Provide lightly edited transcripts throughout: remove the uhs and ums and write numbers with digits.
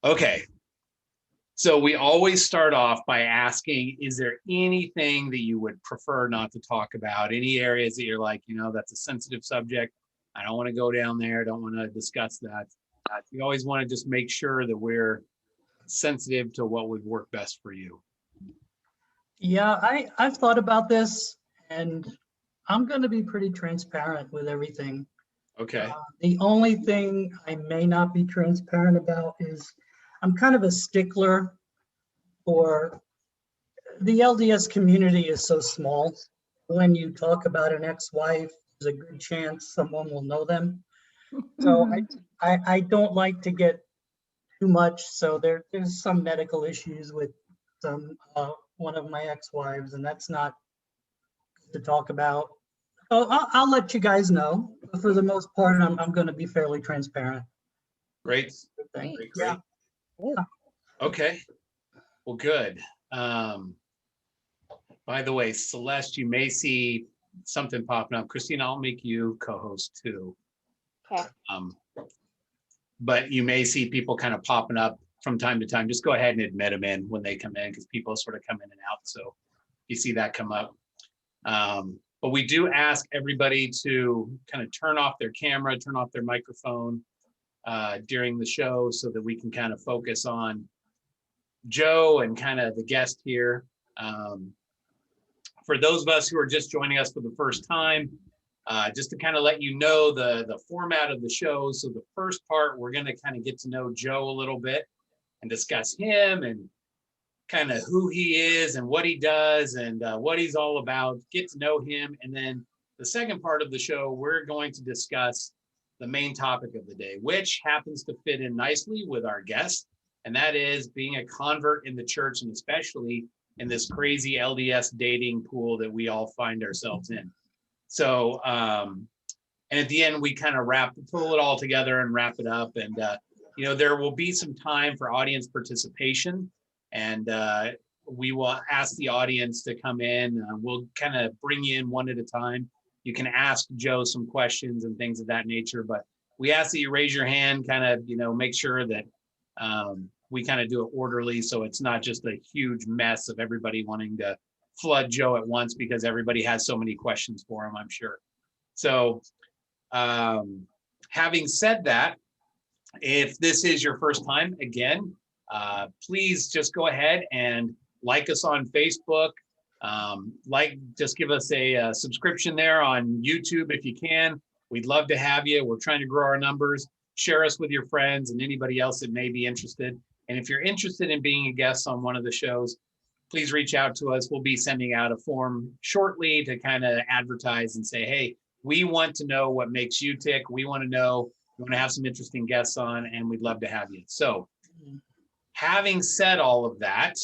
Okay. So we always start off by asking, is there anything that you would prefer not to talk about? Any areas that you're like, that's a sensitive subject. I don't want to go down there. I don't want to discuss that. We always want to just make sure that we're sensitive to what would work best for you. Yeah, I've thought about this, and I'm going to be pretty transparent with everything. Okay. The only thing I may not be transparent about is I'm kind of a stickler for the LDS community is so small. When you talk about an ex-wife, there's a good chance someone will know them. So I don't like to get too much. So there's some medical issues with some one of my ex-wives, and that's not to talk about. So I'll let you guys know. But for the most part, I'm going to be fairly transparent. Great. Great. Great. Yeah. Yeah. Okay. Well, good. By the way, Celeste, you may see something popping up. Christina, I'll make you co-host too. Okay. But you may see people kind of popping up from time to time. Just go ahead and admit them in when they come in, because people sort of come in and out. So you see that come up. But we do ask everybody to kind of turn off their camera, turn off their microphone during the show, so that we can kind of focus on Joe and kind of the guest here. For those of us who are just joining us for the first time, just to kind of let you know the format of the show. So the first part, we're going to kind of get to know Joe a little bit and discuss him and kind of who he is and what he does and what he's all about, get to know him. And then the second part of the show, we're going to discuss the main topic of the day, which happens to fit in nicely with our guest. And that is being a convert in the church, and especially in this crazy LDS dating pool that we all find ourselves in. So, and at the end, we kind of pull it all together and wrap it up. And, there will be some time for audience participation, and we will ask the audience to come in. We'll kind of bring you in one at a time. You can ask Joe some questions and things of that nature, but we ask that you raise your hand, kind of, make sure that we kind of do it orderly, so it's not just a huge mess of everybody wanting to flood Joe at once, because everybody has so many questions for him, I'm sure. So having said that, if this is your first time, again, please just go ahead and like us on Facebook. Just give us a subscription there on YouTube if you can. We'd love to have you. We're trying to grow our numbers. Share us with your friends and anybody else that may be interested. And if you're interested in being a guest on one of the shows, please reach out to us. We'll be sending out a form shortly to kind of advertise and say, hey, we want to know what makes you tick. We want to know, we want to have some interesting guests on, and we'd love to have you. So having said all of that,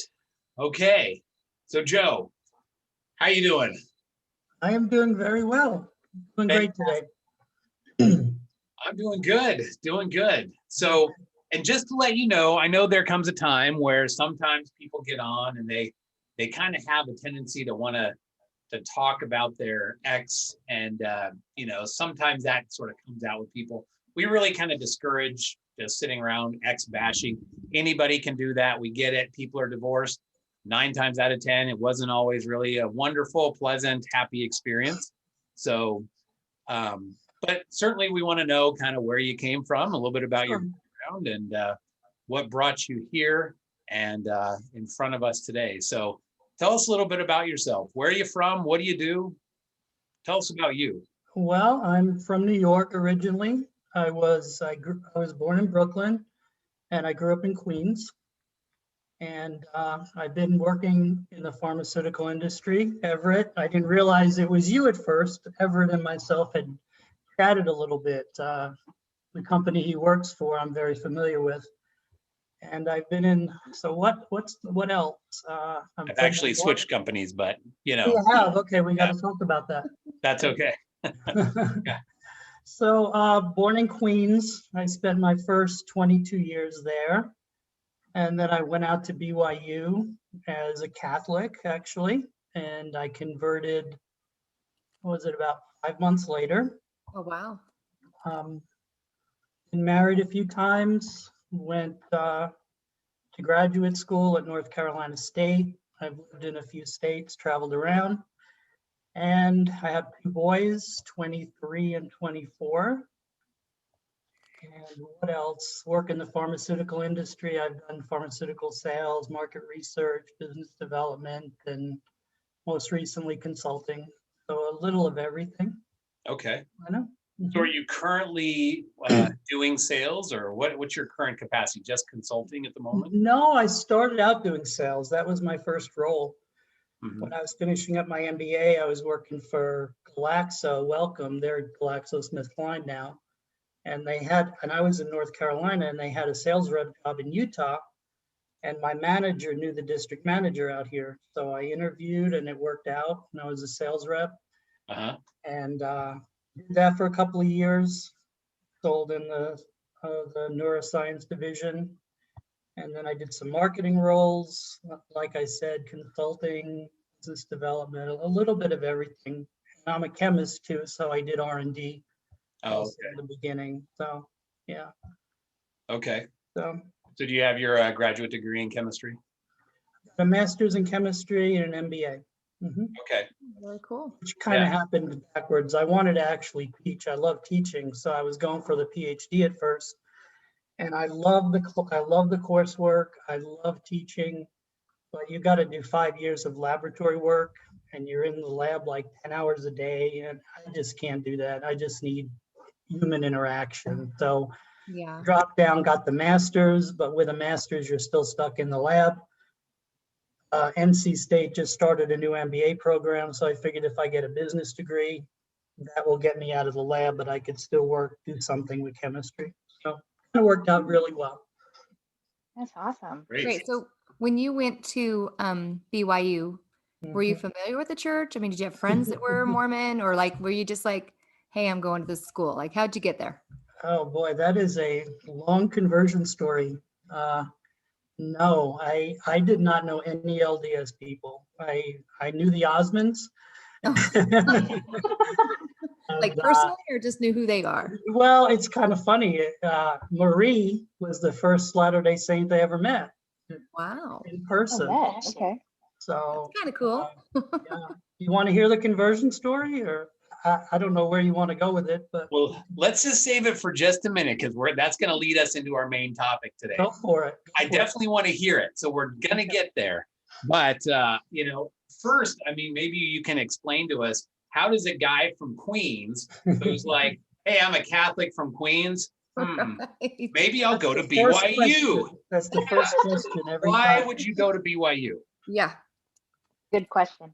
okay. So Joe, how you doing? I am doing very well. Doing great today. I'm doing good. So, and just to let you know, I know there comes a time where sometimes people get on and they kind of have a tendency to want to talk about their ex, and sometimes that sort of comes out with people. We really kind of discourage just sitting around ex bashing. Anybody can do that. We get it. People are divorced. 9 times out of 10, it wasn't always really a wonderful, pleasant, happy experience. So, but certainly we want to know kind of where you came from, a little bit about your background, and what brought you here and in front of us today. So tell us a little bit about yourself. Where are you from? What do you do? Tell us about you. Well, I'm from New York originally. I was born in Brooklyn, and I grew up in Queens. And I've been working in the pharmaceutical industry. Everett, I didn't realize it was you at first. Everett and myself had chatted a little bit. The company he works for, I'm very familiar with. And I've been in, so what else? I've actually switched companies, but You have, okay, we got to talk about that. That's okay. Yeah. So born in Queens, I spent my first 22 years there. And then I went out to BYU as a Catholic, actually, and I converted, what was it, about 5 months later. Oh, wow. Been married a few times, went to graduate school at North Carolina State. I've lived in a few states, traveled around, and I have two boys, 23 and 24. And what else? Work in the pharmaceutical industry. I've done pharmaceutical sales, market research, business development, and most recently consulting. So a little of everything. Okay. I know. So are you currently doing sales, or what's your current capacity? Just consulting at the moment? No, I started out doing sales. That was my first role. Mhm. When I was finishing up my MBA, I was working for Glaxo, Welcome. They're GlaxoSmithKline now. And I was in North Carolina, and they had a sales rep job in Utah. And my manager knew the district manager out here. So I interviewed and it worked out. And I was a sales rep. Uh-huh. And did that for a couple of years, sold in the neuroscience division. And then I did some marketing roles, like I said, consulting, business development, a little bit of everything. And I'm a chemist too, so I did R&D Oh, also in the beginning. So yeah. okay. So So do you have your graduate degree in chemistry? a master's in chemistry and an MBA. Okay. Really cool. Which kind of happened backwards. I wanted to actually teach. I love teaching, so I was going for the PhD at first. And I love the coursework. I love teaching, but you got to do 5 years of laboratory work, and you're in the lab like 10 hours a day, and I just can't do that. I just need human interaction. So Yeah. dropped down, got the master's, but with a master's, you're still stuck in the lab. NC State just started a new MBA program, so I figured if I get a business degree, that will get me out of the lab, but I could still do something with chemistry. So it worked out really well. That's awesome. Great. So when you went to BYU, were you Mhm. familiar with the church? I mean, did you have friends that were Mormon, or like, were you just like, hey, I'm going to this school? Like, how'd you get there? Oh boy, that is a long conversion story. No, I did not know any LDS people. I knew the Osmonds. Like And, personally, or just knew who they are? well, it's kind of funny. Marie was the first Latter-day Saint I ever met Wow. in Oh, person. that. Okay. So Kind of cool. yeah. You want to hear the conversion story, or I don't know where you want to go with it, but Well, let's just save it for just a minute, because that's going to lead us into our main topic today. go for it. I definitely want to hear it. So we're going to get there. But, first, I mean, maybe you can explain to us, how does a guy from Queens who's like, hey, I'm a Catholic from Queens, Right. maybe I'll go to That's the first BYU. question. That's the first question every Why time. would you go to BYU? Yeah. Good question.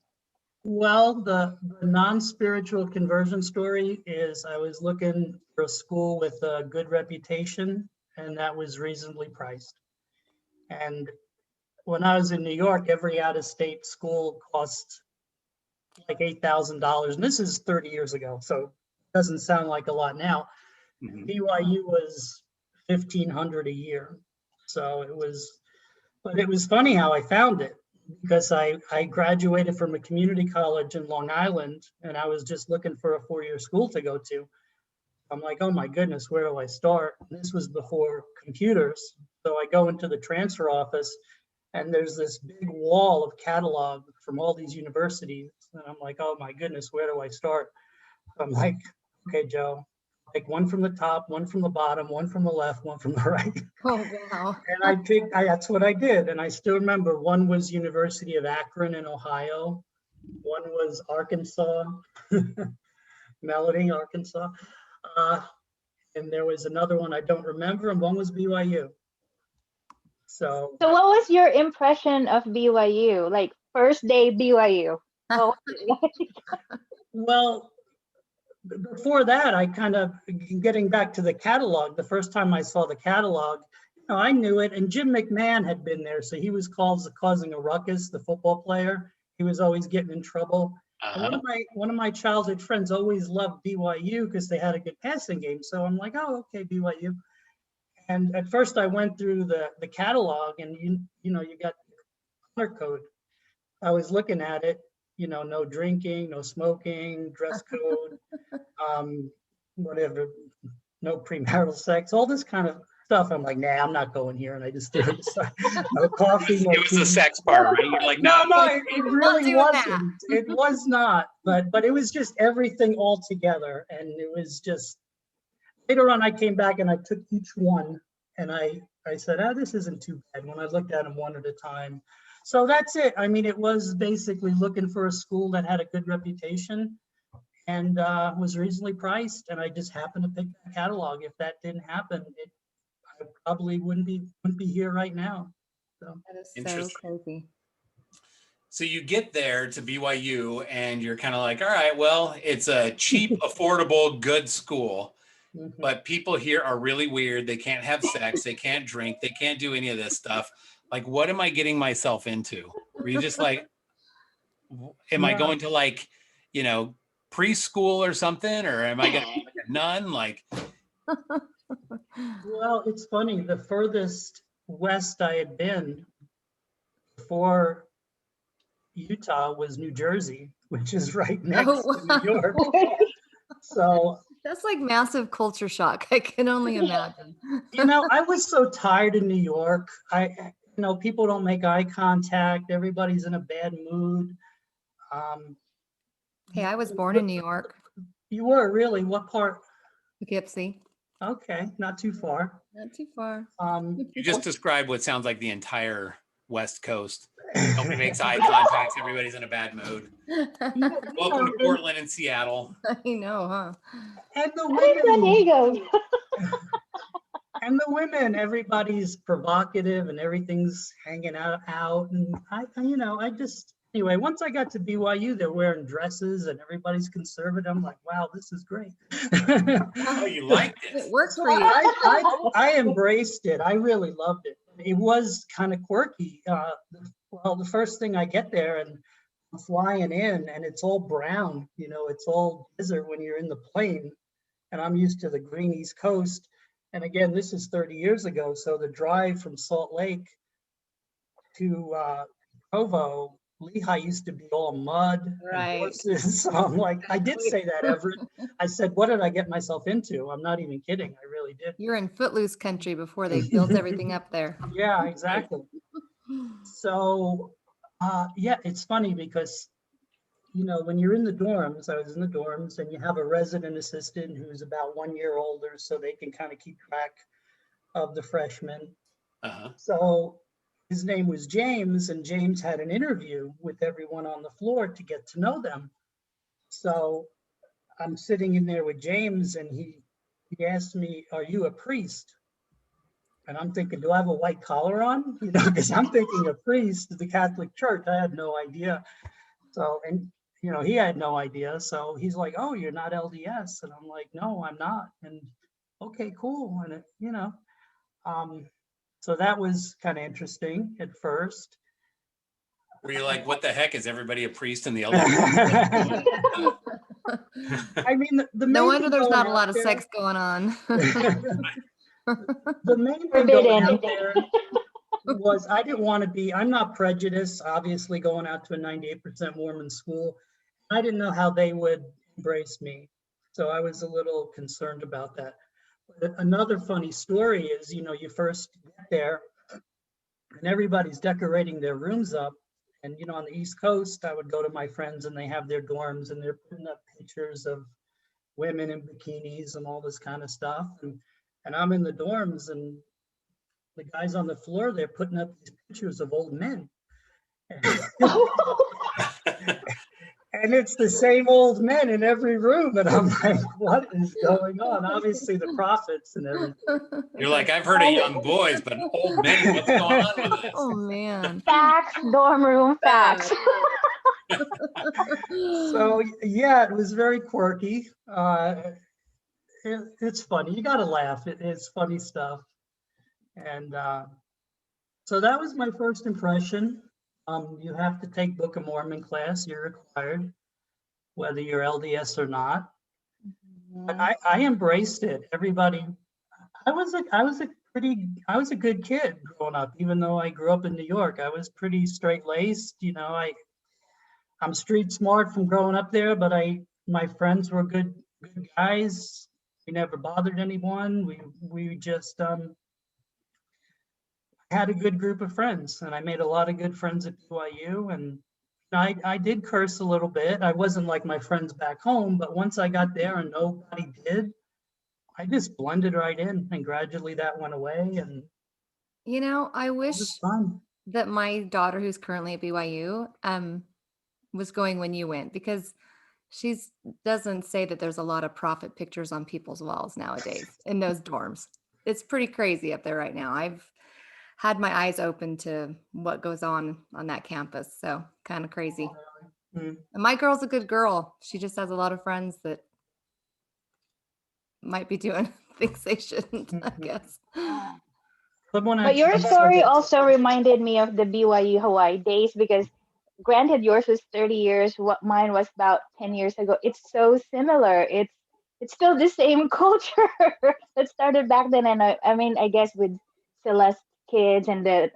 Well, the non-spiritual conversion story is I was looking for a school with a good reputation, and that was reasonably priced. And when I was in New York, every out-of-state school cost like $8,000, and this is 30 years ago, so it doesn't sound like a lot now. Mhm. BYU was $1,500 a year, so but it was funny how I found it, because I graduated from a community college in Long Island, and I was just looking for a 4-year school to go to. I'm like, oh my goodness, where do I start? And this was before computers. So I go into the transfer office, and there's this big wall of catalog from all these universities. And I'm like, oh my goodness, where do I start? I'm like, okay, Joe, like one from the top, one from the bottom, one from the left, one from the right. Oh, wow. And that's what I did. And I still remember one was University of Akron in Ohio. One was Arkansas, Melody, Arkansas. And there was another one I don't remember, and one was BYU. So So what was your impression of BYU? Like first day BYU? What was it like? well, before that, I kind of, getting back to the catalog, the first time I saw the catalog, I knew it, and Jim McMahon had been there, so he was causing a ruckus, the football player. He was always getting in trouble. And one of my childhood friends always loved BYU because they had a good passing game. So I'm like, oh, okay, BYU. And at first I went through the catalog, and you got the color code. I was looking at it, no drinking, no smoking, dress code, whatever, no premarital sex, all this kind of stuff. I'm like, nah, I'm not going here. And I just threw it aside. No coffee, no It was the tea. sex part, right? You're like, No, no, it really doing that. wasn't. It was not, but it was just everything all together. And it was just, later on, I came back and I took each one and I said, oh, this isn't too bad when I looked at them one at a time. So that's it. I mean, it was basically looking for a school that had a good reputation and was reasonably priced. And I just happened to pick that catalog. If that didn't happen, I probably wouldn't be here right now. So. That is so Interesting. crazy. So you get there to BYU and you're kind of like, all right, well, it's a cheap, affordable, good school. Mhm. But people here are really weird. They can't have sex. They can't drink. They can't do any of this stuff. Like, what am I getting myself into? Were you just like, am I Yeah. going to like, preschool or something? Or am I going to be like a nun? Like, Well, it's funny. The furthest west I had been before Utah was New Jersey, which is right next to New York. So, That's like massive culture shock. I can only imagine. I was so tired in New York. People don't make eye contact. Everybody's in a bad mood. Hey, I was born in New York, You were really? What part? Poughkeepsie. Okay, not too far. Not too far. you just described what sounds like the entire West Coast. Nobody makes eye contact. Everybody's in a bad mood. Welcome to Portland and Seattle. I know, huh? And the How did San women, Diego? and the women, everybody's provocative and everything's hanging out. And anyway, once I got to BYU, they're wearing dresses and everybody's conservative. I'm like, wow, this is great. Oh, you liked it. It works So for you. I embraced it. I really loved it. It was kind of quirky. Well, the first thing I get there and I'm flying in and it's all brown, it's all desert when you're in the plane. And I'm used to the green East Coast. And again, this is 30 years ago. So the drive from Salt Lake to Provo, Lehigh used to be all mud Right. and horses. So I'm like, I did say that, Everett. I said, what did I get myself into? I'm not even kidding. I really did. You're in Footloose country before they built everything up there. Yeah, exactly. So, yeah, it's funny because, when you're in the dorms, I was in the dorms and you have a resident assistant who's about 1 year older so they can kind of keep track of the freshmen. Uh-huh. So his name was James and James had an interview with everyone on the floor to get to know them. So I'm sitting in there with James and he asked me, are you a priest? And I'm thinking, do I have a white collar on? Because I'm thinking a priest is the Catholic Church. I had no idea. So, and he had no idea. So he's like, oh, you're not LDS. And I'm like, no, I'm not. And okay, cool. And so that was kind of interesting at first. Were you like, what the heck? Is everybody a priest in the LDS? I mean, the No main wonder thing there's going not a out lot of there- sex going on. The main thing Forbidden. going out there was I didn't want to be, I'm not prejudiced, obviously going out to a 98% Mormon school. I didn't know how they would embrace me. So I was a little concerned about that. But another funny story is, you first get there and everybody's decorating their rooms up. And, on the East Coast, I would go to my friends and they have their dorms and they're putting up pictures of women in bikinis and all this kind of stuff. And I'm in the dorms and the guys on the floor, they're putting up these pictures of old men. And it's the same old men in every room. And I'm like, what is going on? Obviously the prophets and everything. You're like, I've heard of young boys, but old men, what's going on with this? Oh man. Facts, dorm room facts. So yeah, it was very quirky. It's funny. You got to laugh. It's funny stuff. And so that was my first impression. You have to take Book of Mormon class. You're required, whether you're LDS or not. But I embraced it. Everybody, I was a good kid growing up, even though I grew up in New York. I was pretty straight laced. I'm street smart from growing up there, but my friends were good guys. We never bothered anyone. We just had a good group of friends, and I made a lot of good friends at BYU. And I did curse a little bit. I wasn't like my friends back home, but once I got there and nobody did, I just blended right in, and gradually that went away, and You know, I it wish was fun. that my daughter, who's currently at BYU, was going when you went, because she's doesn't say that there's a lot of profit pictures on people's walls nowadays in those dorms. It's pretty crazy up there right now. I've had my eyes open to what goes on that campus. So kind of crazy. Mm. And my girl's a good girl. She just has a lot of friends that might be doing things they shouldn't, I Mhm. guess. Someone But your actually story said also reminded me of the BYU Hawaii days, because granted yours was 30 years, what mine was about 10 years ago. It's so similar. It's still the same culture that started back then. And I mean, I guess with Celeste kids and the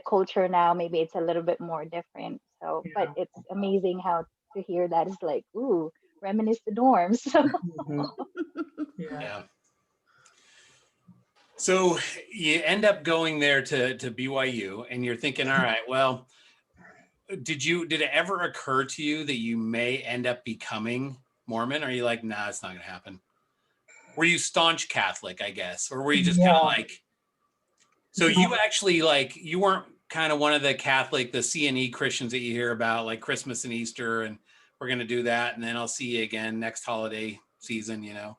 culture now, maybe it's a little bit more different. So, but yeah. it's amazing how to hear that. It's like, ooh, reminisce the dorms. So Mhm. Yeah. Yeah. So you end up going there to BYU, and you're thinking, all right, well, did it ever occur to you that you may end up becoming Mormon? Or are you like, nah, it's not gonna happen? Were you staunch Catholic, I guess, or were you just kind of Yeah. like, so you actually, like, you weren't kind of one of the Catholic, the C&E Christians that you hear about, like Christmas and Easter, and we're gonna do that, and then I'll see you again next holiday season, you know?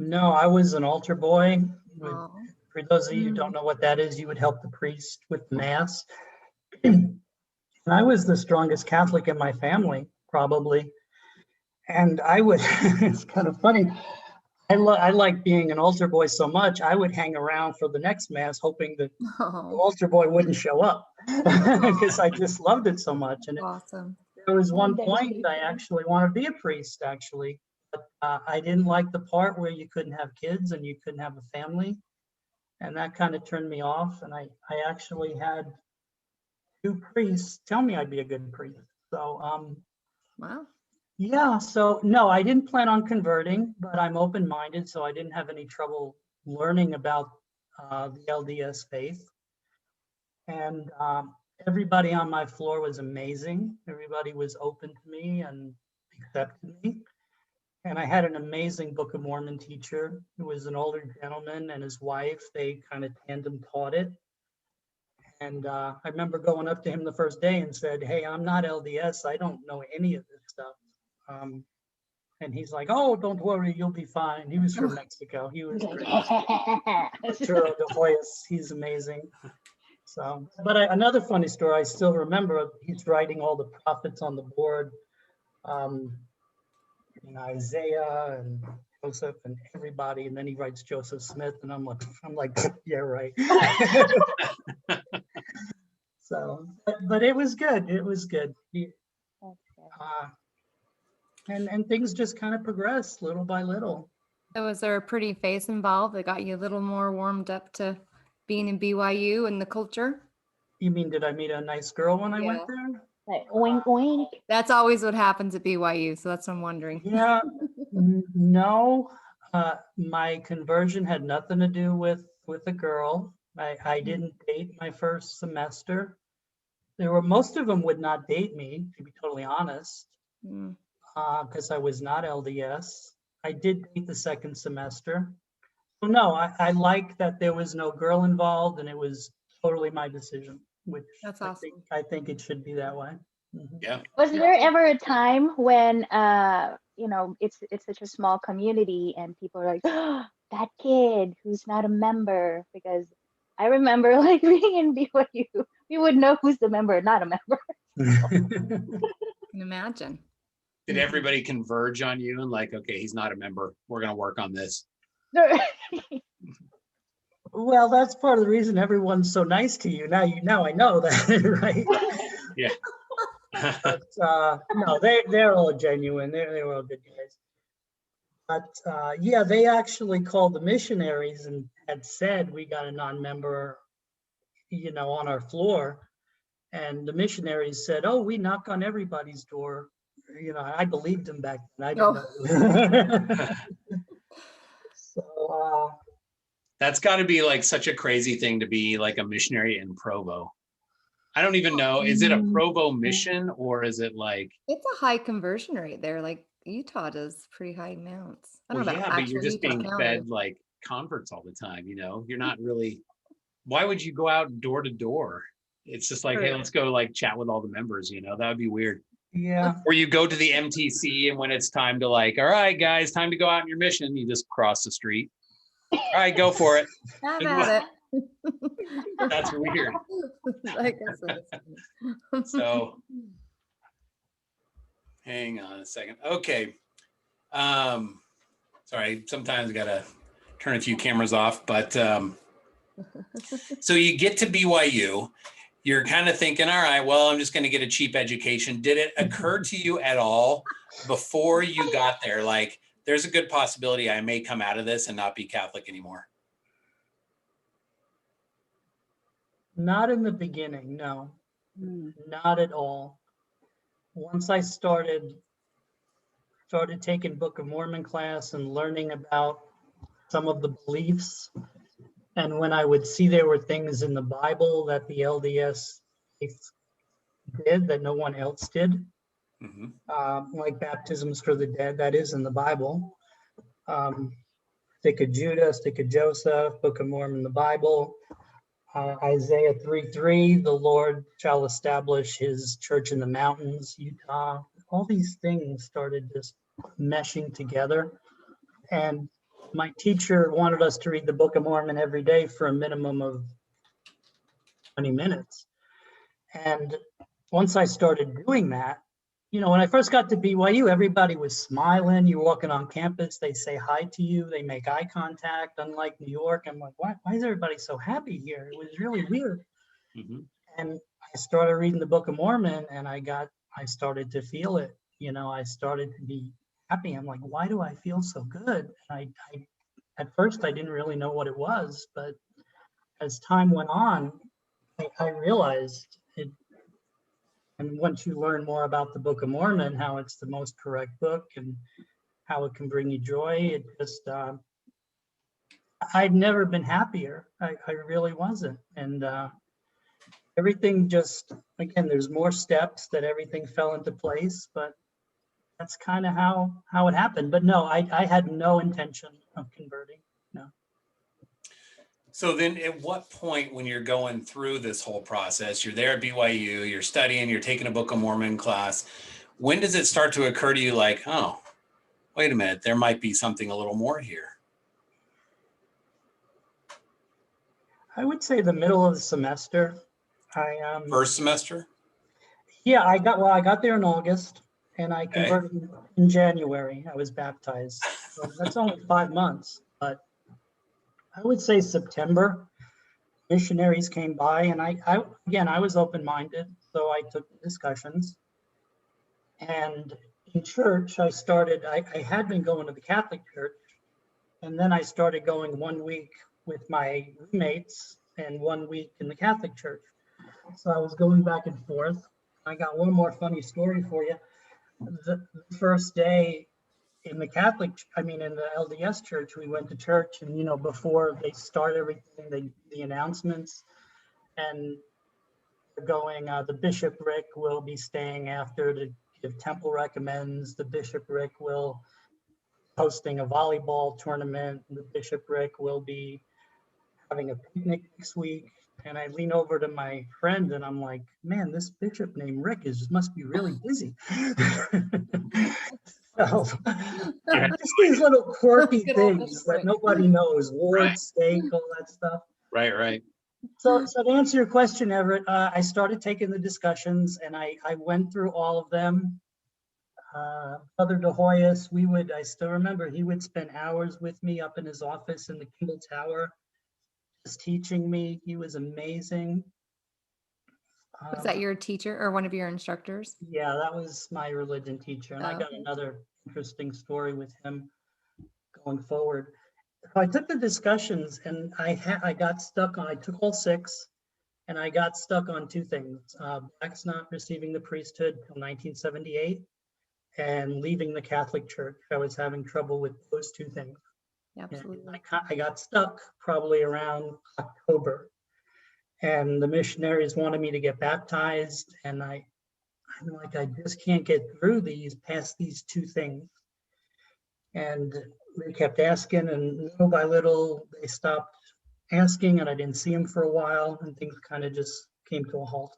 No, I was an altar boy. Oh. For those of you who don't know what that is, you would help the priest with mass. And I was the strongest Catholic in my family, probably. And I would, it's kind of funny. I like being an altar boy so much, I would hang around for the next mass hoping that the Oh, altar boy wouldn't show up because I just loved it so much. And awesome. there was one point I dedication. actually wanted to be a priest, actually. But I didn't like the part where you couldn't have kids and you couldn't have a family. And that kind of turned me off. And I actually had two priests tell me I'd be a good priest. So Wow. yeah, so no, I didn't plan on converting, but I'm open-minded, so I didn't have any trouble learning about the LDS faith. And everybody on my floor was amazing. Everybody was open to me and accepted me. And I had an amazing Book of Mormon teacher who was an older gentleman, and his wife, they kind of tandem taught it. And I remember going up to him the first day and said, "Hey, I'm not LDS. I don't know any of this stuff." And he's like, "Oh, don't worry, you'll be fine." He was from Mexico. He was great. Arturo de Hoyos, he's amazing. So, but another funny story I still remember, he's writing all the prophets on the board, Isaiah and Joseph and everybody, and then he writes Joseph Smith, and I'm like, yeah, right. So, but it was good. It was good. And things just kind of progressed little by little. So was there a pretty face involved that got you a little more warmed up to being in BYU and the culture? You mean, did I meet a nice girl when I went Yeah. there? Like, wink, wink. That's always what happens at BYU. So that's what I'm wondering. Yeah, no. My conversion had nothing to do with a girl. I didn't date my first semester. Most of them would not date me, to be totally honest, Mm. because I was not LDS. I did date the second semester. So no, I like that there was no girl involved, and it was totally my decision, which That's awesome. I think it should be that way. Mhm. Yeah. Was there ever a time when it's such a small community and people are like, oh, that kid who's not a member? Because I remember like being in BYU, we would know who's the member, not a member. I can imagine. Did everybody converge on you and like, okay, he's not a member, we're gonna work on this? Well, that's part of the reason everyone's so nice to you. Now I know that, right? Yeah. But no, they're all genuine. They were all good guys. But yeah, they actually called the missionaries and had said we got a non-member, on our floor. And the missionaries said, "Oh, we knock on everybody's door." I believed them back then. I didn't know. So That's got to be like such a crazy thing to be like a missionary in Provo. I don't even know. Is it a Provo mission or is it like? It's a high conversion rate there. Like Utah does pretty high amounts. I don't know about Yeah, but you're actual just Utah being County. fed like converts all the time, you know? You're not really, why would you go out door to door? It's just like, hey, let's go like chat with all the members, you know? That would be weird. Yeah. Or you go to the MTC and when it's time to like, all right, guys, time to go out on your mission, you just cross the street. All right, go for it. Have at it. That's weird. I guess it is. So hang on a second. Okay. Sorry, sometimes I gotta turn a few cameras off, but so you get to BYU, you're kind of thinking, all right, well, I'm just gonna get a cheap education. Did it occur to you at all before you got there, like, there's a good possibility I may come out of this and not be Catholic anymore? Not in the beginning, no, not at all. Once I started taking Book of Mormon class and learning about some of the beliefs, and when I would see there were things in the Bible that the LDS did that no one else did, like baptisms for the dead, that is in the Bible. Stick of Judah, Stick of Joseph, Book of Mormon, the Bible. Isaiah 3:3, the Lord shall establish his church in the mountains, Utah. All these things started just meshing together. And my teacher wanted us to read the Book of Mormon every day for a minimum of 20 minutes. And once I started doing that, you know, when I first got to BYU, everybody was smiling. You're walking on campus, they say hi to you, they make eye contact. Unlike New York, I'm like, why is everybody so happy here? It was really weird. And I started reading the Book of Mormon and I started to feel it. You know, I started to be happy. I'm like, why do I feel so good? And I at first I didn't really know what it was, but as time went on, I realized it. And once you learn more about the Book of Mormon, how it's the most correct book and how it can bring you joy, it just, I'd never been happier. I really wasn't. And everything just, again, there's more steps that everything fell into place, but that's kind of how it happened. But no, I had no intention of converting, no. So then at what point when you're going through this whole process, you're there at BYU, you're studying, you're taking a Book of Mormon class, when does it start to occur to you like, oh, wait a minute, there might be something a little more here? I would say the middle of the semester. First semester? Yeah, I got there in August and I converted in January. I was baptized. So that's only 5 months, but I would say September, missionaries came by and I was open-minded. So I took discussions, and in church, I had been going to the Catholic church, and then I started going 1 week with my roommates and 1 week in the Catholic church. So I was going back and forth. I got one more funny story for you. The first day in the in the LDS church, we went to church, and, you know, before they start everything, the announcements, and they're going, the Bishop Rick will be staying after to give temple recommends. The Bishop Rick will hosting a volleyball tournament. The Bishop Rick will be having a picnic next week. And I lean over to my friend and I'm like, man, this bishop named Rick must be really busy. So just these little quirky things that nobody knows, Lord, steak, all that stuff. Right. So to answer your question, Everett, I started taking the discussions and I went through all of them. Brother De Hoyos, I still remember, he would spend hours with me up in his office in the Kimball Tower, just teaching me. He was amazing. Was that your teacher or one of your instructors? Yeah, that was my religion teacher. And I got another interesting story with him going forward. So I took the discussions and I got stuck on, I took all 6 and I got stuck on 2 things. Blacks not receiving the priesthood until 1978 and leaving the Catholic Church. I was having trouble with those 2 things. Yeah, And absolutely. I got stuck probably around October, and the missionaries wanted me to get baptized, and I'm like, I just can't get through past these two things. And they kept asking, and little by little, they stopped asking, and I didn't see them for a while, and things kind of just came to a halt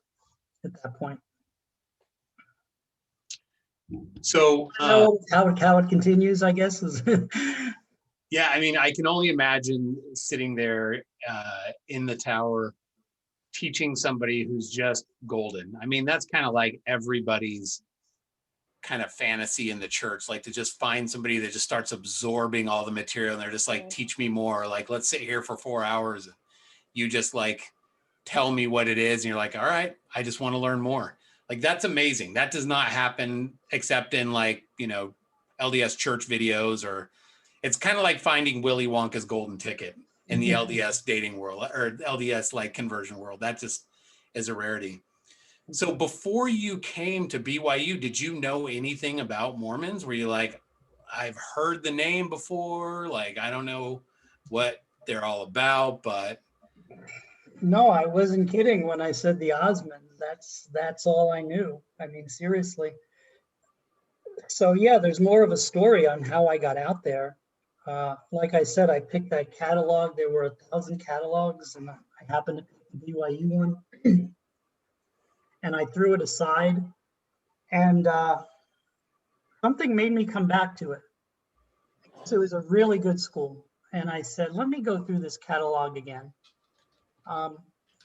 at that point. So, How it continues, I guess, is yeah, I mean, I can only imagine sitting there in the tower teaching somebody who's just golden. I mean, that's kind of like everybody's kind of fantasy in the church, like to just find somebody that just starts absorbing all the material and they're just like, teach me more. Like, let's sit here for 4 hours. And you just like tell me what it is. And you're like, all right, I just want to learn more. Like, that's amazing. That does not happen except in like, you know, LDS church videos, or it's kind of like finding Willy Wonka's golden ticket in the LDS dating world or LDS like conversion world. That just is a rarity. So before you came to BYU, did you know anything about Mormons? Were you like, I've heard the name before, like, I don't know what they're all about, but No, I wasn't kidding when I said the Osmonds. That's all I knew. I mean, seriously. So yeah, there's more of a story on how I got out there. Like I said, I picked that catalog. There were 1,000 catalogs, and I happened to pick the BYU one, and I threw it aside. And something made me come back to it. So it was a really good school, and I said, let me go through this catalog again.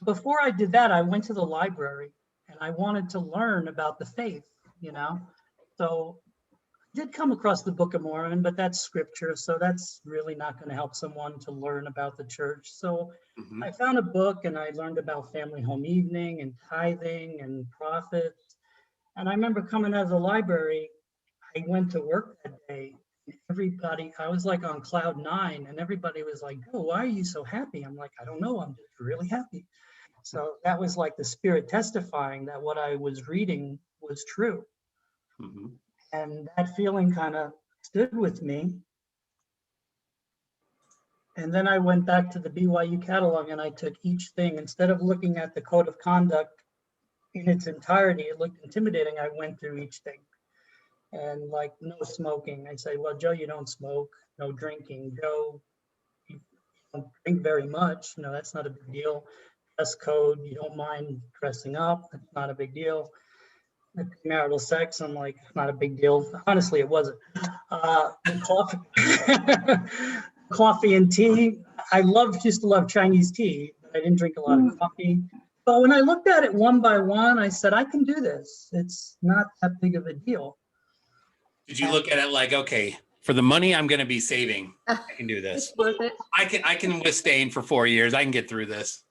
Before I did that, I went to the library, and I wanted to learn about the faith, you know. So did come across the Book of Mormon, but that's scripture, so that's really not going to help someone to learn about the church. So I found a book, and I learned about family home evening and tithing and prophets. And I remember coming out of the library, I went to work that day. Everybody, I was like on cloud nine, and everybody was like, oh, why are you so happy? I'm like, I don't know, I'm just really happy. So that was like the Spirit testifying that what I was reading was true. And that feeling kind of stood with me. And then I went back to the BYU catalog, and I took each thing. Instead of looking at the code of conduct in its entirety, it looked intimidating. I went through each thing. And like, no smoking. I say, well, Joe, you don't smoke. No drinking. Joe, you don't drink very much. No, that's not a big deal. Dress code, you don't mind dressing up. That's not a big deal. Marital sex, I'm like, not a big deal. Honestly, it wasn't. Coffee, coffee and tea. I used to love Chinese tea, but I didn't drink a lot of coffee. But when I looked at it one by one, I said, I can do this. It's not that big of a deal. Did you look at it like, okay, for the money I'm going to be saving, I can do this. It's worth it. I can withstand for 4 years. I can get through this.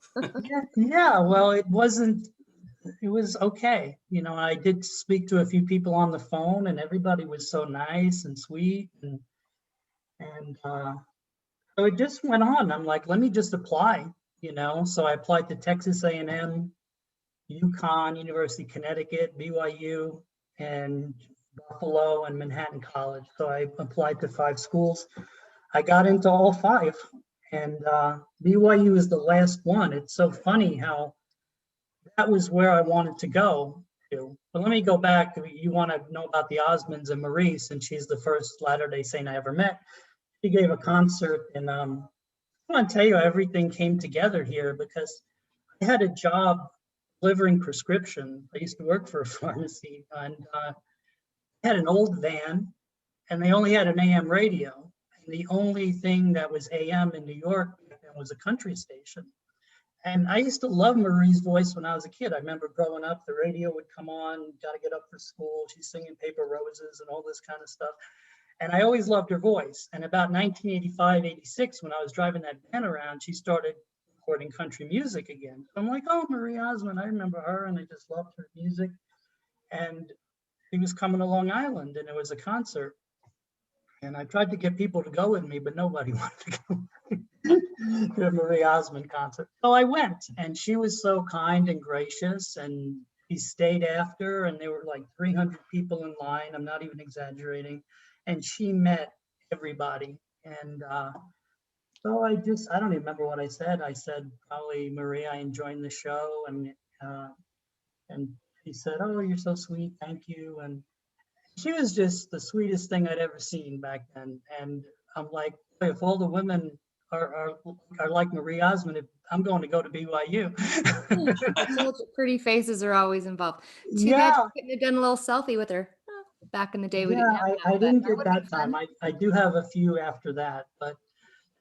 Yeah, well, it was okay. You know, I did speak to a few people on the phone, and everybody was so nice and sweet. And so it just went on. I'm like, let me just apply, you know. So I applied to Texas A&M, UConn, University of Connecticut, BYU, and Buffalo and Manhattan College. So I applied to 5 schools. I got into all 5, and BYU is the last one. It's so funny how that was where I wanted to go to. But let me go back. You want to know about the Osmonds and Marie, since she's the first Latter-day Saint I ever met. She gave a concert, and I want to tell you, everything came together here because I had a job delivering prescriptions. I used to work for a pharmacy, and I had an old van, and they only had an AM radio. And the only thing that was AM in New York was a country station. And I used to love Marie's voice when I was a kid. I remember growing up, the radio would come on, got to get up for school. She's singing Paper Roses and all this kind of stuff. And I always loved her voice. And about 1985, 86, when I was driving that van around, she started recording country music again. So I'm like, oh, Marie Osmond, I remember her, and I just loved her music. And she was coming to Long Island, and it was a concert. And I tried to get people to go with me, but nobody wanted to go to the Marie Osmond concert. So I went, and she was so kind and gracious, and she stayed after, and there were like 300 people in line. I'm not even exaggerating. And she met everybody. And so I don't even remember what I said. I said, probably, Maria, I enjoyed the show. And he said, oh, you're so sweet. Thank you. And she was just the sweetest thing I'd ever seen back then. And I'm like, if all the women are like Marie Osmond, I'm going to go to BYU. Pretty faces are always involved. Too bad Yeah, you couldn't have done a little selfie with her. Back in the day, we didn't yeah, have that. I but didn't that get would've been that time. fun. I do have a few after that, but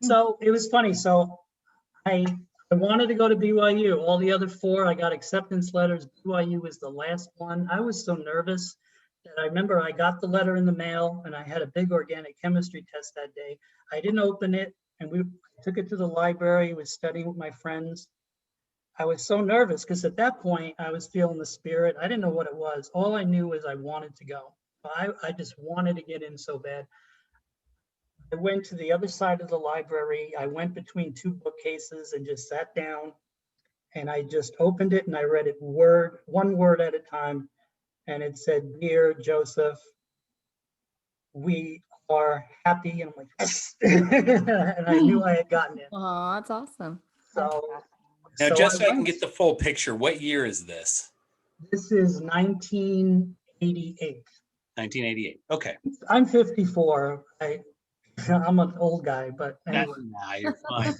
so it was funny. So I wanted to go to BYU. All the other four, I got acceptance letters. BYU was the last one. I was so nervous that I remember I got the letter in the mail and I had a big organic chemistry test that day. I didn't open it, and we took it to the library, was studying with my friends. I was so nervous because at that point I was feeling the spirit. I didn't know what it was. All I knew was I wanted to go. I just wanted to get in so bad. I went to the other side of the library. I went between two bookcases and just sat down, and I just opened it and I read it one word at a time. And it said, "Dear Joseph, we are happy." And I'm like, yes. And I knew I had gotten it. Oh, that's awesome. So, Now, so just so I can went. get the full picture, what year is this? This is 1988. 1988. Okay. I'm 54. I'm an old guy, but anyway. Nah, you're fine.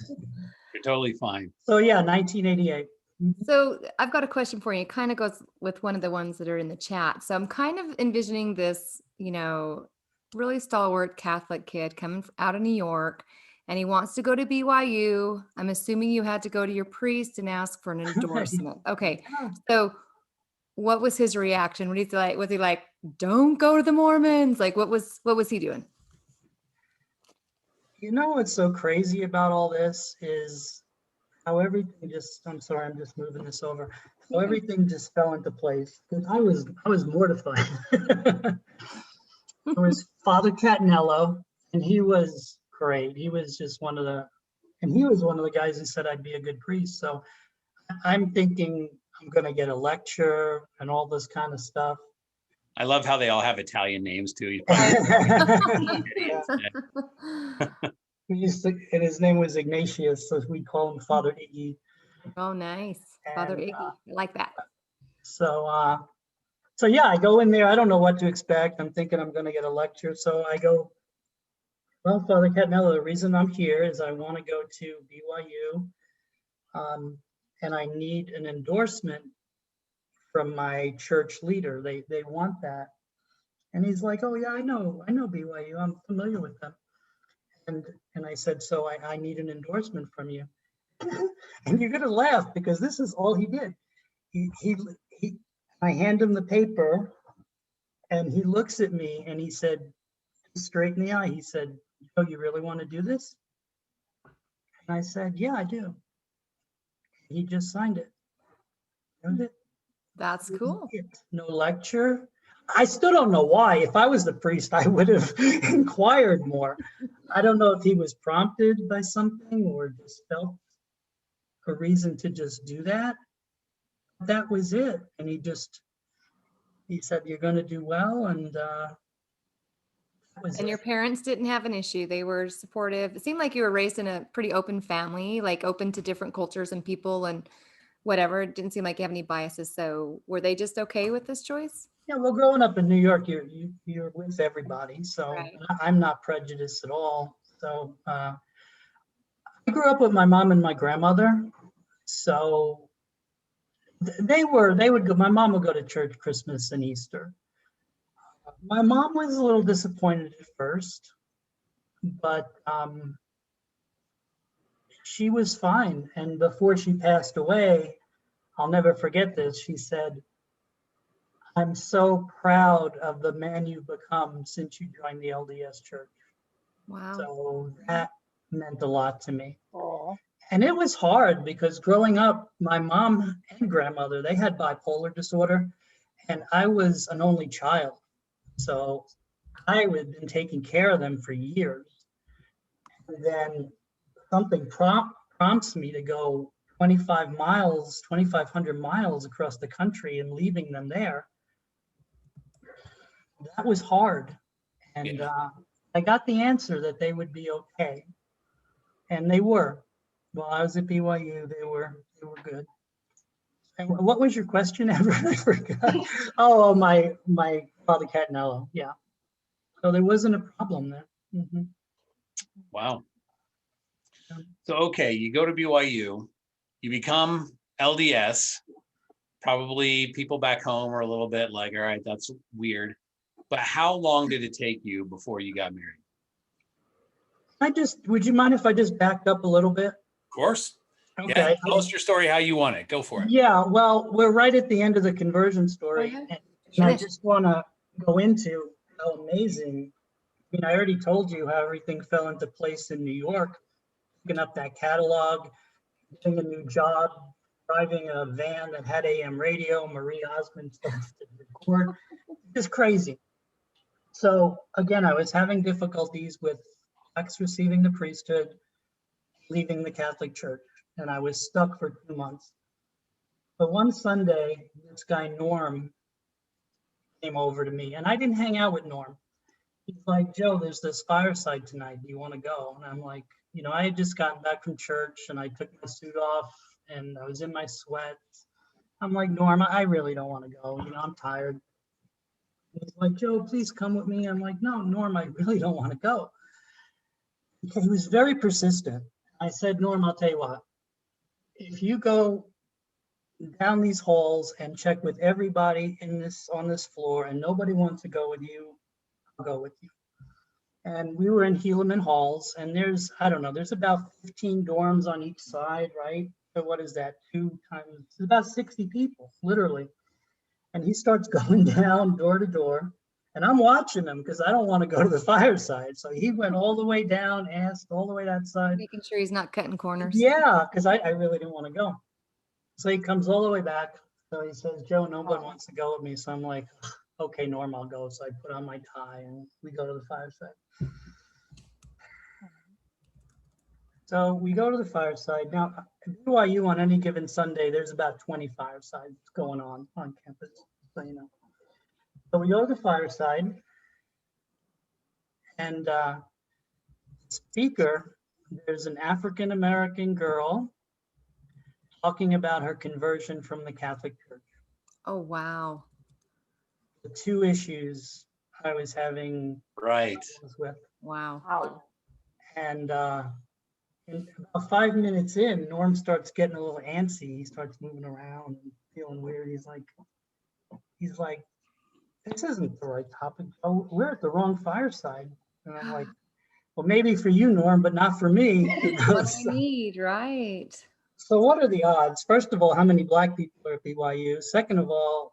You're totally fine. So yeah, 1988. So I've got a question for you. It kind of goes with one of the ones that are in the chat. So I'm kind of envisioning this, really stalwart Catholic kid coming out of New York, and he wants to go to BYU. I'm assuming you had to go to your priest and ask for an endorsement. Okay. Yeah. So what was his reaction? What like? Was he like, "Don't go to the Mormons"? Like, what was he doing? You know what's so crazy about all this is how everything I'm sorry, I'm just moving this over. How everything just fell into place. Because I was mortified. There was Father Catanello, and he was great. He was just one of the guys who said I'd be a good priest. So I'm thinking I'm gonna get a lecture and all this kind of stuff. I love how they all have Italian names too. We used to, and his name was Ignatius, so we call him Father Iggy. Oh, nice. Father And, Iggy. I like that. So yeah, I go in there. I don't know what to expect. I'm thinking I'm going to get a lecture. So I go, well, Father Catanello, the reason I'm here is I want to go to BYU, and I need an endorsement from my church leader. They want that. And he's like, oh yeah, I know BYU. I'm familiar with them. And I said, so I need an endorsement from you. And you're gonna laugh because this is all he did. I hand him the paper, and he looks at me and he said, straight in the eye, he said, "Oh, you really want to do this?" And I said, "Yeah, I do." He just signed it. That was it. That's cool. No lecture. I still don't know why. If I was the priest, I would have inquired more. I don't know if he was prompted by something or just felt a reason to just do that. That was it. And he said, "You're going to do well." And that was And it. your parents didn't have an issue. They were supportive. It seemed like you were raised in a pretty open family, like open to different cultures and people and whatever. It didn't seem like you have any biases. So were they just okay with this choice? Yeah, well, growing up in New York, you're with everybody, so Right. I'm not prejudiced at all. So I grew up with my mom and my grandmother, so they would go. My mom would go to church Christmas and Easter. My mom was a little disappointed at first, but she was fine. And before she passed away, I'll never forget this. She said, "I'm so proud of the man you've become since you joined the LDS Church." Wow. So that meant a lot to me. Oh. And it was hard because growing up, my mom and grandmother, they had bipolar disorder, and I was an only child. So I had been taking care of them for years. And then something prompts me to go 2,500 miles across the country and leaving them there. That was hard. And I got the answer that they would be okay. And they were. While I was at BYU, they were good. And what was your question, ever? I forgot. Oh, my father Catanello. Yeah. So there wasn't a problem there. Mhm. Wow. So, okay, you go to BYU, you become LDS. Probably people back home are a little bit like, all right, that's weird. But how long did it take you before you got married? Would you mind if I just backed up a little bit? Of course. Yeah, Okay. tell us your story how you want it. Go for it. Yeah, well, we're right at the end of the conversion story. Oh, yeah. And I Finish. just want to go into how amazing. I mean, I already told you how everything fell into place in New York, picking up that catalog, getting a new job, driving a van that had AM radio, Marie Osmond starts to record. Just crazy. So again, I was having difficulties with blacks receiving the priesthood, leaving the Catholic Church, and I was stuck for 2 months. But one Sunday, this guy Norm came over to me, and I didn't hang out with Norm. He's like, Joe, there's this fireside tonight. Do you want to go? And I'm like, I had just gotten back from church and I took my suit off and I was in my sweats. I'm like, Norm, I really don't want to go. I'm tired. He's like, Joe, please come with me. I'm like, no, Norm, I really don't want to go. He was very persistent. I said, Norm, I'll tell you what, if you go down these halls and check with everybody on this floor and nobody wants to go with you, I'll go with you. And we were in Helaman Halls, and there's about 15 dorms on each side, right? So what is that? It's about 60 people, literally. And he starts going down door to door, and I'm watching him because I don't want to go to the fireside. So he went all the way down, asked all the way outside. Making sure he's not cutting corners. Yeah, because I really didn't want to go. So he comes all the way back. So he says, Joe, nobody wants to go with me. So I'm like, okay, Norm, I'll go. So I put on my tie and we go to the fireside. So we go to the fireside. Now, at BYU on any given Sunday, there's about 20 firesides going on campus, so you know. So we go to the fireside, and speaker, there's an African-American girl talking about her conversion from the Catholic Church. Oh, wow. The two issues I was having Right. with. Wow. Wow. And about 5 minutes in, Norm starts getting a little antsy. He starts moving around and feeling weird. He's like, this isn't the right topic. Oh, we're at the wrong fireside. And I'm like, well, maybe for you, Norm, but not for me. What I need, right? So what are the odds? First of all, how many Black people are at BYU? Second of all,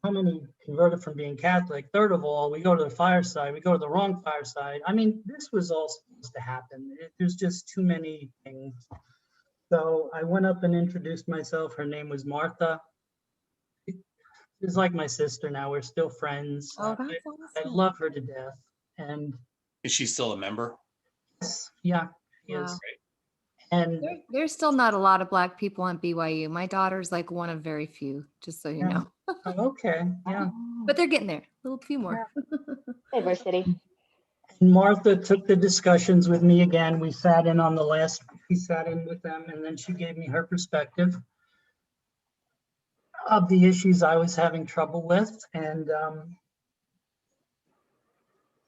how many converted from being Catholic? Third of all, we go to the fireside, we go to the wrong fireside. I mean, this was all supposed to happen. There's just too many things. So I went up and introduced myself. Her name was Martha. She's like my sister now. We're still friends. Oh, that's I awesome. love her to death. And Is she still a member? yeah, she Wow. is. And There's still not a lot of Black people on BYU. My daughter's like one of very few, just so you Yeah. know. okay, yeah. But they're getting there. A little few more. Diversity. And Martha took the discussions with me again. We sat in with them, and then she gave me her perspective of the issues I was having trouble with, and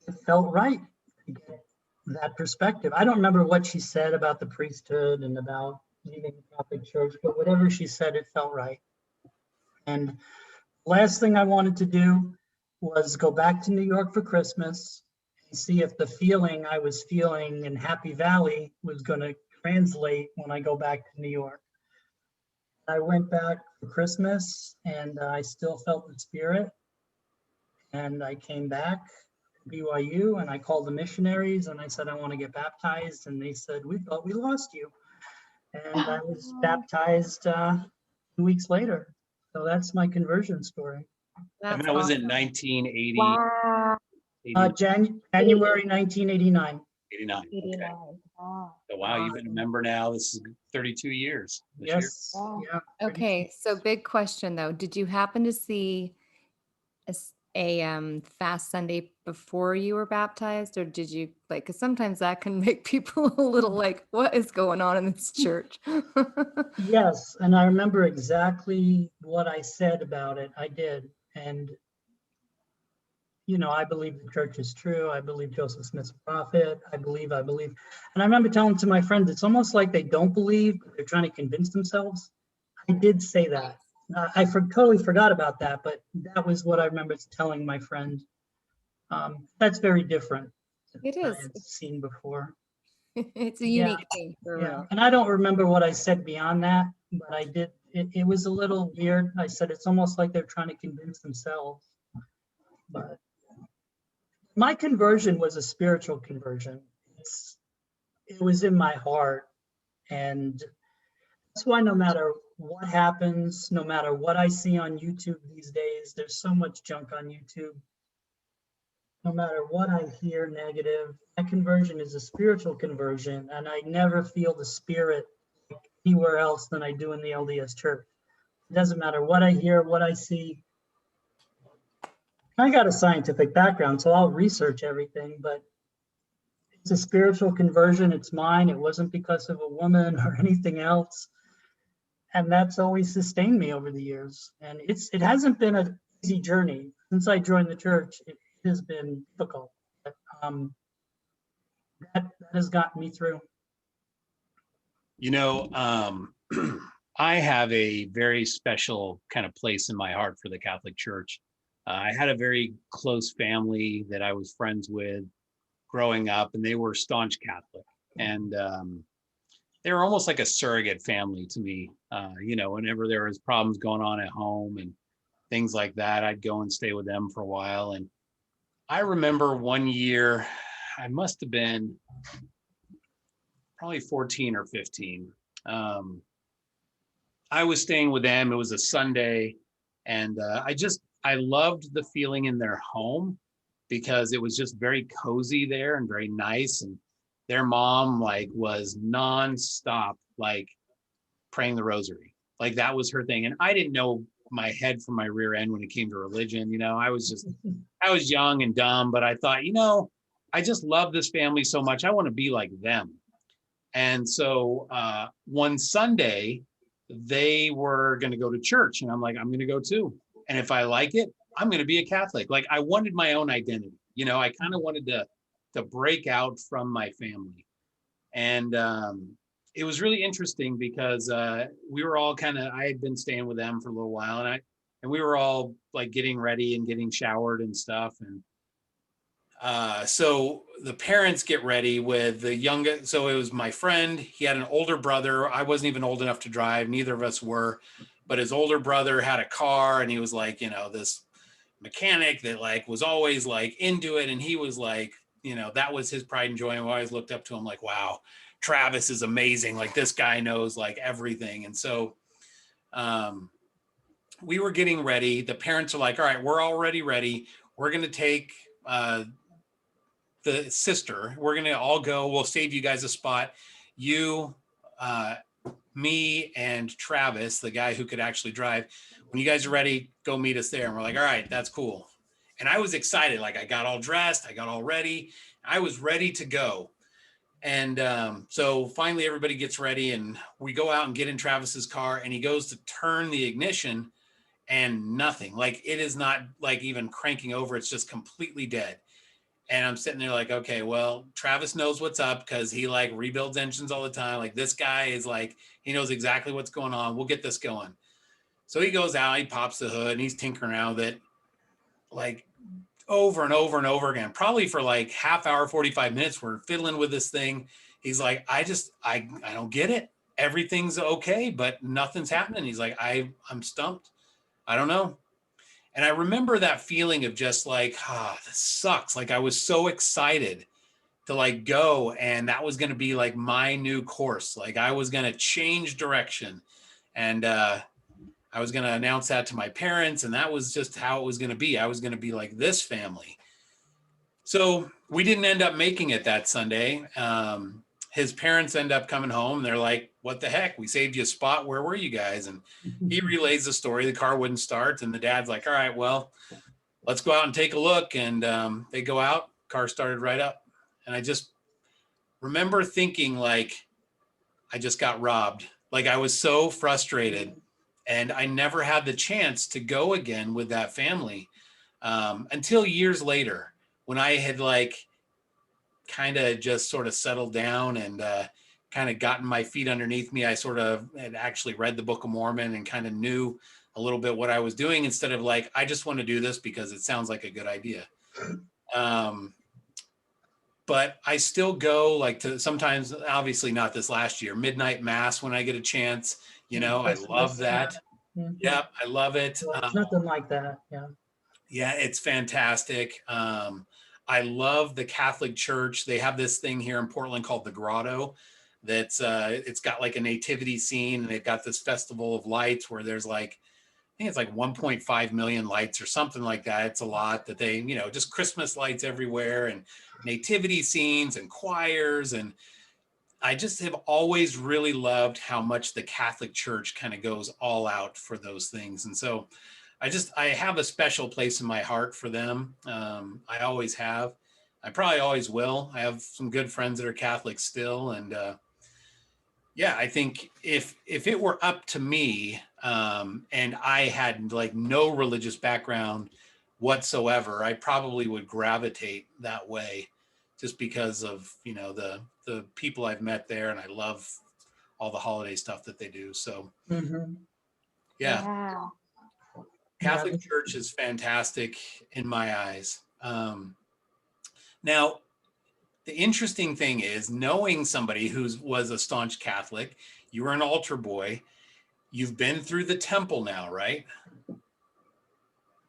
it felt right to get that perspective. I don't remember what she said about the priesthood and about leaving the Catholic Church, but whatever she said, it felt right. And last thing I wanted to do was go back to New York for Christmas and see if the feeling I was feeling in Happy Valley was going to translate when I go back to New York. I went back for Christmas and I still felt the spirit. And I came back to BYU and I called the missionaries and I said, I want to get baptized. And they said, we thought we lost you. And I was baptized 2 weeks later. So that's my conversion story. And That's that was in awesome. 1980, Wow. 89. January 1989. 89. Okay. 89. Wow. So, wow, you've been a member now. This is 32 years. This year. Yes. Wow. Yeah. Okay, so big question though. Did you happen to see a fast Sunday before you were baptized, or did you like? Because sometimes that can make people a little like, "What is going on in this church?" Yes, and I remember exactly what I said about it. I did. And, I believe the church is true. I believe Joseph Smith's a prophet. I believe. And I remember telling to my friends, it's almost like they don't believe, but they're trying to convince themselves. I did say that. Totally forgot about that, but that was what I remember telling my friend. That's very different It than I is. had seen before. It's a Yeah, unique thing for yeah. real. And I don't remember what I said beyond that, but I did. It was a little weird. I said it's almost like they're trying to convince themselves. But my conversion was a spiritual conversion. It was in my heart, and that's why no matter what happens, no matter what I see on YouTube these days, there's so much junk on YouTube. No matter what I hear negative, my conversion is a spiritual conversion, and I never feel the spirit anywhere else than I do in the LDS church. It doesn't matter what I hear, what I see. I got a scientific background, so I'll research everything, but it's a spiritual conversion. It's mine. It wasn't because of a woman or anything else. And that's always sustained me over the years. And it hasn't been an easy journey. Since I joined the church, it has been difficult. But that has gotten me through. I have a very special kind of place in my heart for the Catholic Church. I had a very close family that I was friends with growing up, and they were staunch Catholic. And they were almost like a surrogate family to me. Whenever there was problems going on at home and things like that, I'd go and stay with them for a while. And I remember one year, I must have been probably 14 or 15. I was staying with them. It was a Sunday, and I loved the feeling in their home because it was just very cozy there and very nice. And their mom was nonstop praying the rosary. That was her thing. And I didn't know my head from my rear end when it came to religion. I was young and dumb, but I thought, I just love this family so much. I want to be like them. And so one Sunday, they were going to go to church, and I'm like, I'm going to go too. And if I like it, I'm going to be a Catholic. I wanted my own identity. I kind of wanted to break out from my family. And it was really interesting because we were all I had been staying with them for a little while, and we were all getting ready and getting showered and stuff. And so the parents get ready with the youngest. So it was my friend. He had an older brother. I wasn't even old enough to drive. Neither of us were, but his older brother had a car, and he was this mechanic that was always into it. And he was that was his pride and joy. And I always looked up to him wow, Travis is amazing. This guy knows everything. And so we were getting ready. The parents are all right, we're already ready. We're going to take the sister. We're going to all go. We'll save you guys a spot. You, me, and Travis, the guy who could actually drive. When you guys are ready, go meet us there. And we're all right, that's cool. And I was excited. I got all dressed. I got all ready. I was ready to go. And so finally everybody gets ready, and we go out and get in Travis's car, and he goes to turn the ignition, and nothing. It is not even cranking over. It's just completely dead. And I'm sitting there okay, well, Travis knows what's up because he rebuilds engines all the time. This guy is he knows exactly what's going on. We'll get this going. So he goes out, he pops the hood, and he's tinkering around with it over and over and over again, probably for half hour, 45 minutes. We're fiddling with this thing. He's I don't get it. Everything's okay, but nothing's happening. He's I'm stumped. I don't know. And I remember that feeling of just this sucks. I was so excited to go, and that was going to be my new course. I was going to change direction, and I was going to announce that to my parents, and that was just how it was going to be. I was going to be like this family. So we didn't end up making it that Sunday. His parents end up coming home. They're like, what the heck? We saved you a spot. Where were you guys? And he relays the story. The car wouldn't start. And the dad's all right, well, let's go out and take a look. And they go out, car started right up. And I just remember thinking like, I just got robbed. Like I was so frustrated, and I never had the chance to go again with that family until years later, when I had like kind of just sort of settled down and kind of gotten my feet underneath me. I sort of had actually read the Book of Mormon and kind of knew a little bit what I was doing, instead of like, I just want to do this because it sounds like a good idea. But I still go like to sometimes, obviously not this last year, midnight mass when I get a chance. You know, I love that. Yep, I love it. Well, it's nothing like that. Yeah. Yeah, it's fantastic. I love the Catholic Church. They have this thing here in Portland called the Grotto. That's it's got like a nativity scene, and they've got this festival of lights where there's like, I think it's like 1.5 million lights or something like that. It's a lot that they, you know, just Christmas lights everywhere and nativity scenes and choirs. And I just have always really loved how much the Catholic Church kind of goes all out for those things. And so I have a special place in my heart for them. I always have. I probably always will. I have some good friends that are Catholic still. And yeah, I think if it were up to me, and I had like no religious background whatsoever, I probably would gravitate that way, just because of, you know, the people I've met there, and I love all the holiday stuff that they do. So yeah. Catholic Church is fantastic in my eyes. Now, the interesting thing is, knowing somebody who was a staunch Catholic, you were an altar boy, you've been through the temple now, right?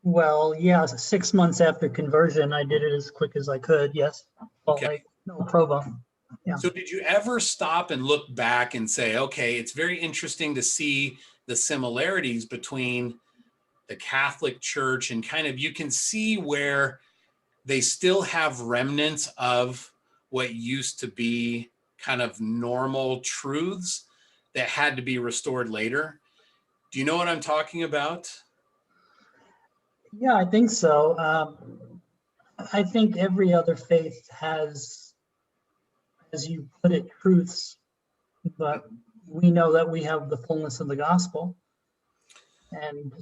Well, yeah, 6 months after conversion, I did it as quick as I could. Yes. Well, Okay. like, no provo. Yeah. So did you ever stop and look back and say, okay, it's very interesting to see the similarities between the Catholic Church, and kind of, you can see where they still have remnants of what used to be kind of normal truths that had to be restored later. Do you know what I'm talking about? Yeah, I think so. I think every other faith has, as you put it, truths, but we know that we have the fullness of the gospel. And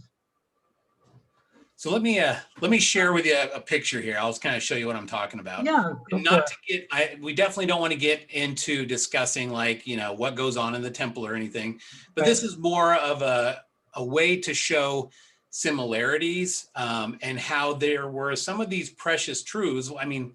So let me share with you a picture here. I'll just kind of show you what I'm talking about. yeah, And not to get, we definitely don't want to get into discussing like, you know, what goes on in the temple or anything, but Right. this is more of a way to show similarities, and how there were some of these precious truths. I mean,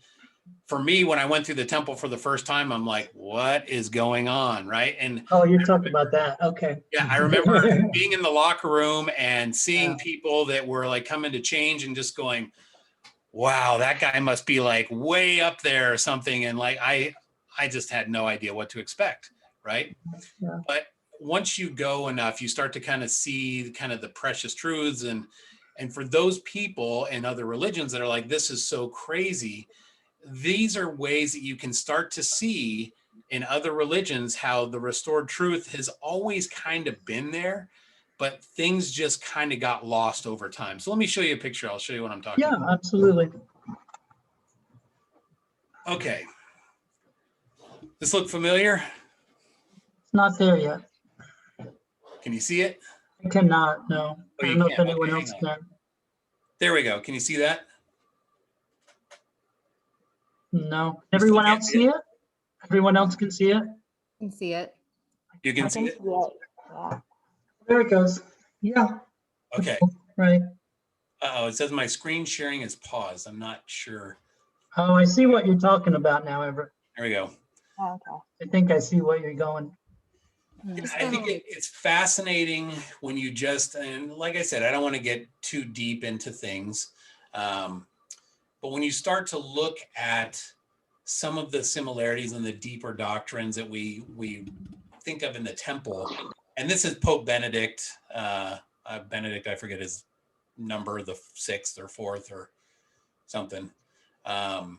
for me, when I went through the temple for the first time, I'm like, what is going on, right? And Oh, you're talking about that. Okay. yeah, I remember being in the locker room and seeing Yeah. people that were like coming to change and just going, wow, that guy must be like way up there or something. And like, I just had no idea what to expect, right? Yeah. But once you go enough, you start to kind of see kind of the precious truths. And for those people and other religions that are like, this is so crazy, these are ways that you can start to see in other religions how the restored truth has always kind of been there, but things just kind of got lost over time. So let me show you a picture. I'll show you what I'm talking Yeah, about. absolutely. Okay. This look familiar? It's not there yet. Can you see it? I cannot, no. Oh, I you don't know if can't. anyone Okay, else hang on. can. There we go. Can you see that? No. You Everyone still can't else see see it? it? Everyone else can see it? Can see it. You I can can see see it? it. Yeah. There it goes. Yeah. Okay. Right. Uh-oh, it says my screen sharing is paused. I'm not sure. Oh, I see what you're talking about now, Everett. There we go. Okay. I think I see where you're going. I think it's fascinating when you just, and like I said, I don't want to get too deep into things, but when you start to look at some of the similarities and the deeper doctrines that we think of in the temple, and this is Pope Benedict, Benedict, I forget his number, the 6th or 4th or something. And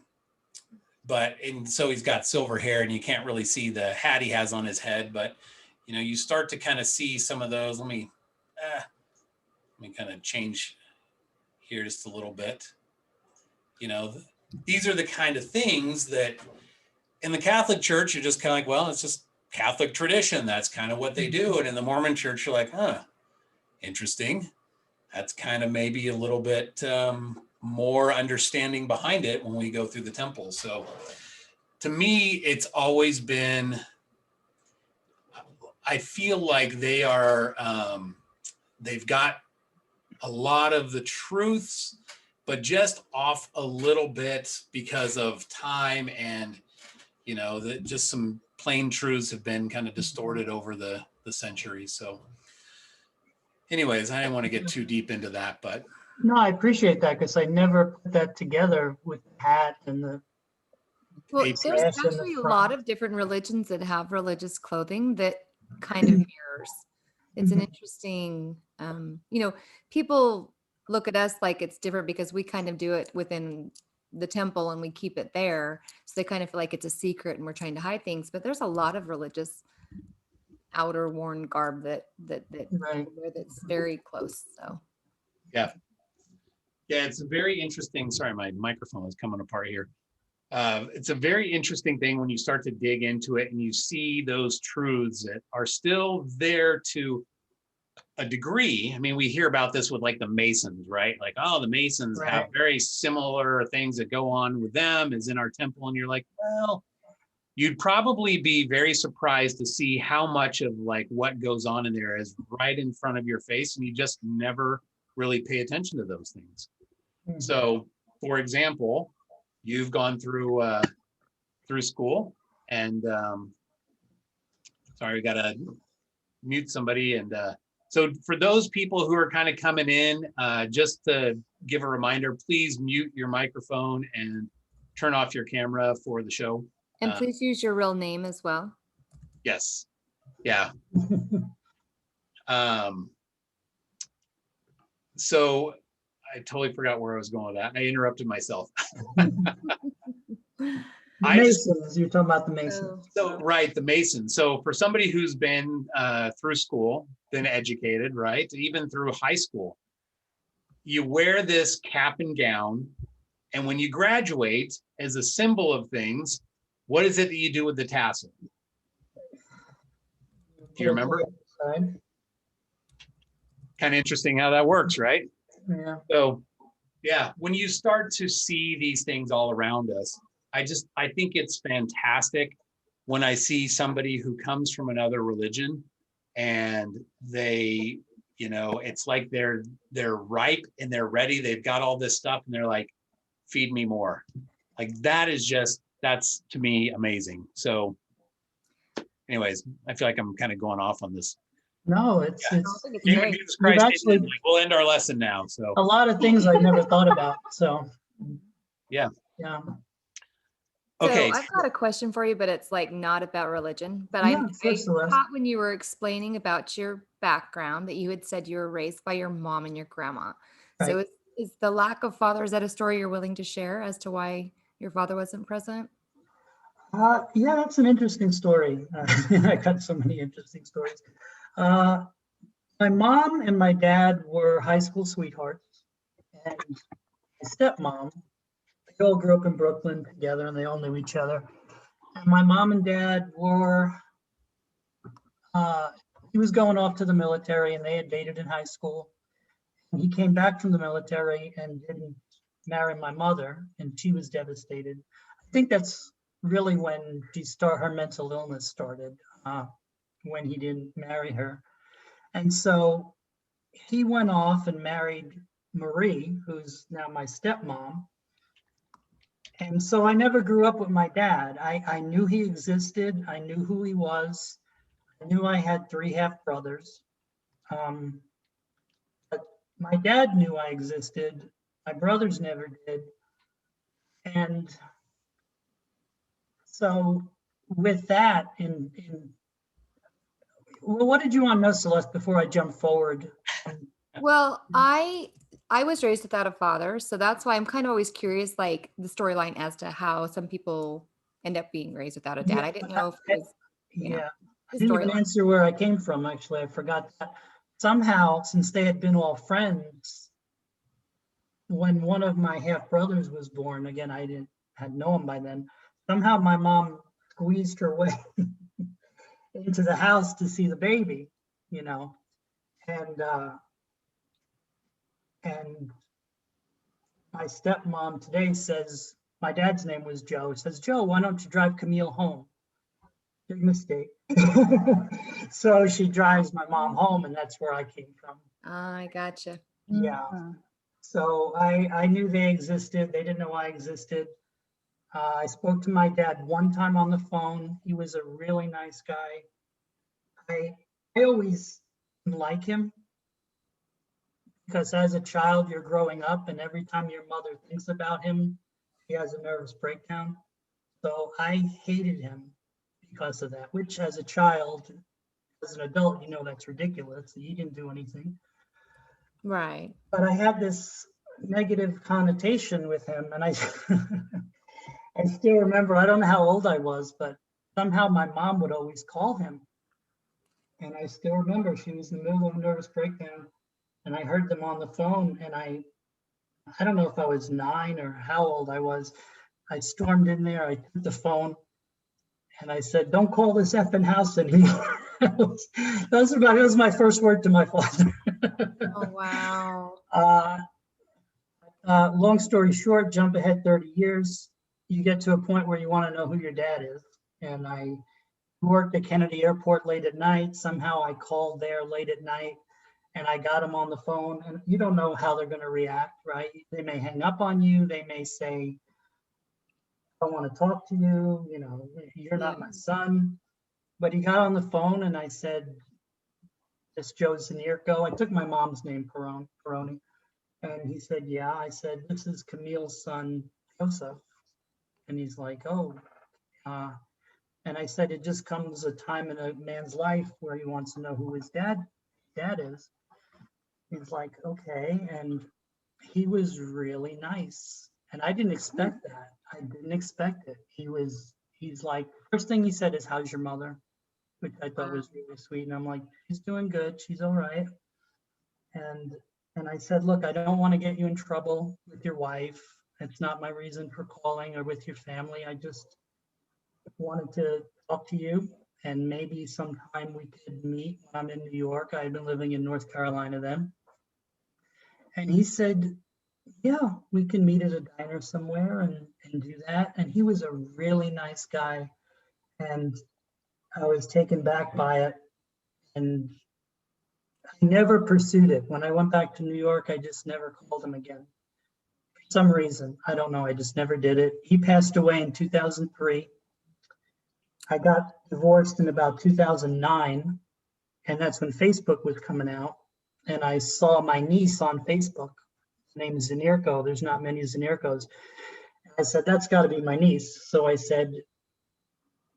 so he's got silver hair and you can't really see the hat he has on his head, but you know, you start to kind of see some of those. Let me kind of change here just a little bit. You know, these are the kind of things that in the Catholic Church, you're just kind of like, well, it's just Catholic tradition. That's kind of what they do. And in the Mormon Church, you're like, huh, interesting. That's kind of maybe a little bit more understanding behind it when we go through the temple. So to me, it's always been, I feel like they are, they've got a lot of the truths, but just off a little bit because of time and, you know, just some plain truths have been kind of distorted over the centuries. So anyways, I didn't want to get too deep into that, but. No, I appreciate that because I never put that together with the hat and the. Well, Hey, there's Dress in the actually a front. lot of different religions that have religious clothing that kind of mirrors. It's an Mhm. interesting, you know, people look at us like it's different because we kind of do it within the temple and we keep it there. So they kind of feel like it's a secret and we're trying to hide things. But there's a lot of religious outer worn garb that Right. people wear that's very close. So Yeah, it's a very interesting, sorry, my microphone is coming apart here. It's a very interesting thing when you start to dig into it and you see those truths that are still there to a degree. I mean, we hear about this with like the Masons, right? Like, oh, the Masons have Right. very similar things that go on with them as in our temple. And you're like, well, you'd probably be very surprised to see how much of like what goes on in there is right in front of your face. And you just never really pay attention to those things. Mhm. So, for example, you've gone through school, and sorry, we gotta mute somebody. And so, for those people who are kind of coming in, just to give a reminder, please mute your microphone and turn off your camera for the show. and please use your real name as well. Yes, yeah. So I totally forgot where I was going with that. I interrupted myself. The I just, Masons, you're talking about the Masons. so right, the Masons. So for somebody who's been through school, been educated, right, even through high school, you wear this cap and gown, and when you graduate, as a symbol of things, what is it that you do with the tassel? Do you remember? Right. Kind of interesting how that works, right? Yeah. So yeah, when you start to see these things all around us, I think it's fantastic when I see somebody who comes from another religion and they, you know, it's like they're ripe and they're ready. They've got all this stuff and they're like, feed me more. Like that's to me amazing. So anyways, I feel like I'm kind of going off on this. No, it's I think it's you- great. Jesus Christ, actually- like, we'll end our lesson now. So a lot of things I never thought about. So yeah. yeah. Okay. So I've got a question for you, but it's like not about religion. But Yeah, I sure, Celeste. caught when you were explaining about your background that you had said you were raised by your mom and your grandma. So Right. is the lack of father, is that a story you're willing to share as to why your father wasn't present? Yeah, that's an interesting story. I got so many interesting stories. My mom and my dad were high school sweethearts, and my stepmom, they all grew up in Brooklyn together, and they all knew each other. And my mom and dad were, he was going off to the military, and they had dated in high school. And he came back from the military and didn't marry my mother, and she was devastated. I think that's really when her mental illness started, when he didn't marry her. And so he went off and married Marie, who's now my stepmom. And so I never grew up with my dad. I knew he existed. I knew who he was. I knew I had 3 half brothers. But my dad knew I existed. My brothers never did. And so with that, well, what did you want to know, Celeste, before I jump forward? Well, I was raised without a father, so that's why I'm kind of always curious, like the storyline as to how some people end up being raised without a dad. Yeah, I didn't know if it was, you know, Yeah, I the didn't even storyline. answer where I came from, actually. I forgot that. Somehow, since they had been all friends, when one of my half brothers was born, again, I had known him by then. Somehow my mom squeezed her way into the house to see the baby, you know, and my stepmom today says, my dad's name was Joe, says, Joe, why don't you drive Camille home? Big mistake. So she drives my mom home, and that's where I came from. I gotcha. Yeah. So I knew they existed. They didn't know I existed. I spoke to my dad one time on the phone. He was a really nice guy. I always like him because as a child, you're growing up, and every time your mother thinks about him, he has a nervous breakdown. So I hated him because of that, which as a child, as an adult, you know that's ridiculous. He didn't do anything. Right. But I had this negative connotation with him, and I I still remember, I don't know how old I was, but somehow my mom would always call him. And I still remember she was in the middle of a nervous breakdown, and I heard them on the phone, and I don't know if I was 9 or how old I was. I stormed in there, I took the phone, and I said, don't call this effing house anymore. That was my first word to my father. Oh, wow. Long story short, jump ahead 30 years, you get to a point where you want to know who your dad is. And I worked at Kennedy Airport late at night. Somehow I called there late at night and I got him on the phone, and you don't know how they're going to react, right? They may hang up on you. They may say, I don't want to talk to you. You know, you're not my son. But he got on the phone and I said, this Joe Zanirko. I took my mom's name, Perrone. And he said, yeah. I said, this is Camille's son, Joseph. And he's like, oh. And I said, it just comes a time in a man's life where he wants to know who his dad is. He's like, okay. And he was really nice. And I didn't expect that. I didn't expect it. He's like, first thing he said is, how's your mother? Which I thought was really sweet. And I'm like, she's doing good. She's all right. And I said, look, I don't want to get you in trouble with your wife. It's not my reason for calling, or with your family. I just wanted to talk to you, and maybe sometime we could meet when I'm in New York. I had been living in North Carolina then. And he said, yeah, we can meet at a diner somewhere and do that. And he was a really nice guy. And I was taken back by it. And I never pursued it. When I went back to New York, I just never called him again. For some reason, I don't know. I just never did it. He passed away in 2003. I got divorced in about 2009, and that's when Facebook was coming out. And I saw my niece on Facebook. Her name is Zanirko. There's not many Zanirkos. I said, that's got to be my niece. So I said,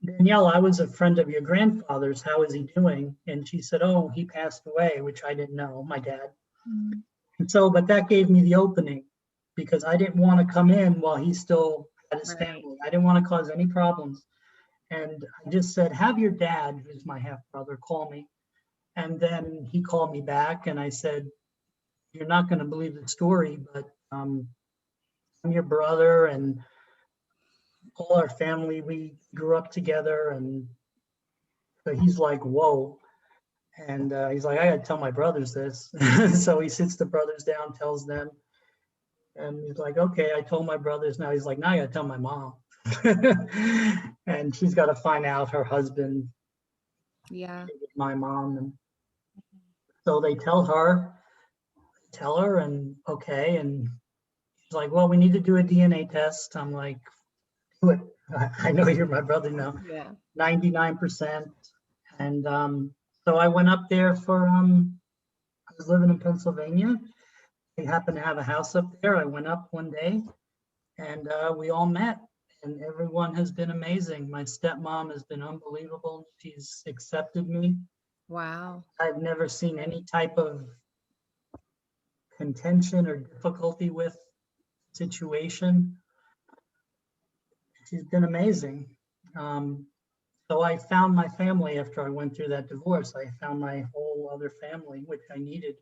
Danielle, I was a friend of your grandfather's. How is he doing? And she said, oh, he passed away, which I didn't know, my dad. Mm-hmm. And so, but that gave me the opening, because I didn't want to come in while he still had his family. I didn't want to cause any problems. And I just said, have your dad, who's my half brother, call me. And then he called me back, and I said, you're not going to believe the story, but I'm your brother, and all our family, we grew up together. And so he's like, whoa. And he's like, I got to tell my brothers this. So he sits the brothers down, tells them. And he's like, okay, I told my brothers. Now he's like, now I got to tell my mom. And she's got to find out her husband. Yeah. My mom. And so they tell her, and okay. And she's like, well, we need to do a DNA test. I'm like, do it. I know you're my brother now. Yeah. 99%. And so I went up there for, I was living in Pennsylvania. They happened to have a house up there. I went up one day, and we all met, and everyone has been amazing. My stepmom has been unbelievable. She's accepted me. Wow. I've never seen any type of contention or difficulty with situation. She's been amazing. So I found my family after I went through that divorce. I found my whole other family, which I needed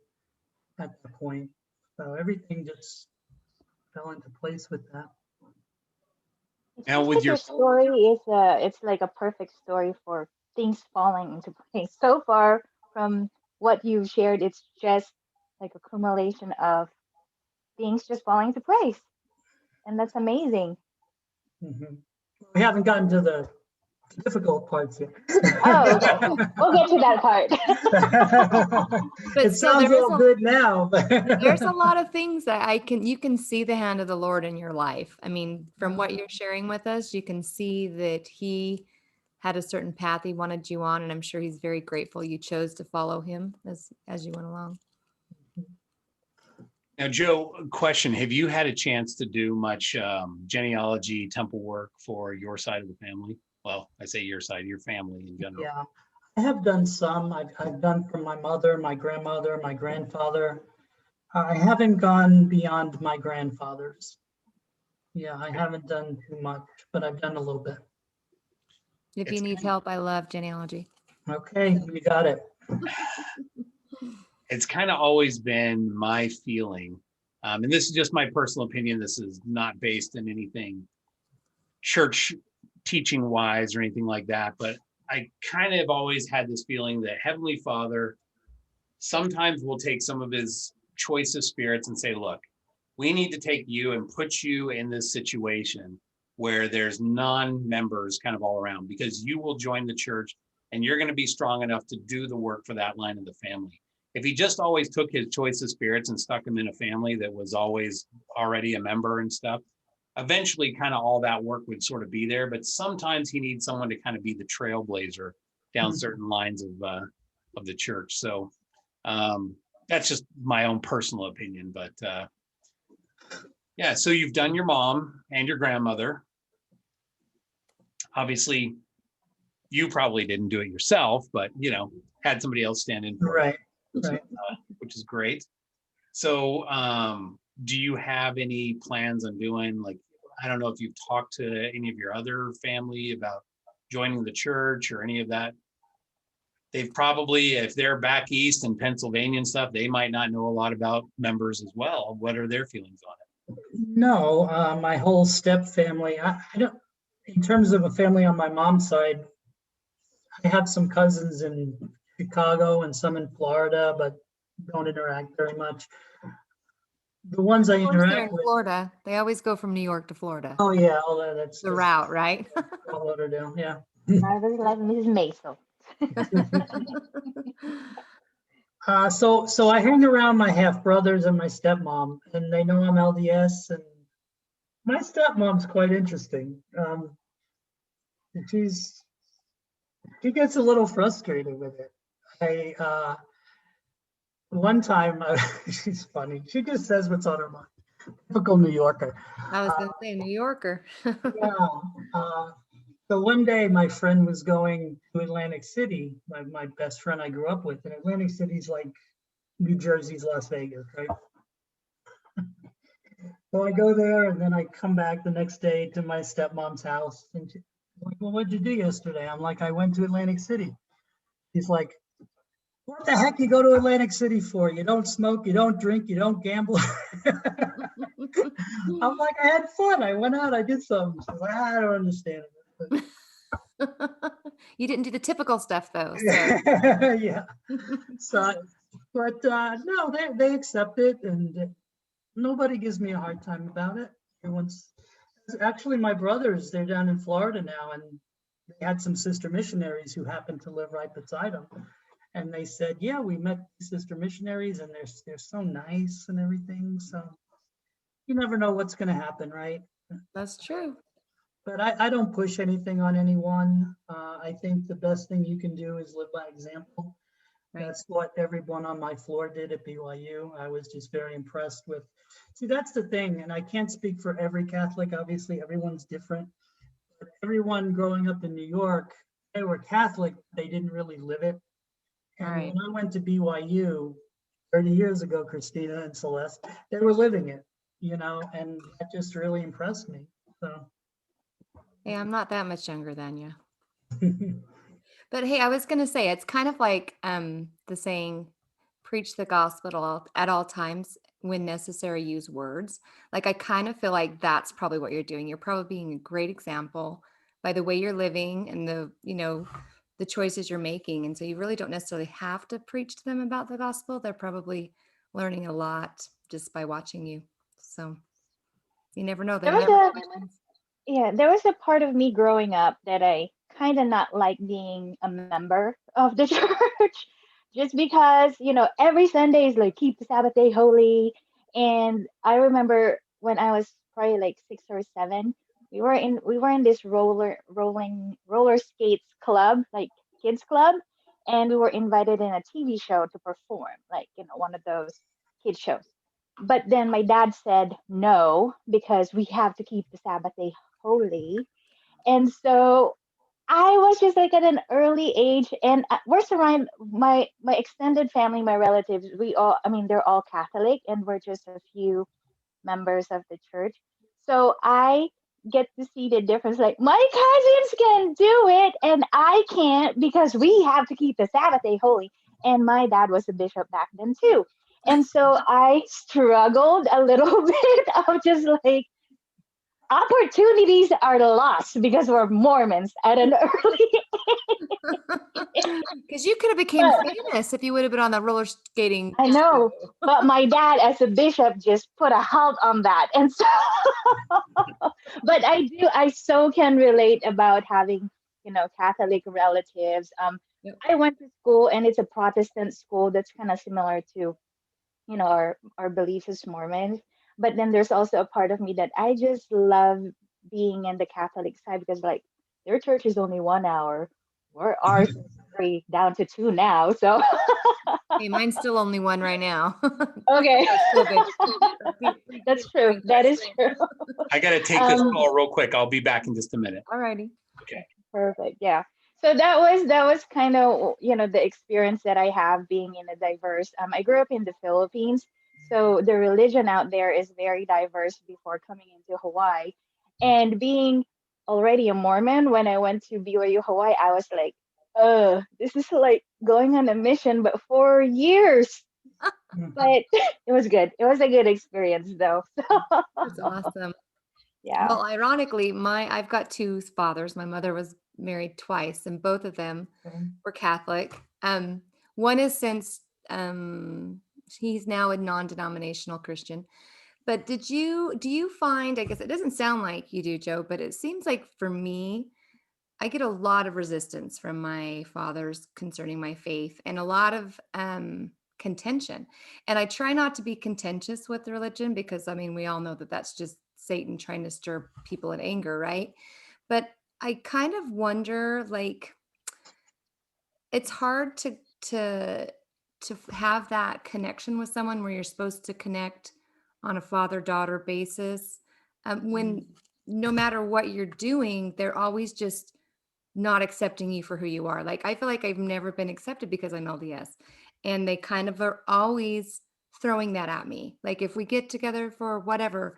at that point. So everything just fell into place with that. It Now seems with like your your story is it's like a perfect story for things falling into place. So far from what you've shared, it's just like accumulation of things just falling into place. And that's amazing. Mhm. We haven't gotten to the difficult parts yet. Oh, okay. We'll get to that part. But It still, sounds there is all good now, there's a lot of things that you can see the hand of the Lord in your life. I mean, from what you're sharing with us, you can see that he had a certain path he wanted you on, and I'm sure he's very grateful you chose to follow him as you went along. Now, Joe, question: have you had a chance to do much genealogy temple work for your side of the family? Well, I say your side, your family in general. Yeah, I have done some. I've done for my mother, my grandmother, my grandfather. I haven't gone beyond my grandfathers. Yeah, I haven't done too much, but I've done a little bit. If you It's need kind help, I love genealogy. Okay, you got it. it's kind of always been my feeling, and this is just my personal opinion. This is not based in anything church teaching wise or anything like that, but I kind of always had this feeling that Heavenly Father sometimes will take some of his choicest spirits and say, look, we need to take you and put you in this situation where there's non-members kind of all around, because you will join the church and you're going to be strong enough to do the work for that line of the family. If he just always took his choicest spirits and stuck them in a family that was always already a member and stuff, eventually kind of all that work would sort of be there. But sometimes he needs someone to kind of be the trailblazer down certain lines of the church. So that's just my own personal opinion. But yeah, so you've done your mom and your grandmother. Obviously, you probably didn't do it yourself, but had somebody else stand in for Right, you, right. which is great. So do you have any plans on doing, like, I don't know if you've talked to any of your other family about joining the church or any of that? They've probably, if they're back east in Pennsylvania and stuff, they might not know a lot about members as well. What are their feelings on it? No, my whole step family, I don't, in terms of a family on my mom's side, I have some cousins in Chicago and some in Florida, but don't interact very much. The ones I Of course, they're in interact with, Florida. They always go from New York to Florida. oh yeah, all that's The just route, right? Fort Lauderdale, yeah. Marvelous like Mrs. Maisel. So I hang around my half brothers and my stepmom, and they know I'm LDS, and my stepmom's quite interesting. She gets a little frustrated with it. One time, she's funny. She just says what's on her mind. Typical New Yorker. I was going to say New Yorker. Yeah. So one day, my friend was going to Atlantic City. My best friend I grew up with, and Atlantic City's like New Jersey's Las Vegas, right? So I go there, and then I come back the next day to my stepmom's house, and she's like, "Well, what'd you do yesterday?" I'm like, "I went to Atlantic City." He's like, "What the heck you go to Atlantic City for? You don't smoke, you don't drink, you don't gamble." I'm like, "I had fun. I went out, I did something." She's like, "I don't understand it." You didn't do the typical stuff though. So. Yeah. So, but no, they accept it, and nobody gives me a hard time about it. Everyone's actually my brothers. They're down in Florida now, and they had some sister missionaries who happened to live right beside them, and they said, "Yeah, we met sister missionaries, and they're so nice and everything." So you never know what's going to happen, right? That's true. But I don't push anything on anyone. I think the best thing you can do is live by example. Right. That's what everyone on my floor did at BYU. I was just very impressed with. See, that's the thing, and I can't speak for every Catholic. Obviously, everyone's different. But everyone growing up in New York, they were Catholic. They didn't really live it. And Right. when I went to BYU 30 years ago, Christina and Celeste, they were living it, and that just really impressed me. So. Hey, I'm not that much younger than you. But hey, I was going to say, it's kind of like the saying, preach the gospel at all times, when necessary, use words. Like, I kind of feel like that's probably what you're doing. You're probably being a great example by the way you're living and the choices you're making. And so you really don't necessarily have to preach to them about the gospel. They're probably learning a lot just by watching you. So you never know. They There may was have a questions. Yeah, there was a part of me growing up that I kind of not like being a member of the church, just because, every Sunday is like keep the Sabbath day holy. And I remember when I was probably like 6 or 7, we were in this roller skates club, like kids club, and we were invited in a TV show to perform, like, one of those kids shows. But then my dad said no because we have to keep the Sabbath day holy. And so I was just like at an early age, and we're surrounded, my extended family, my relatives, I mean, they're all Catholic, and we're just a few members of the church. So I get to see the difference. Like, my cousins can do it, and I can't because we have to keep the Sabbath day holy. And my dad was a bishop back then too. And so I struggled a little bit of just like, opportunities are lost because we're Mormons at an early age. Because you could have became But famous if you would have been on the roller skating. I know, but my dad as a bishop just put a halt on that. And so, but I so can relate about having, Catholic relatives. Yep. I went to school, and it's a Protestant school that's kind of similar to, our beliefs as Mormons. But then there's also a part of me that I just love being in the Catholic side because, like, their church is only 1 hour, where ours is down to 2 now. So Hey, mine's still only one right now. okay, That's that's true. That is true. I got to take this Um, call real quick. I'll be back in just a minute. All righty. Perfect. Yeah. So that was kind of, the experience that I have being in a diverse. I grew up in the Philippines, so the religion out there is very diverse before coming into Hawaii. And being already a Mormon, when I went to BYU Hawaii, I was like, this is like going on a mission, but for years. But it was good. It was a good experience though. That's awesome. Yeah. Well, ironically, I've got two fathers. My mother was married twice, and both of them were Catholic. One is since he's now a non-denominational Christian. But do you find, I guess it doesn't sound like you do, Joe, but it seems like for me, I get a lot of resistance from my fathers concerning my faith, and a lot of contention. And I try not to be contentious with religion because, I mean, we all know that that's just Satan trying to stir people in anger, right? But I kind of wonder, like, it's hard to have that connection with someone where you're supposed to connect on a father-daughter basis, when no matter what you're doing, they're always just not accepting you for who you are. Like, I feel like I've never been accepted because I'm LDS, and they kind of are always throwing that at me. Like, if we get together for whatever,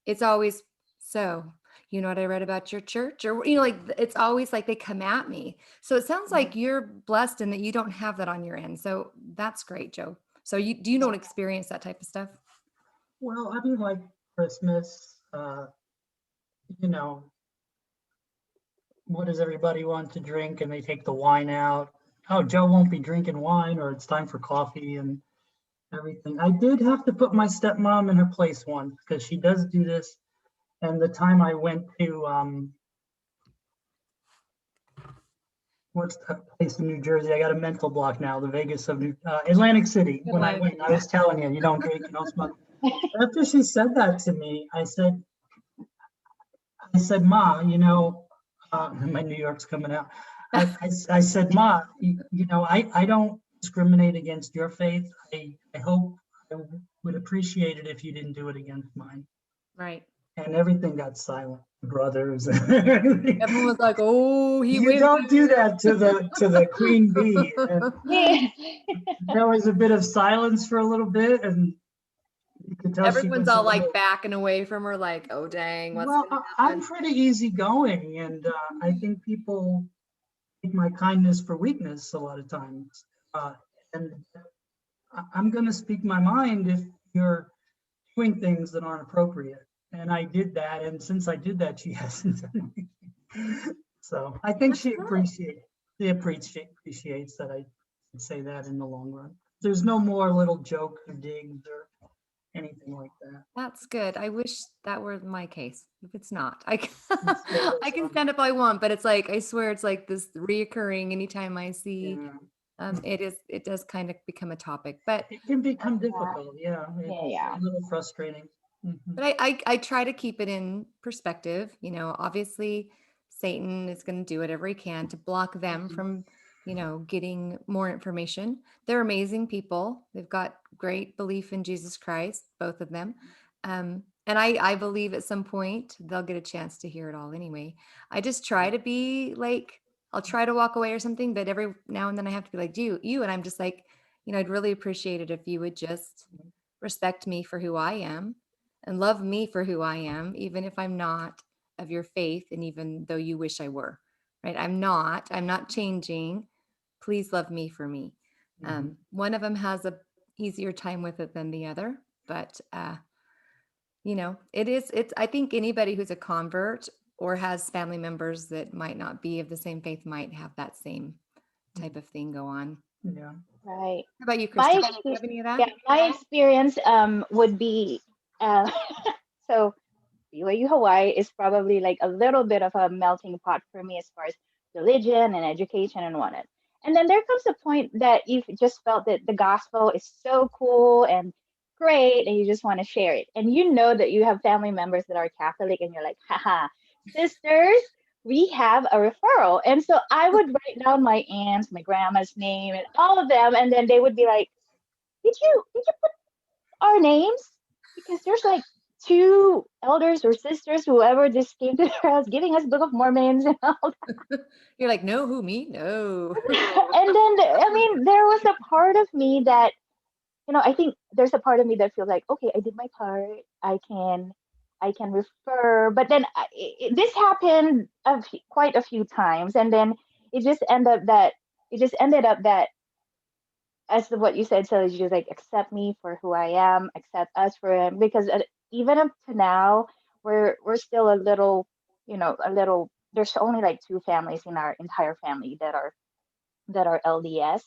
it's always, so, you know what I read about your church? Or, like, it's always like they come at me. So it sounds like you're blessed and that you don't have that on your end. So that's great, Joe. So you don't experience that type of stuff? Well, I mean, like Christmas, you know, what does everybody want to drink? And they take the wine out. Oh, Joe won't be drinking wine, or it's time for coffee and everything. I did have to put my stepmom in her place once because she does do this. And the time I went to, what's that place in New Jersey? I got a mental block now, the Vegas of Atlantic City. When I went, I was telling you, you don't drink, you don't smoke. After she said that to me, I said, Ma, you know, my New York's coming out. I said, Ma, you know, I don't discriminate against your faith. I hope I would appreciate it if you didn't do it against mine. Right. And everything got silent, brothers. Everyone was like, oh, You don't do that to the queen bee. And Yeah. there was a bit of silence for a little bit, and you could tell everyone's she was all a little, like backing away from her, like, oh, dang, what's well, gonna I'm happen? pretty easygoing, and I think people take my kindness for weakness a lot of times. And I'm going to speak my mind if you're doing things that aren't appropriate. And I did that. And since I did that, she hasn't done anything. So I think she appreciates that I say that in the long run. There's no more little jokes or digs or anything like that. That's good. I wish that were my case. If it's not, I can, It's I can stand up all I want, but it's like, I swear it's like this reoccurring anytime I see, Yeah. it does kind of become a topic, but It can become difficult. Yeah. Yeah. It's a little frustrating. Mhm. But I try to keep it in perspective. You know, obviously Satan is going to do whatever he can to block them from, you know, getting more information. They're amazing people. They've got great belief in Jesus Christ, both of them. And I believe at some point they'll get a chance to hear it all anyway. I just try to be like, I'll try to walk away or something, but every now and then I have to be like, you, and I'm just like, you know, I'd really appreciate it if you would just respect me for who I am and love me for who I am, even if I'm not of your faith, and even though you wish I were, right? I'm not changing. Please love me for me. One of them has a easier time with it than the other, but you know, I think anybody who's a convert or has family members that might not be of the same faith might have that same type of thing go on. Yeah. Right. How about you, My Kristen? Do you have any of that? Yeah, my experience would be uh, so BYU Hawaii is probably like a little bit of a melting pot for me as far as religion and education and whatnot. And then there comes a point that you just felt that the gospel is so cool and great, and you just want to share it. And you know that you have family members that are Catholic, and you're like, haha, sisters, we have a referral. And so I would write down my aunt's, my grandma's name, and all of them, and then they would be like, did you put our names? Because there's like two elders or sisters, whoever just came to their house giving us Book of Mormons and all that. You're like, no, who, me? No. And then I mean, there was a part of me that, I think there's a part of me that feels like, okay, I did my part. I can refer, but then this happened quite a few times, and then it just ended up that, as to what you said, so you just like accept me for who I am, accept us for him, because even up to now, we're still a little, a little. There's only like two families in our entire family that are LDS,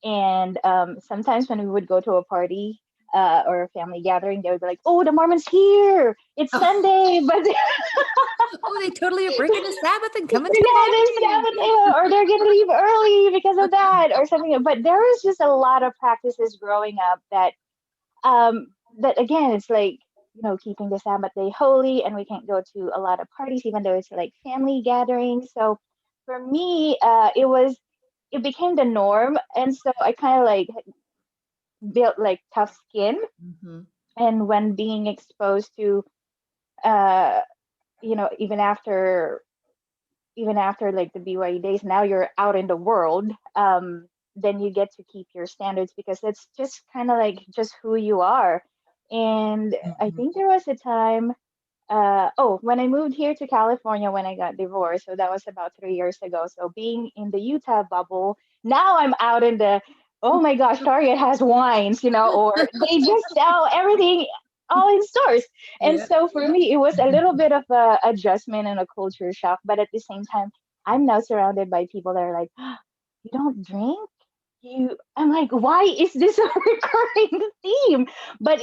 and sometimes when we would go to a party or a family gathering, they would be like, "Oh, the Mormons here! It's Sunday," but Oh, they totally are breaking the Sabbath and coming to yeah, the they're Sabbath, or they're gonna leave early because of that, or something. But there was just a lot of practices growing up that again, it's like, keeping the Sabbath day holy, and we can't go to a lot of parties, even though it's like family gatherings. So for me, it became the norm, and so I kind of like built like tough skin. Mhm. And when being exposed to, uh, even after like the BYU days, now you're out in the world, then you get to keep your standards because it's just kind of like just who you are. And I think there was a time, when I moved here to California when I got divorced, so that was about 3 years ago. So being in the Utah bubble, now I'm out in the, oh my gosh, Target has wines, or they just sell everything all in stores. And Yeah. so for me, it was a little bit of a adjustment and a culture shock. But at the same time, I'm now surrounded by people that are like, you don't drink? I'm like, why is this a recurring theme? But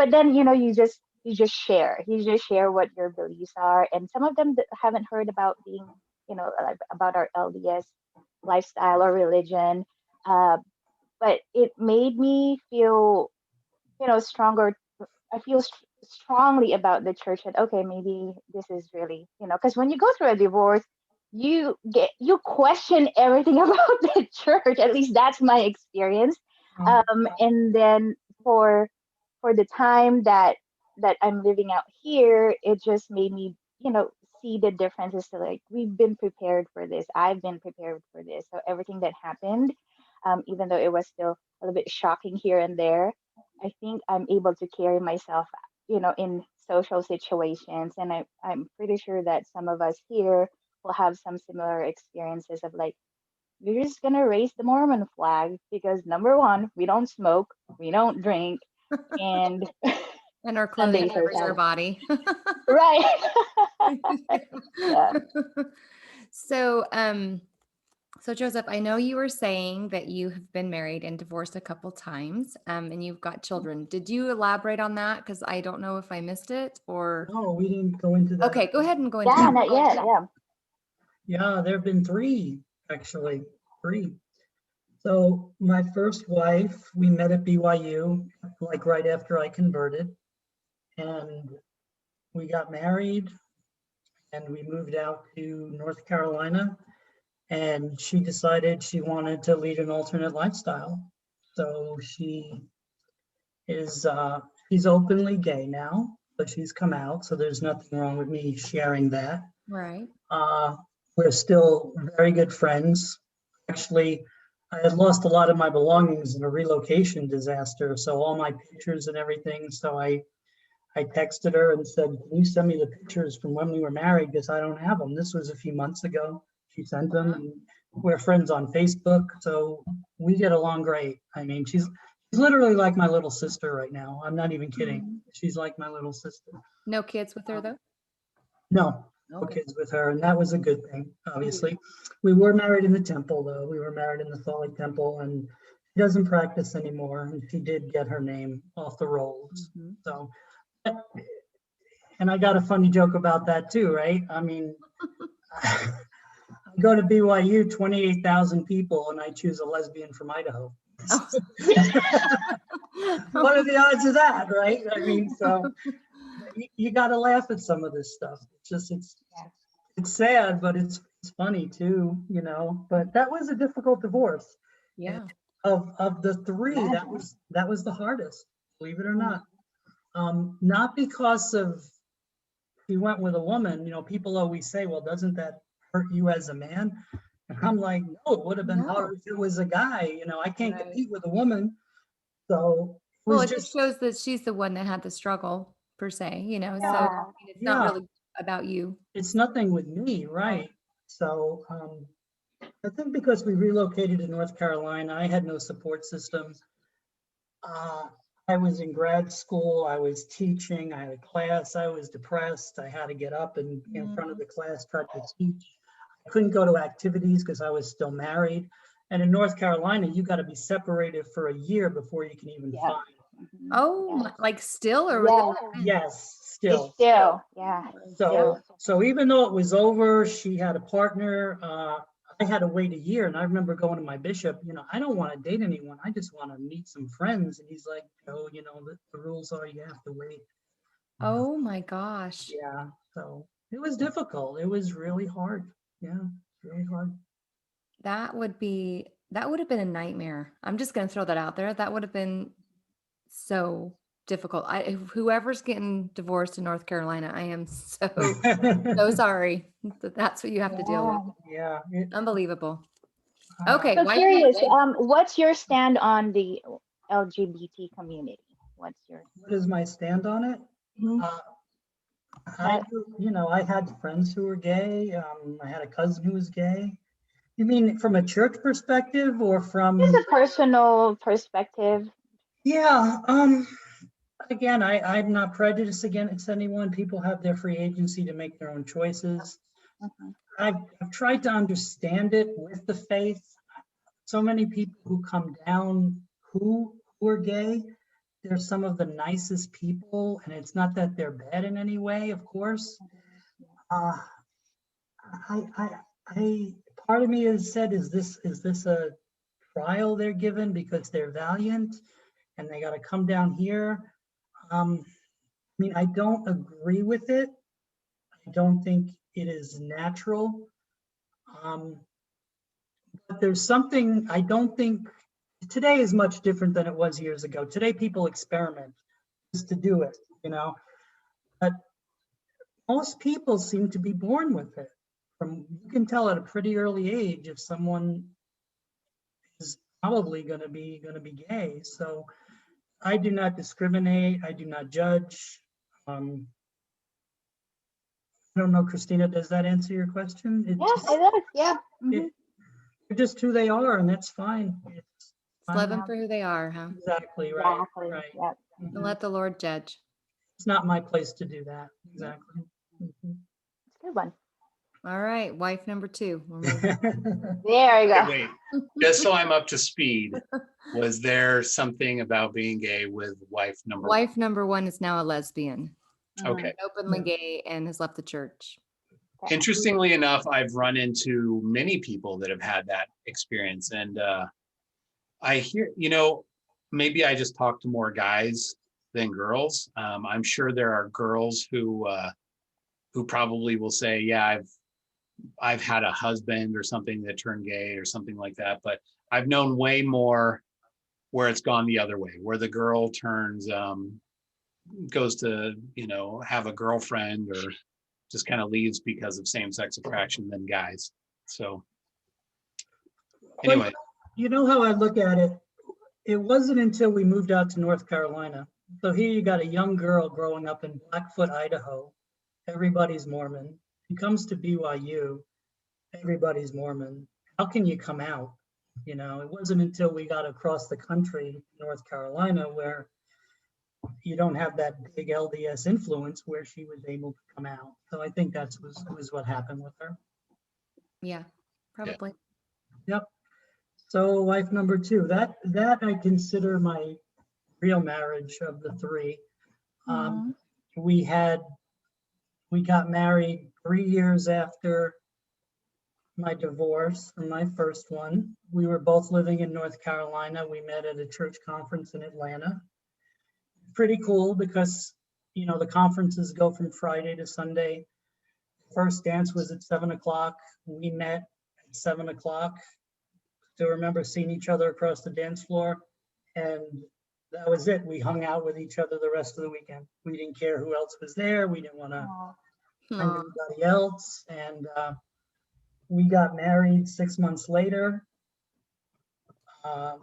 then, you just share what your beliefs are. And some of them that haven't heard about being, like about our LDS lifestyle or religion. But it made me feel, stronger. I feel strongly about the church, that okay, maybe this is really, because when you go through a divorce, you question everything about the church. At least that's my experience. And then for the time that I'm living out here, it just made me, see the differences. So like, we've been prepared for this. I've been prepared for this. So everything that happened, even though it was still a little bit shocking here and there, I think I'm able to carry myself, in social situations. And I'm pretty sure that some of us here will have some similar experiences of like, we're just gonna raise the Mormon flag because number one, we don't smoke, we don't drink, and And our clothing Sundays are covers our Sabbath. body. Right. Yeah. So, so Joseph, I know you were saying that you have been married and divorced a couple times, and you've got children. Did you elaborate on that? Because I don't know if I missed it or. No, we didn't go into that. Okay, go ahead and go into Yeah, that. not yet. Yeah. Yeah, there have been three, actually, three. So my first wife, we met at BYU, like right after I converted. And we got married and we moved out to North Carolina. And she decided she wanted to lead an alternate lifestyle. So she is, she's openly gay now, but she's come out. So there's nothing wrong with me sharing that. Right. We're still very good friends. Actually, I had lost a lot of my belongings in a relocation disaster, so all my pictures and everything. So I texted her and said, "Can you send me the pictures from when we were married? Because I don't have them." This was a few months ago. She sent them, and we're friends on Facebook, so we get along great. I mean, she's literally like my little sister right now. I'm not even kidding. She's like my little sister. No kids with her though? No. No Okay. kids with her, and that was a good thing, obviously. We were married in the temple, though. We were married in the Salt Lake Temple, and she doesn't practice anymore, and she did get her name off the rolls. Mhm. So, and I got a funny joke about that too, right? I mean, I go to BYU, 28,000 people, and I choose a lesbian from Idaho. Oh. What are the odds of that, right? I mean, so you got to laugh at some of this stuff. It's just, it's sad, but it's funny too, you know. But that was a difficult divorce. Yeah. Of the three, that was the hardest, believe it or not. Not because of he went with a woman. You know, people always say, "Well, doesn't that hurt you as a man?" And I'm like, "No, it would have been hard if it was a guy. You know, I can't compete with a woman." So it Well, was it just shows that she's the one that had the struggle per se, you know, so Yeah. I mean, it's not really about you. It's nothing with me, right? So I think because we relocated to North Carolina, I had no support system. I was in grad school, I was teaching, I had a class, I was depressed, I had to get up and in front of the class, try to teach. I couldn't go to activities because I was still married. And in North Carolina, you got to be separated for a year before you can even find. Oh, like still or Yes, still. Still, yeah. So even though it was over, she had a partner. I had to wait a year, and I remember going to my bishop. You know, I don't want to date anyone. I just want to meet some friends. And he's like, "Oh, you know, the rules are you have to wait." Oh my gosh. Yeah. So it was difficult. It was really hard. Yeah, really hard. That would have been a nightmare. I'm just going to throw that out there. That would have been so difficult. Whoever's getting divorced in North Carolina, I am so sorry that that's what you have to deal with. Yeah. Unbelievable. Okay. So curious, what's your stand on the LGBT community? What is my stand on it? I had friends who were gay. I had a cousin who was gay. You mean from a church perspective or from? Just a personal perspective. Yeah. Again, I'm not prejudiced against anyone. People have their free agency to make their own choices. I've tried to understand it with the faith. So many people who come down who are gay, they're some of the nicest people, and it's not that they're bad in any way, of course. Part of me has said, is this a trial they're given because they're valiant and they got to come down here? I mean, I don't agree with it. I don't think it is natural. But there's something, I don't think, today is much different than it was years ago. Today people experiment just to do it, you know. But most people seem to be born with it. You can tell at a pretty early age if someone is probably going to be gay. So I do not discriminate. I do not judge. I don't know, Christina, does that answer your question? Yes, it does. Yeah. they're just who they are, and that's fine. It's Love them fine. for who they are, huh? Exactly right. Exactly. Right. Yep. And Mhm. let the Lord judge. It's not my place to do that. Exactly. It's a good one. All right, wife number 2. We're moving. Mhm. There you go. Wait, just so I'm up to speed, was there something about being gay with wife number one? Wife number 1 is now a lesbian, Okay. openly Yeah. gay, and has left the church. Interestingly enough, I've run into many people that have had that experience. And I hear, maybe I just talk to more guys than girls. I'm sure there are girls who probably will say, yeah, I've had a husband or something that turned gay or something like that. But I've known way more where it's gone the other way, where the girl turns, goes to, have a girlfriend or just kind of leaves because of same-sex attraction than guys. So anyway, You know how I look at it? It wasn't until we moved out to North Carolina. So here you got a young girl growing up in Blackfoot, Idaho. Everybody's Mormon. She comes to BYU. Everybody's Mormon. How can you come out? It wasn't until we got across the country, North Carolina, where you don't have that big LDS influence where she was able to come out. So I think that was what happened with her. Yeah, probably. Yep. So wife number 2, that I consider my real marriage of the 3. Mhm. We got married 3 years after my divorce from my first one. We were both living in North Carolina. We met at a church conference in Atlanta. Pretty cool because, the conferences go from Friday to Sunday. First dance was at 7:00. We met at 7:00. Still remember seeing each other across the dance floor. And that was it. We hung out with each other the rest of the weekend. We didn't care who else was there. We didn't want to Aw. find Aw. anybody else. And we got married 6 months later.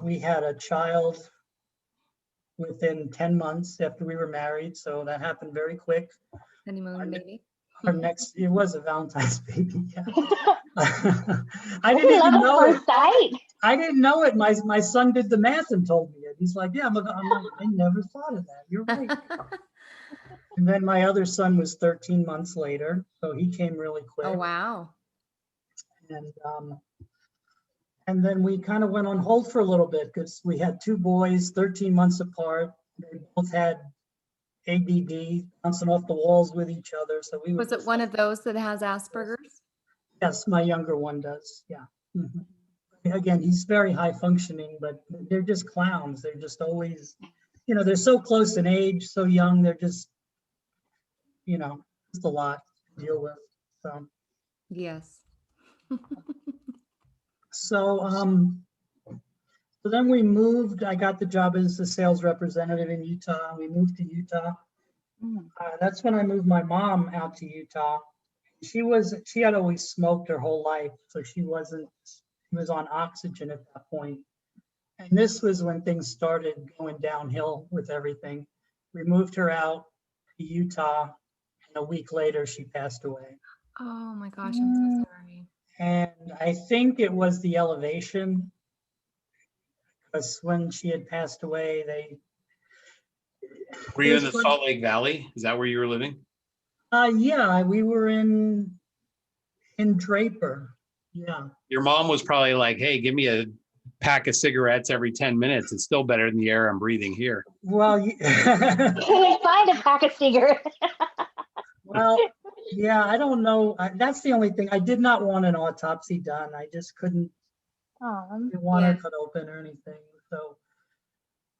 We had a child within 10 months after we were married. So that happened very quick. Honeymoon baby. It was a Valentine's baby. Yeah. I Is didn't it love even at know it. first sight? I didn't know it. My son did the math and told me it. He's like, yeah, I'm like, I never thought of that. You're right. And then my other son was 13 months later. So he came really quick. Oh, wow. And then we kind of went on hold for a little bit because we had 2 boys, 13 months apart. They both had ADD, bouncing off the walls with each other. So we Was it one of those that has Asperger's? Yes, my younger one does. Yeah. Mhm. Again, he's very high functioning, but they're just clowns. They're just always, they're so close in age, so young. They're just, just a lot to deal with. Yes. So then we moved. I got the job as a sales representative in Utah. We moved to Utah. Mm. That's when I moved my mom out to Utah. She had always smoked her whole life, so she was on oxygen at that point. And this was when things started going downhill with everything. We moved her out to Utah, and a week later she passed away. Oh my gosh, I'm so sorry. And I think it was the elevation, because when she had passed away, were you in the Salt Lake Valley? Is that where you were living? yeah, we were in Draper. Yeah. Your mom was probably like, hey, give me a pack of cigarettes every 10 minutes. It's still better than the air I'm breathing here. Well, Can we find a pack of cigarettes? well, yeah, I don't know. That's the only thing. I did not want an autopsy done. I just couldn't want her Yeah. cut open or anything.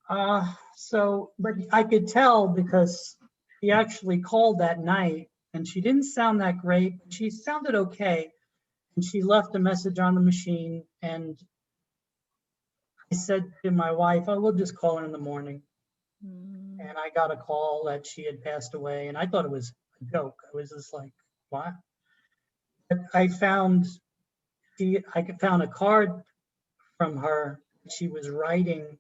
But I could tell because she actually called that night and she didn't sound that great. She sounded okay. And she left a message on the machine. And I said to my wife, oh, we'll just call her in the morning. Mm. And I got a call that she had passed away. And I thought it was a joke. I was just like, what? But I found a card from her. She was writing.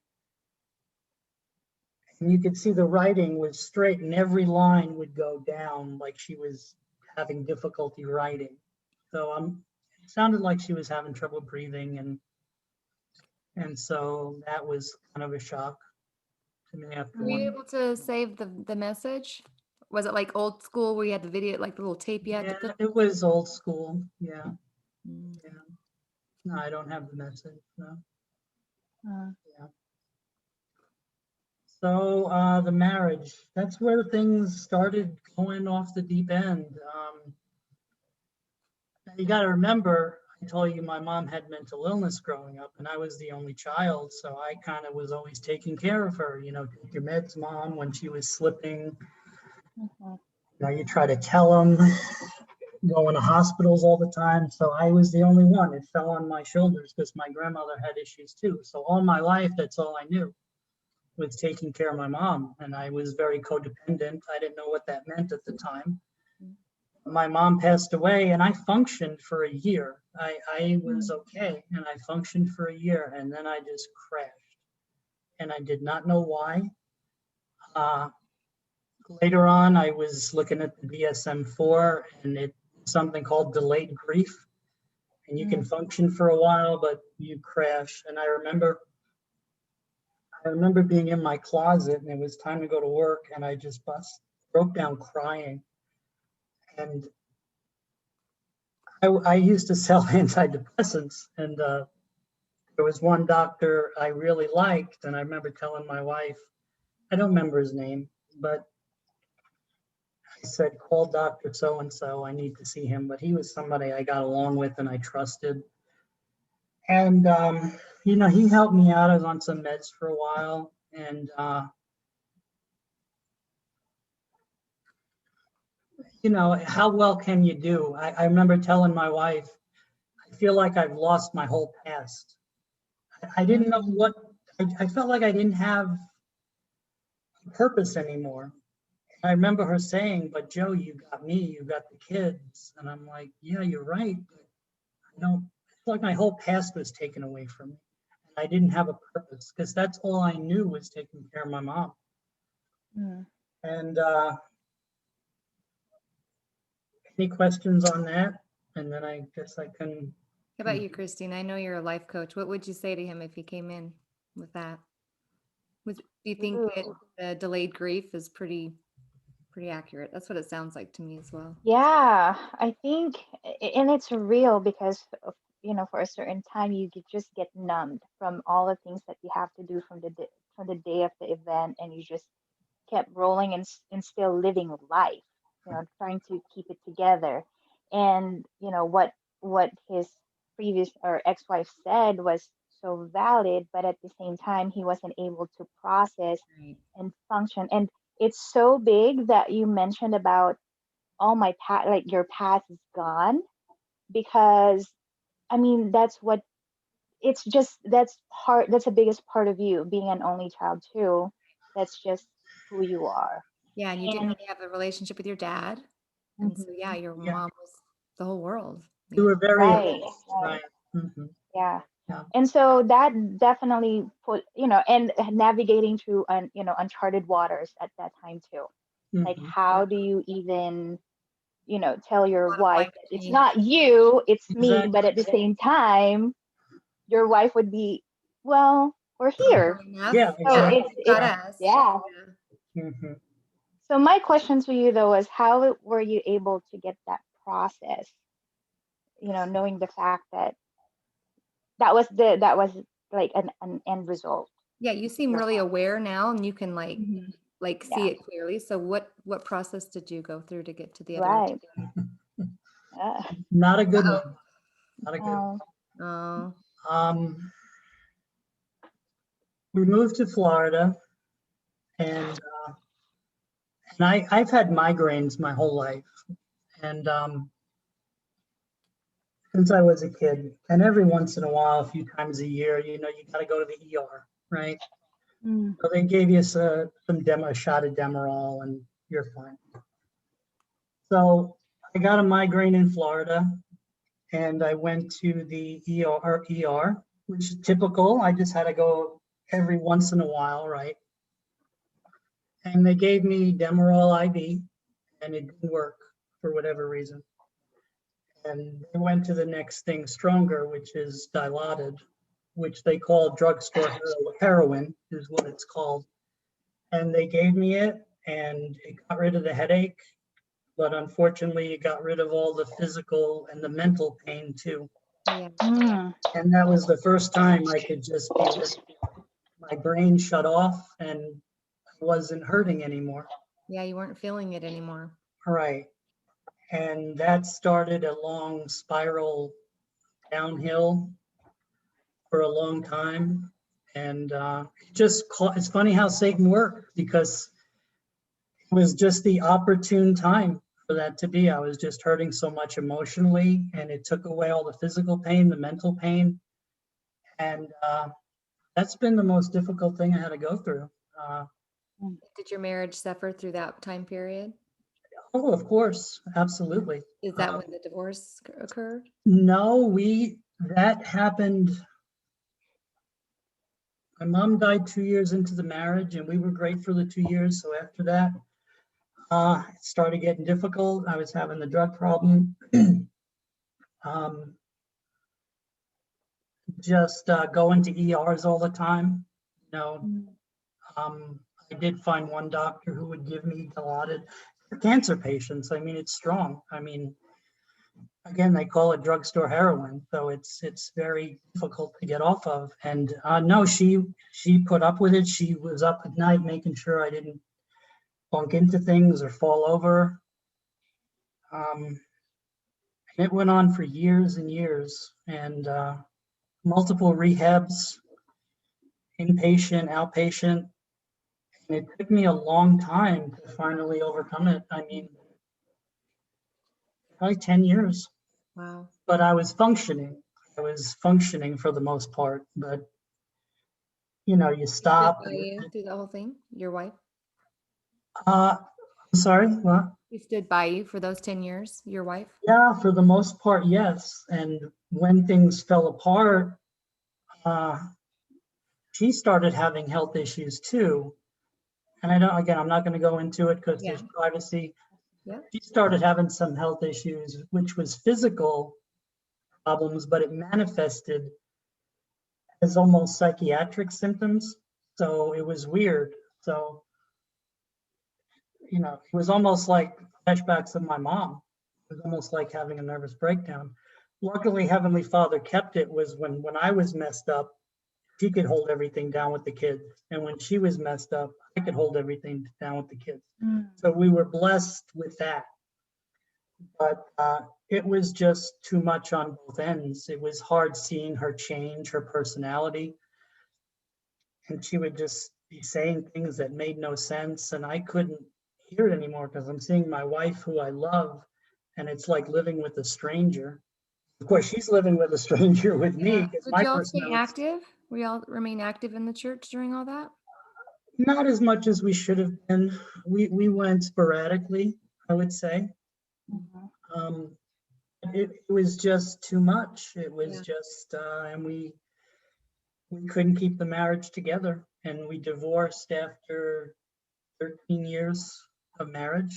And you could see the writing was straight and every line would go down like she was having difficulty writing. So it sounded like she was having trouble breathing, and so that was kind of a shock to me after Were you one. able to save the message? Was it like old school where you had the video, like the little tape you had to Yeah, put? it was old school. Yeah, Mm. yeah. No, I don't have the message. No. Uh, Yeah. So the marriage, that's where things started going off the deep end. You got to remember, I told you my mom had mental illness growing up, and I was the only child, so I kind of was always taking care of her. You know, take your meds, mom, when she was slipping. mhm. You know, you try to tell them, going to hospitals all the time. So I was the only one. It fell on my shoulders because my grandmother had issues too. So all my life, that's all I knew was taking care of my mom. And I was very codependent. I didn't know what that meant at the time. My mom passed away and I functioned for a year. I was okay and I functioned for a year and then I just crashed. And I did not know why. Later on, I was looking at the DSM-4 and it's something called delayed grief. And you can function for a while, but you crash. And I remember being in my closet and it was time to go to work and I just broke down crying. And I used to sell antidepressants and there was one doctor I really liked. And I remember telling my wife, I don't remember his name, but I said, call Dr. So-and-so, I need to see him. But he was somebody I got along with and I trusted. And, you know, he helped me out. I was on some meds for a while. And, you know, how well can you do? I remember telling my wife, I feel like I've lost my whole past. I didn't know what, I felt like I didn't have a purpose anymore. I remember her saying, but Joe, you got me, you got the kids. And I'm like, yeah, you're right. But I don't, it's like my whole past was taken away from me. And I didn't have a purpose because that's all I knew was taking care of my mom. Mm. And any questions on that? And then I guess I can. How about you, Christine? I know you're a life coach. What would you say to him if he came in with that? Do you think that Ooh. the delayed grief is pretty accurate? That's what it sounds like to me as well. Yeah, I think, and it's real because, you know, for a certain time you just get numbed from all the things that you have to do from the day of the event, and you just kept rolling and still living life, you know, trying to keep it together. And, you know, what his previous or ex-wife said was so valid, but at the same time, he wasn't able to process Right. and function. And it's so big that you mentioned about all my past, like your past is gone, because I mean, that's what it's just, that's the biggest part of you being an only child too. That's just who you are. Yeah, and you didn't And really have a relationship with your dad. And so, yeah, your Yeah, mom was the whole world. you were very right, alone, right, right? Mhm. yeah. Yeah. And so that definitely put, you know, and navigating through you know, uncharted waters at that time too. Like, Mhm. how do you even, you know, tell your A lot of wife life that it's change. not you, it's me, but Exactly. at the same time, your wife would be, well, we're here. Enough. Yeah, So Yeah, exactly. got Yeah. us. yeah. Mhm. So my question to you though is, how were you able to get that process? You know, knowing the fact that that was like an end result. Yeah, you seem really aware now and you can like Mhm. see Yeah, it clearly. So what process did you go through to get to the other? right. Yeah. Not a good Uh-oh. one. Not a good Oh, Oh, one. We moved to Florida, and I've had migraines my whole life, and since I was a kid, and every once in a while, a few times a year, you know, you got to go to the ER, right? mm, So they gave you a shot of Demerol, and you're fine. So I got a migraine in Florida, and I went to the ER, which is typical. I just had to go every once in a while, right? And they gave me Demerol IV, and it didn't work for whatever reason. And they went to the next thing stronger, which is Dilaudid, which they call drugstore heroin, is what it's called. And they gave me it, and it got rid of the headache, but unfortunately, it got rid of all the physical and the mental pain too. Yeah. Mm. And that was the first time I could just be with my brain shut off and I wasn't hurting anymore. Yeah, you weren't feeling it anymore. Right. And that started a long spiral downhill for a long time. And it's funny how Satan worked, because it was just the opportune time for that to be. I was just hurting so much emotionally, and it took away all the physical pain, the mental pain. And that's been the most difficult thing I had to go through. Did your marriage suffer through that time period? Oh, of course, absolutely. Is that when the divorce occurred? No, that happened. My mom died 2 years into the marriage, and we were great for the 2 years. So after that, it started getting difficult. I was having the drug problem. Just going to ERs all the time. You know, I did find one doctor who would give me Dilaudid for cancer patients. I mean, it's strong. I mean, again, they call it drugstore heroin, so it's very difficult to get off of. And no, she put up with it. She was up at night making sure I didn't bunk into things or fall over. And it went on for years and years, and multiple rehabs, inpatient, outpatient. And it took me a long time to finally overcome it. I mean, probably 10 years. Wow. But I was functioning. I was functioning for the most part. But, you know, you stop. Stood by you through the whole thing? Your wife? I'm sorry, what? He stood by you for those 10 years, your wife? Yeah, for the most part, yes. And when things fell apart, she started having health issues too. And I'm not going to go into it because there's privacy. Yeah. She started having some health issues, which was physical problems, but it manifested as almost psychiatric symptoms. So it was weird. So, you know, it was almost like flashbacks of my mom. It was almost like having a nervous breakdown. Luckily, Heavenly Father kept it. Was when I was messed up, she could hold everything down with the kids. And when she was messed up, I could hold everything down with the kids. So we were blessed with that. But it was just too much on both ends. It was hard seeing her change her personality. And she would just be saying things that made no sense. And I couldn't hear it anymore because I'm seeing my wife, who I love, and it's like living with a stranger. Of course, she's living with a stranger with me. Yeah. Because Did my y'all stay personality, active? We all remain active in the church during all that? not as much as we should have been. We went sporadically, I would say. It was just too much. It was just, and we couldn't keep the marriage together. And we divorced after 13 years of marriage.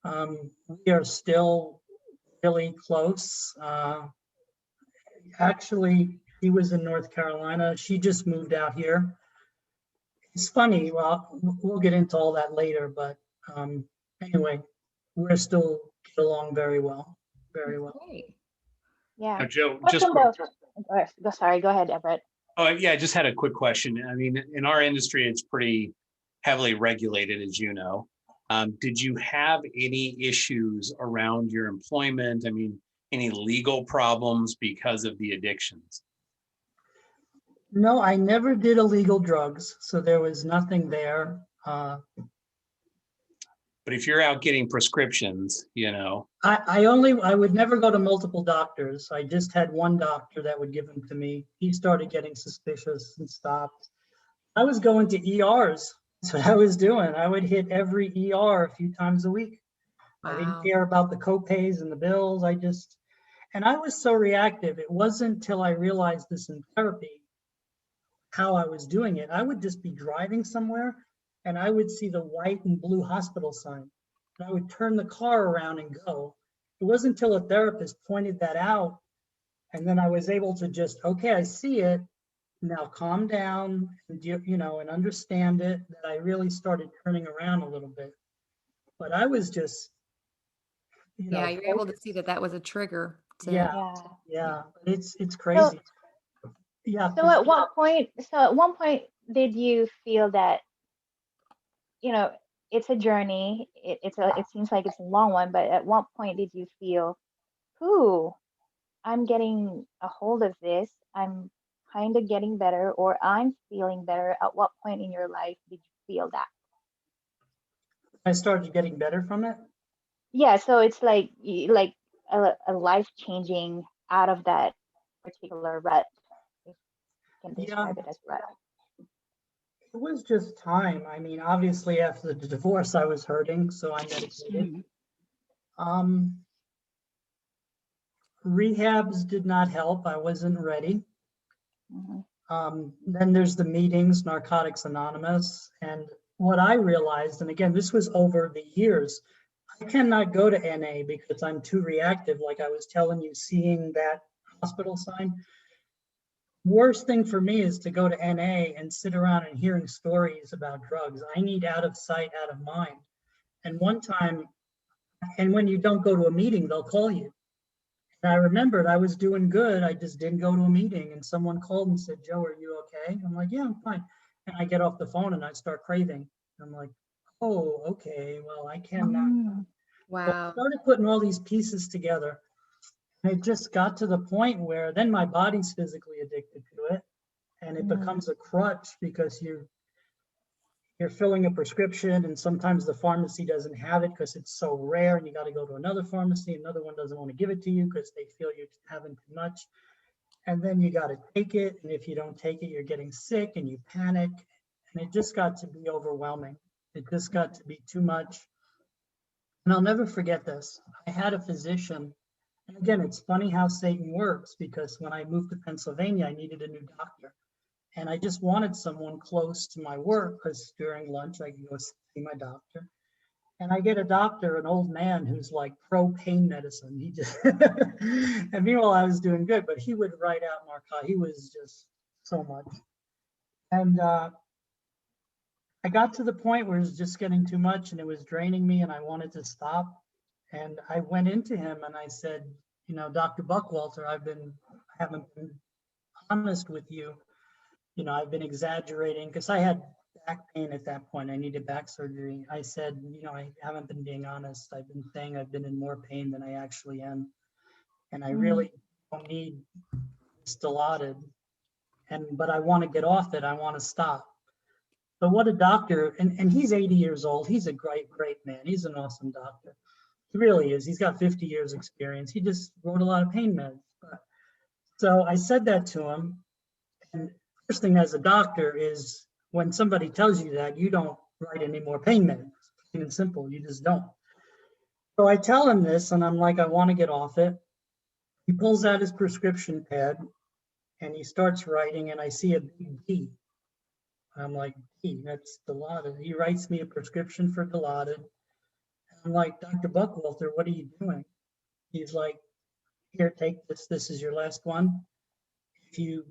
We are still really close. Actually, she was in North Carolina. She just moved out here. It's funny. Well, we'll get into all that later. But anyway, we're still get along very well. Very well. Great. Yeah. Now, Joe, What's just on the- Sorry, go ahead, Everett. oh yeah, I just had a quick question. I mean, in our industry, it's pretty heavily regulated, as you know. Did you have any issues around your employment? I mean, any legal problems because of the addictions? No, I never did illegal drugs, so there was nothing there. But if you're out getting prescriptions, you know. I would never go to multiple doctors. I just had one doctor that would give them to me. He started getting suspicious and stopped. I was going to ERs. That's what I was doing. I would hit every ER a few times a week. I didn't care about the co-pays and the bills. And I was so reactive. It wasn't until I realized this in therapy, how I was doing it. I would just be driving somewhere and I would see the white and blue hospital sign. And I would turn the car around and go. it wasn't until a therapist pointed that out, and then I was able to just, okay, I see it, now calm down, and and understand it, that I really started turning around a little bit. But I was just, Yeah, you're able to focused. see that that was a trigger to Yeah. Yeah. Yeah, it's So, crazy. Yeah, so at one point did you feel that, you know, it's a journey. It seems like it's a long one, but at what point did you feel, ooh, I'm getting a hold of this. I'm kind of getting better, or I'm feeling better. At what point in your life did you feel that? I started getting better from it. Yeah, so it's like like a life changing out of that particular rut, if you can Yeah, describe it as rut. it was just time. I mean, obviously after the divorce, I was hurting, so I medicated. Mhm. Um, Rehabs did not help. I wasn't ready. Mhm. Then there's the meetings, Narcotics Anonymous. And what I realized, and again, this was over the years, I cannot go to NA because I'm too reactive. Like I was telling you, seeing that hospital sign. Worst thing for me is to go to NA and sit around and hearing stories about drugs. I need out of sight, out of mind. And one time, and when you don't go to a meeting, they'll call you. And I remembered I was doing good. I just didn't go to a meeting. And someone called and said, Joe, are you okay? I'm like, yeah, I'm fine. And I get off the phone and I start craving. I'm like, oh, okay, well, I cannot. Mm. So I wow. started putting all these pieces together. And it just got to the point where then my body's physically addicted to it. And it Mm. becomes a crutch because you're filling a prescription and sometimes the pharmacy doesn't have it because it's so rare and you got to go to another pharmacy. Another one doesn't want to give it to you because they feel you're having too much. And then you got to take it. And if you don't take it, you're getting sick and you panic. And it just got to be overwhelming. It just got to be too much. And I'll never forget this. I had a physician. And again, it's funny how Satan works because when I moved to Pennsylvania, I needed a new doctor. And I just wanted someone close to my work because during lunch I can go see my doctor. And I get a doctor, an old man who's like pro pain medicine. He just, and meanwhile I was doing good, but he would write out narcotics. He was just so much. And I got to the point where it was just getting too much and it was draining me and I wanted to stop. And I went into him and I said, Dr. Buckwalter, I haven't been honest with you. I've been exaggerating because I had back pain at that point. I needed back surgery. I said, I haven't been being honest. I've been saying I've been in more pain than I actually am. And I Mm. really don't need Dilaudid. But I want to get off it. I want to stop. But what a doctor, and he's 80 years old. He's a great, great man. He's an awesome doctor. He really is. He's got 50 years experience. He just wrote a lot of pain meds. So I said that to him. And first thing as a doctor is when somebody tells you that, you don't write any more pain meds. Plain and simple, you just don't. So I tell him this and I'm like, I want to get off it. He pulls out his prescription pad and he starts writing and I see a big D. I'm like, D, that's Dilaudid. He writes me a prescription for Dilaudid. I'm like, Dr. Buckwalter, what are you doing? He's like, here, take this. This is your last one. If you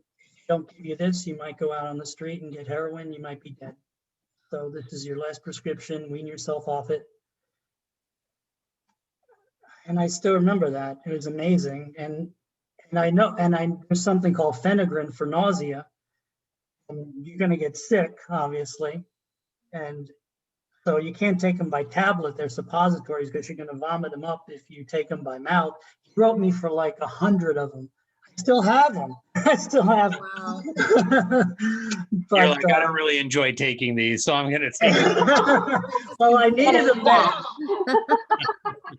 don't give you this, you might go out on the street and get heroin. You might be dead. So this is your last prescription. Wean yourself off it. And I still remember that. It was amazing. And I know, there's something called Phenagrin for nausea. And you're going to get sick, obviously. And so you can't take them by tablet. They're suppositories because you're going to vomit them up if you take them by mouth. He wrote me for like 100 of them. I still have them. I still have them. Wow. But, You're like, I don't really enjoy taking these, so I'm going to take them. well, I needed them Yeah. back.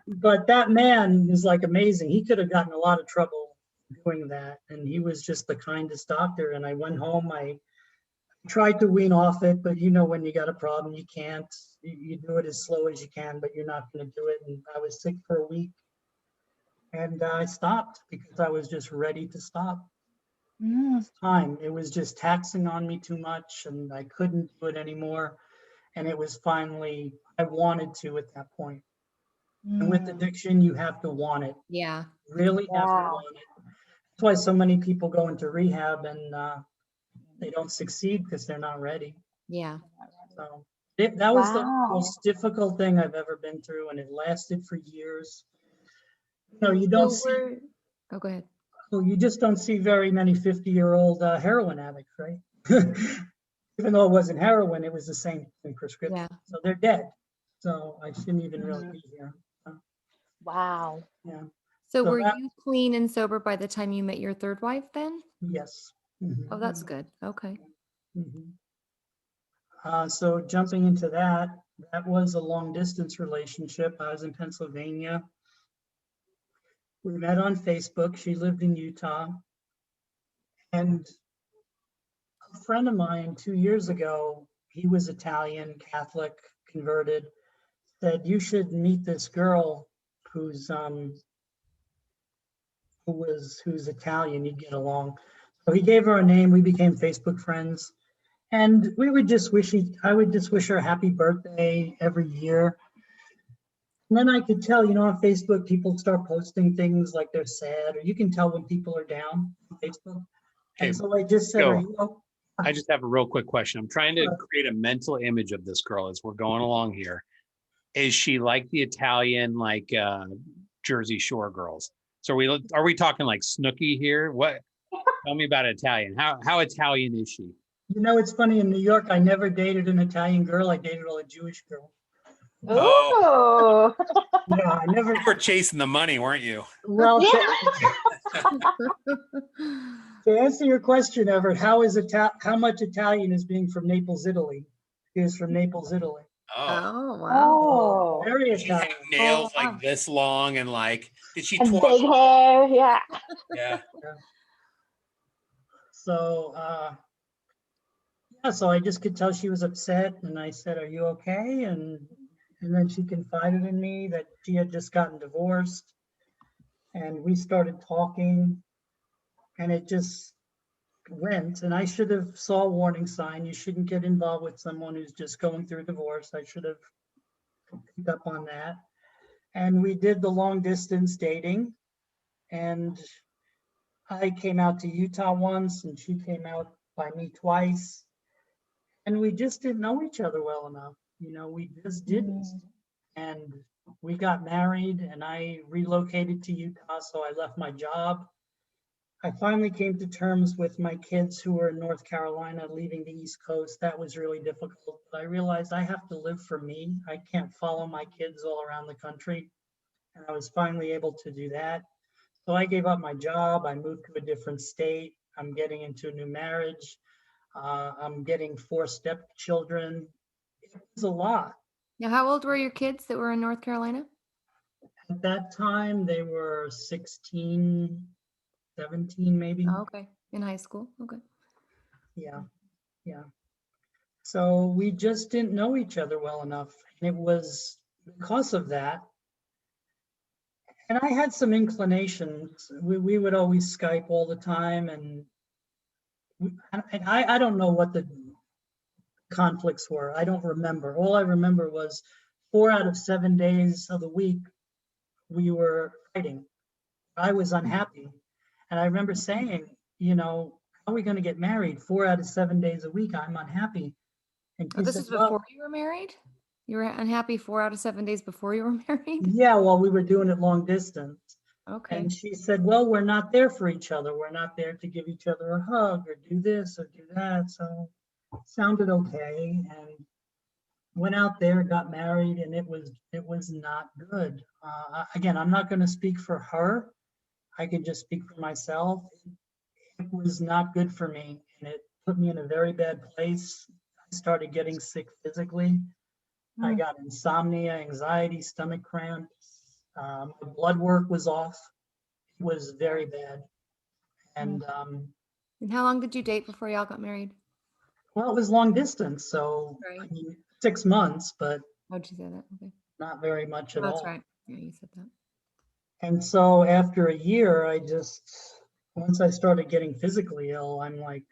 But that man is like amazing. He could have gotten a lot of trouble doing that. And he was just the kindest doctor. And I went home. I tried to wean off it, but when you got a problem, you can't. You do it as slow as you can, but you're not going to do it. And I was sick for a week. And I stopped because I was just ready to stop. Mm. Time. It was just taxing on me too much and I couldn't do it anymore. And it was finally, I wanted to at that point. And with addiction, you have to want it. Yeah. Really have to Wow. want it. That's why so many people go into rehab and they don't succeed because they're not ready. Yeah. So that was the Wow. most difficult thing I've ever been through, and it lasted for years. You know, you don't see, Oh, go ahead. you just don't see very many 50-year-old heroin addicts, right? Even though it wasn't heroin, it was the same prescription. Yeah. So they're dead. So I shouldn't even really be here. Wow. Yeah. So So were that- you clean and sober by the time you met your third wife then? Yes. Mhm. Oh, that's good. Okay. Mhm. So jumping into that, that was a long distance relationship. I was in Pennsylvania. We met on Facebook. She lived in Utah. And a friend of mine 2 years ago, he was Italian, Catholic, converted, said, you should meet this girl who's who's Italian, you'd get along. So he gave her a name. We became Facebook friends. And we would just I would just wish her happy birthday every year. And then I could tell, you know, on Facebook, people start posting things like they're sad, or you can tell when people are down on Facebook. Hey, And so I just said, Joe. are you, I just have a real quick question. I'm trying to create a mental image of this girl as we're going along here. Is she like the Italian, like Jersey Shore girls? So are we talking like Snooki here? What? Tell me about Italian. How Italian is she? you know, it's funny, in New York, I never dated an Italian girl. I dated all a Jewish girl. Oh. Oh. Yeah, I never, You were chasing the money, weren't you? well, Yeah. to answer your question, Everett, how much Italian is being from Naples, Italy? He is from Naples, Italy. Oh. Oh, wow. Oh. Very Did she have Italian. nails Oh, wow. like this long and like, did she And twirl? big hair. Yeah. Yeah. So, yeah, so I just could tell she was upset, and I said, are you okay? And then she confided in me that she had just gotten divorced, and we started talking, and it just went. And I should have saw a warning sign. You shouldn't get involved with someone who's just going through a divorce. I should have picked up on that. And we did the long distance dating, and I came out to Utah once, and she came out by me twice. And we just didn't know each other well enough. You know, we just didn't. And we got married, and I relocated to Utah, so I left my job. I finally came to terms with my kids who were in North Carolina, leaving the East Coast. That was really difficult, but I realized I have to live for me. I can't follow my kids all around the country. And I was finally able to do that. So I gave up my job. I moved to a different state. I'm getting into a new marriage. I'm getting 4 stepchildren. It was a lot. Now, how old were your kids that were in North Carolina? At that time, they were 16, 17, maybe. Oh, okay. In high school. Okay. Yeah, yeah. So we just didn't know each other well enough. And it was because of that. And I had some inclinations. We would always Skype all the time. And I don't know what the conflicts were. I don't remember. All I remember was 4 out of 7 days of the week, we were fighting. I was unhappy. And I remember saying, you know, how are we going to get married? 4 out of 7 days a week, I'm unhappy. And Oh, she this said, is well, before you were married? You were unhappy 4 out of 7 days before you were married? yeah, well, we were doing it long distance. Okay. And she said, well, we're not there for each other. We're not there to give each other a hug or do this or do that. So it sounded okay. And went out there, got married, and it was not good. Again, I'm not going to speak for her. I can just speak for myself. It was not good for me, and it put me in a very bad place. I started getting sick physically. I got insomnia, anxiety, stomach cramps. My blood work was off. It was very bad. And And how long did you date before y'all got married? well, it was long distance, so I Right. mean, 6 months, but Oh, did you say that? Okay. not very much Oh, at that's all. right. Yeah, you said that. And so after a year, once I started getting physically ill, I'm like,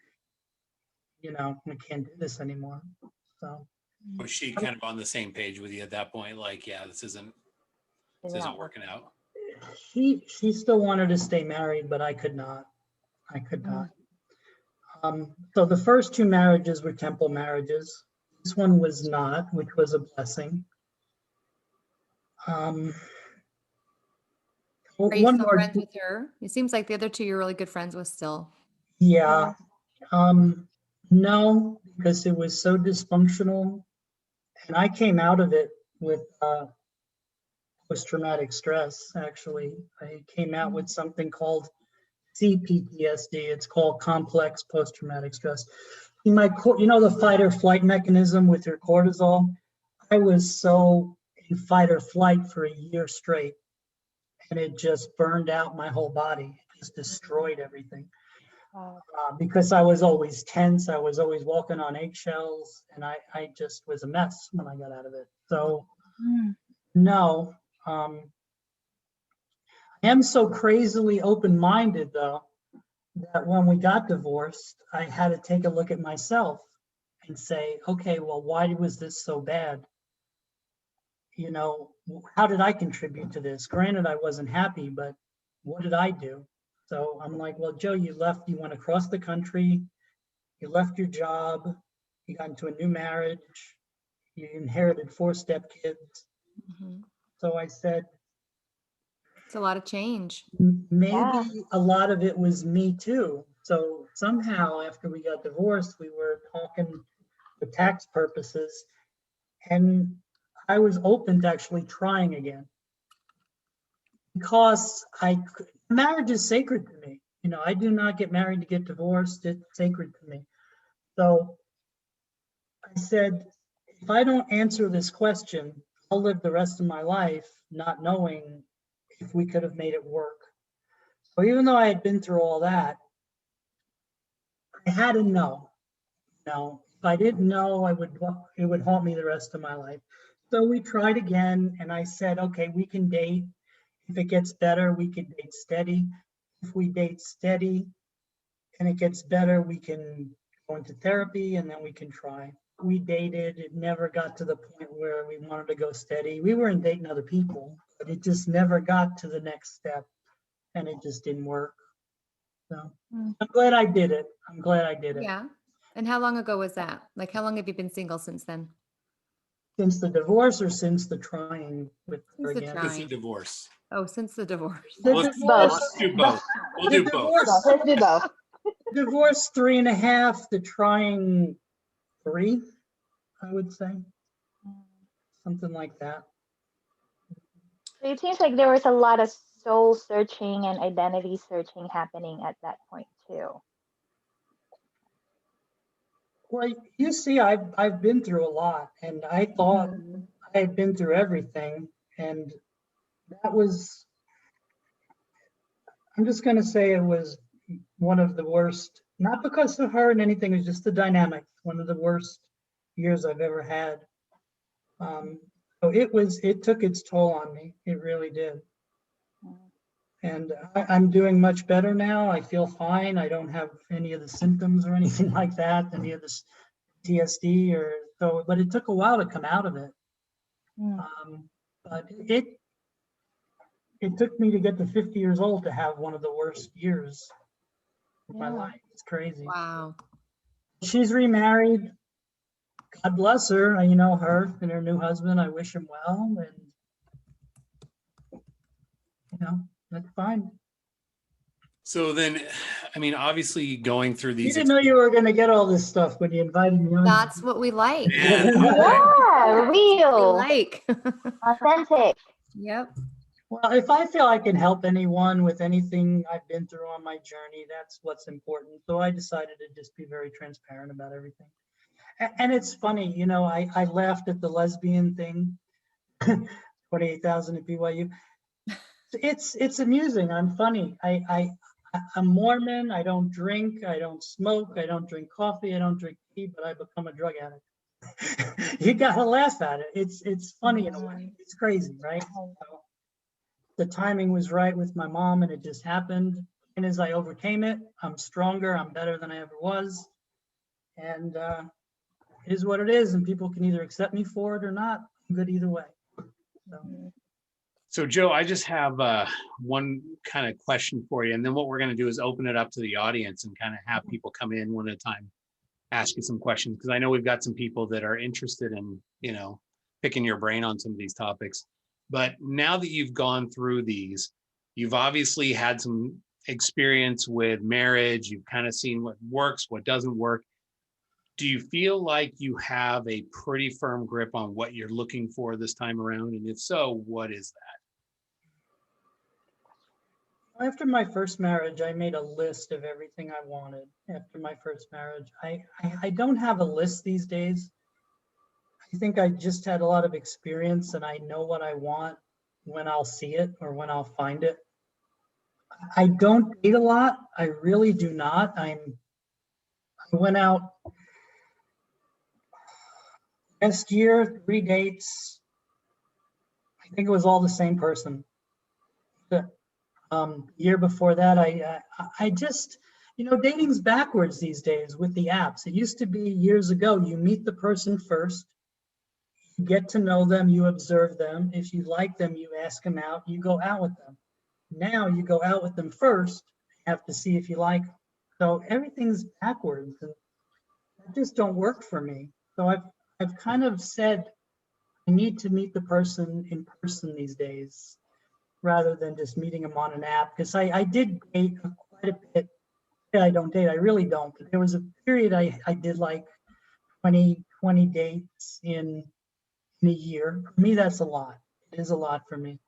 you know, I can't do this anymore. So Was she kind of on the same page with you at that point? Like, yeah, this isn't. This isn't working out. She still wanted to stay married, but I could not. I could not. So the first two marriages were temple marriages. This one was not, which was a blessing. Are you One still more, friends with her? It seems like the other two you're really good friends with still. yeah. No, because it was so dysfunctional, and I came out of it with post-traumatic stress. Actually, I came out with something called CPTSD. It's called complex post-traumatic stress. You know the fight or flight mechanism with your cortisol. I was so in fight or flight for a year straight, and it just burned out my whole body. It just destroyed everything. Because I was always tense, I was always walking on eggshells, and I just was a mess when I got out of it. So no, I am so crazily open-minded though, that when we got divorced, I had to take a look at myself and say, okay, well, why was this so bad? You know, how did I contribute to this? Granted, I wasn't happy, but what did I do? So I'm like, well, Joe, you went across the country, you left your job, you got into a new marriage, you inherited 4 stepkids. So I said, It's a lot of change. maybe a lot of it was me too. So somehow after we got divorced, we were talking for tax purposes, and I was open to actually trying again. Because marriage is sacred to me. You know, I do not get married to get divorced. It's sacred to me. So I said, if I don't answer this question, I'll live the rest of my life not knowing if we could have made it work. So even though I had been through all that, I had to know. No, if I didn't know, it would haunt me the rest of my life. So we tried again, and I said, okay, we can date. If it gets better, we can date steady. If we date steady and it gets better, we can go into therapy, and then we can try. We dated. It never got to the point where we wanted to go steady. We weren't dating other people, but it just never got to the next step, and it just didn't work. So I'm glad I did it. I'm glad I did it. Yeah. And how long ago was that? Like, how long have you been single since then? Since the divorce or since the trying with her Since the again? trying. Since the divorce. Oh, since the divorce. The Let's divorce, do both. We'll the do both. divorce, Let's do both. divorce 3.5, the trying 3, I would say. Something like that. So it seems like there was a lot of soul searching and identity searching happening at that point too. Well, you see, I've been through a lot, and I thought I had been through everything, and that was, I'm just going to say it was one of the worst, not because of her and anything, it was just the dynamic, one of the worst years I've ever had. So it took its toll on me. It really did. And I'm doing much better now. I feel fine. I don't have any of the symptoms or anything like that, any of this PTSD but it took a while to come out of it. But it took me to get to 50 years old to have one of the worst years of my life. It's crazy. Wow. She's remarried. God bless her. You know, her and her new husband. I wish him well, and you know, that's fine. So then, I mean, obviously going through You these. didn't know you were going to get all this stuff when you invited me on. That's what we like. Man, Yeah, We real, like. authentic. Yep. Well, if I feel I can help anyone with anything I've been through on my journey, that's what's important. So I decided to just be very transparent about everything. And it's funny, you know, I laughed at the lesbian thing, 28,000 at BYU. It's amusing. I'm funny. I'm Mormon. I don't drink. I don't smoke. I don't drink coffee. I don't drink tea, but I become a drug addict. You gotta laugh at it. It's funny in a way. It's crazy, right? So the timing was right with my mom, and it just happened. And as I overcame it, I'm stronger. I'm better than I ever was. And it is what it is, and people can either accept me for it or not. I'm good either way. So Joe, I just have one kind of question for you. And then what we're going to do is open it up to the audience and kind of have people come in one at a time, ask you some questions. Because I know we've got some people that are interested in, picking your brain on some of these topics. But now that you've gone through these, you've obviously had some experience with marriage. You've kind of seen what works, what doesn't work. Do you feel like you have a pretty firm grip on what you're looking for this time around? And if so, what is that? After my first marriage, I made a list of everything I wanted after my first marriage. I don't have a list these days. I think I just had a lot of experience and I know what I want when I'll see it or when I'll find it. I don't date a lot. I really do not. I went out last year, 3 dates. I think it was all the same person. The year before that, I just, dating's backwards these days with the apps. It used to be years ago, you meet the person first, you get to know them, you observe them. If you like them, you ask them out, you go out with them. Now you go out with them first, you have to see if you like them. So everything's backwards and that just don't work for me. So I've kind of said I need to meet the person in person these days rather than just meeting them on an app. Because I did date quite a bit. Yeah, I don't date, I really don't. But there was a period I did like 20 dates in a year. For me, that's a lot. It is a lot for me.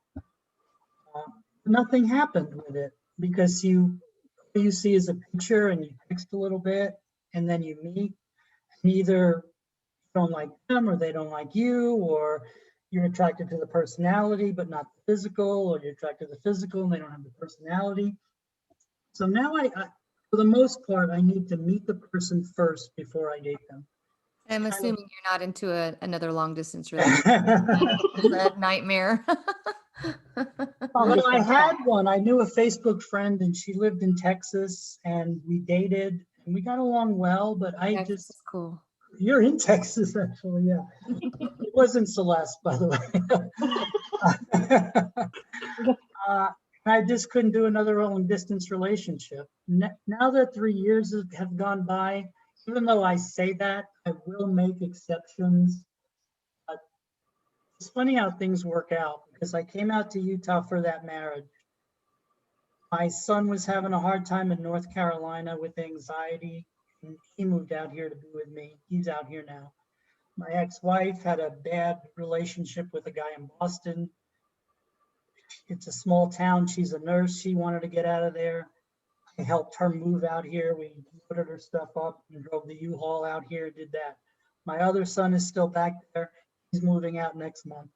Nothing happened with it because you see is a picture and you text a little bit and then you meet and either you don't like them or they don't like you, or you're attracted to the personality but not the physical, or you're attracted to the physical and they don't have the personality. So now I for the most part, I need to meet the person first before I date them. I'm assuming you're not into another long distance relationship. It's a nightmare. Well, I had one. I knew a Facebook friend and she lived in Texas and we dated and we got along well, but Texas is cool. You're in Texas, actually, yeah. It wasn't Celeste, by the way. I just couldn't do another long distance relationship. Now that 3 years have gone by, even though I say that, I will make exceptions. But it's funny how things work out because I came out to Utah for that marriage. My son was having a hard time in North Carolina with anxiety, and he moved out here to be with me. He's out here now. My ex-wife had a bad relationship with a guy in Boston. It's a small town. She's a nurse. She wanted to get out of there. I helped her move out here. We loaded her stuff up and drove the U-Haul out here, did that. My other son is still back there. He's moving out next month.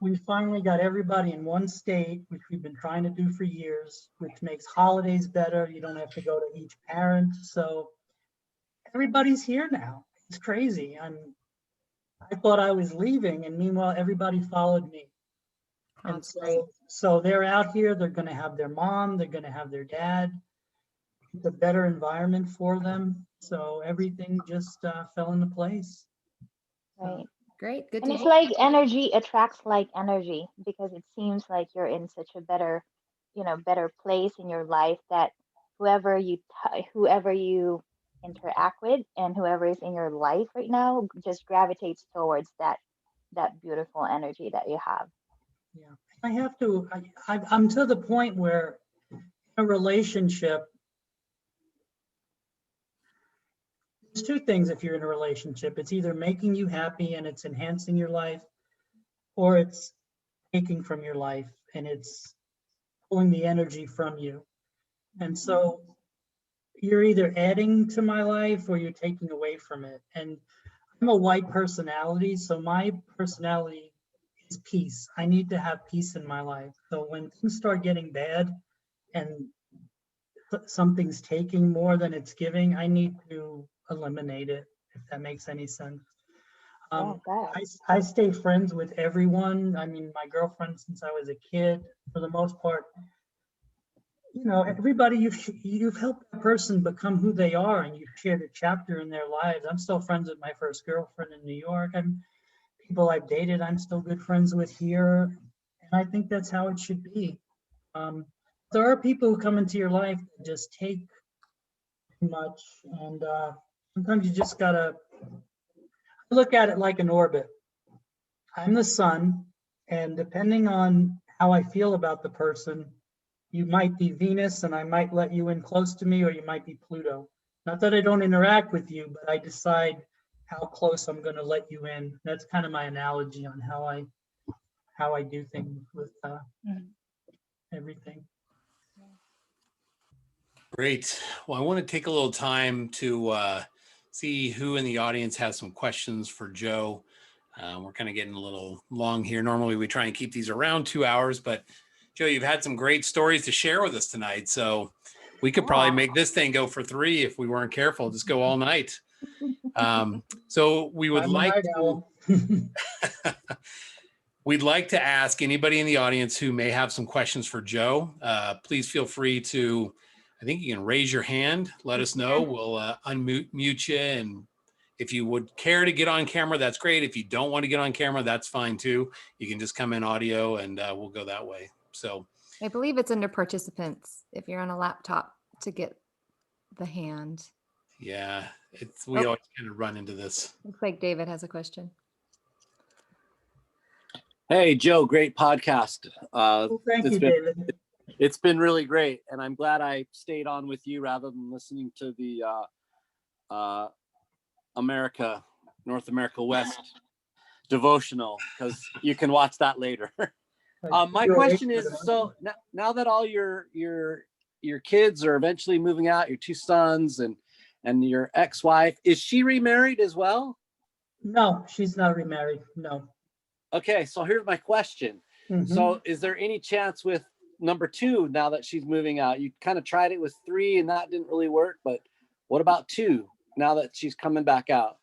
We finally got everybody in one state, which we've been trying to do for years, which makes holidays better. You don't have to go to each parent. So everybody's here now. It's crazy. I thought I was leaving, and meanwhile, everybody followed me. And so they're out here. They're going to have their mom. They're going to have their dad. It's a better environment for them. So everything just fell into place. Right. Great. Good And to it's hear. like energy attracts like energy, because it seems like you're in such a better, better place in your life that whoever you interact with and whoever is in your life right now just gravitates towards that beautiful energy that you have. Yeah, I have to. I'm to the point where a relationship. There's two things if you're in a relationship. It's either making you happy and it's enhancing your life, or it's taking from your life and it's pulling the energy from you. And so you're either adding to my life or you're taking away from it. And I'm a white personality, so my personality is peace. I need to have peace in my life. So when things start getting bad and something's taking more than it's giving, I need to eliminate it, if that makes any sense. I stay friends with everyone. I mean, my girlfriend since I was a kid, for the most part. Everybody, you've helped a person become who they are, and you've shared a chapter in their lives. I'm still friends with my first girlfriend in New York. People I've dated, I'm still good friends with here. And I think that's how it should be. There are people who come into your life that just take too much, and sometimes you just gotta look at it like an orbit. I'm the sun, and depending on how I feel about the person, you might be Venus and I might let you in close to me, or you might be Pluto. Not that I don't interact with you, but I decide how close I'm going to let you in. That's kind of my analogy on how I do things with everything. Great. Well, I want to take a little time to see who in the audience has some questions for Joe. We're kind of getting a little long here. Normally we try and keep these around 2 hours, but Joe, you've had some great stories to share with us tonight. So we could probably make this thing go for 3 if we weren't careful, just go all night. So we would like to, we'd like to ask anybody in the audience who may have some questions for Joe. Please feel free to, I think you can raise your hand, let us know. We'll unmute you. And if you would care to get on camera, that's great. If you don't want to get on camera, that's fine too. You can just come in audio and we'll go that way. So I believe it's under participants if you're on a laptop to get the hand. yeah, we always kind of run into this. Looks like David has a question. Hey, Joe, great podcast. Well, thank you, David. It's been really great. And I'm glad I stayed on with you rather than listening to the North America West devotional, because you can watch that later. My question is, so now that all your kids are eventually moving out, your 2 sons and your ex-wife, is she remarried as well? No, she's not remarried. No. Okay, so here's my question. So is there any chance with number 2, now that she's moving out? You kind of tried it with 3 and that didn't really work, but what about 2 now that she's coming back out?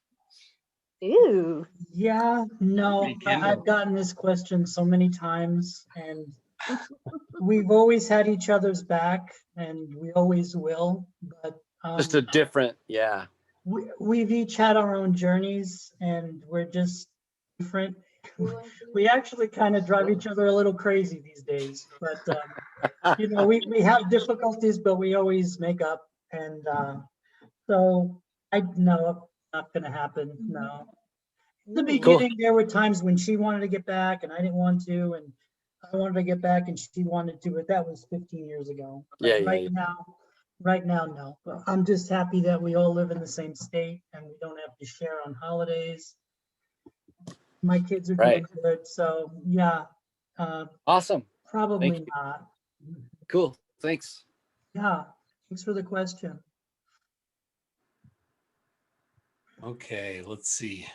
Ew. Yeah, no, I've gotten this question so many times, and we've always had each other's back, and we always will. But Just a different, yeah. We've each had our own journeys, and we're just different. We actually kind of drive each other a little crazy these days, but you know, we have difficulties, but we always make up. And so no, not going to happen. No. In the beginning, there were times when she wanted to get back and I didn't want to, and I wanted to get back and she wanted to, but that was 15 years ago. But right now, no. But I'm just happy that we all live in the same state and we don't have to share on holidays. My kids are doing good, so yeah. Awesome. Probably not. Cool. Thanks. Yeah. Thanks for the question. Okay, let's see.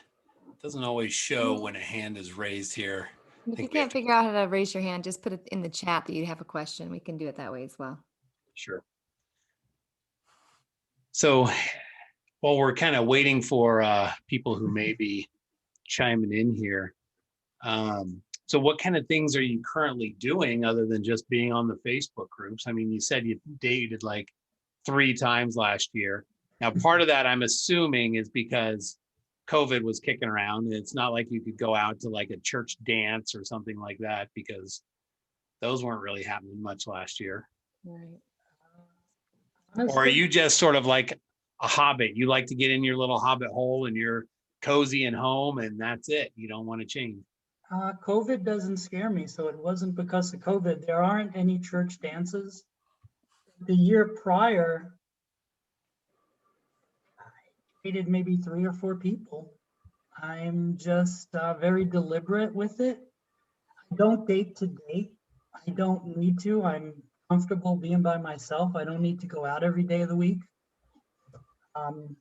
It doesn't always show when a hand is raised here. If you can't figure out how to raise your hand, just put it in the chat that you have a question. We can do it that way as well. Sure. So while we're kind of waiting for people who may be chiming in here, so what kind of things are you currently doing other than just being on the Facebook groups? I mean, you said you dated like 3 times last year. Now, part of that I'm assuming is because COVID was kicking around, and it's not like you could go out to like a church dance or something like that, because those weren't really happening much last year. Right. Or are you just sort of like a hobbit? You like to get in your little hobbit hole and you're cozy and home and that's it. You don't want to change. COVID doesn't scare me, so it wasn't because of COVID. There aren't any church dances. The year prior, I dated maybe 3 or 4 people. I'm just very deliberate with it. I don't date to date. I don't need to. I'm comfortable being by myself. I don't need to go out every day of the week. And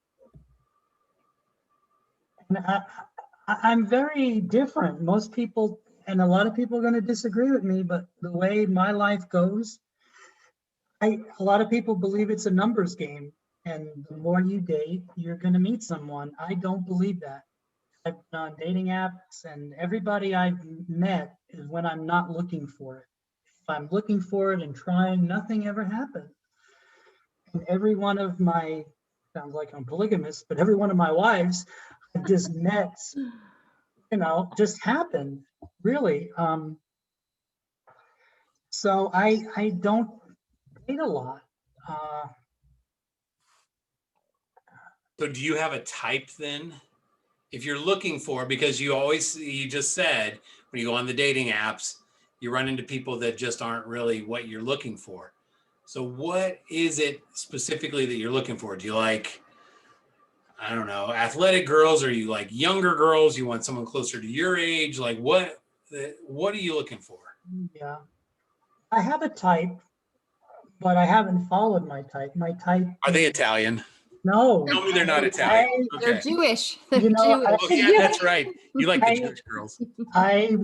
I'm very different. Most people, and a lot of people are going to disagree with me, but the way my life goes, a lot of people believe it's a numbers game. And the more you date, you're going to meet someone. I don't believe that. I've been on dating apps, and everybody I've met is when I'm not looking for it. If I'm looking for it and trying, nothing ever happened. And every one of my, sounds like I'm polygamous, but every one of my wives I've just met, you know, just happened, really. So I don't date a lot. So do you have a type then? If you're looking for, because you just said, when you go on the dating apps, you run into people that just aren't really what you're looking for. So what is it specifically that you're looking for? Do you like, I don't know, athletic girls? Or you like younger girls? You want someone closer to your age? Like what are you looking for? Yeah, I have a type, but I haven't followed my type. My type. Are they Italian? No. Tell me they're not Italian. They're Okay. Jewish. They're You know, Jewish. Oh yeah, that's right. You like the Jewish girls. I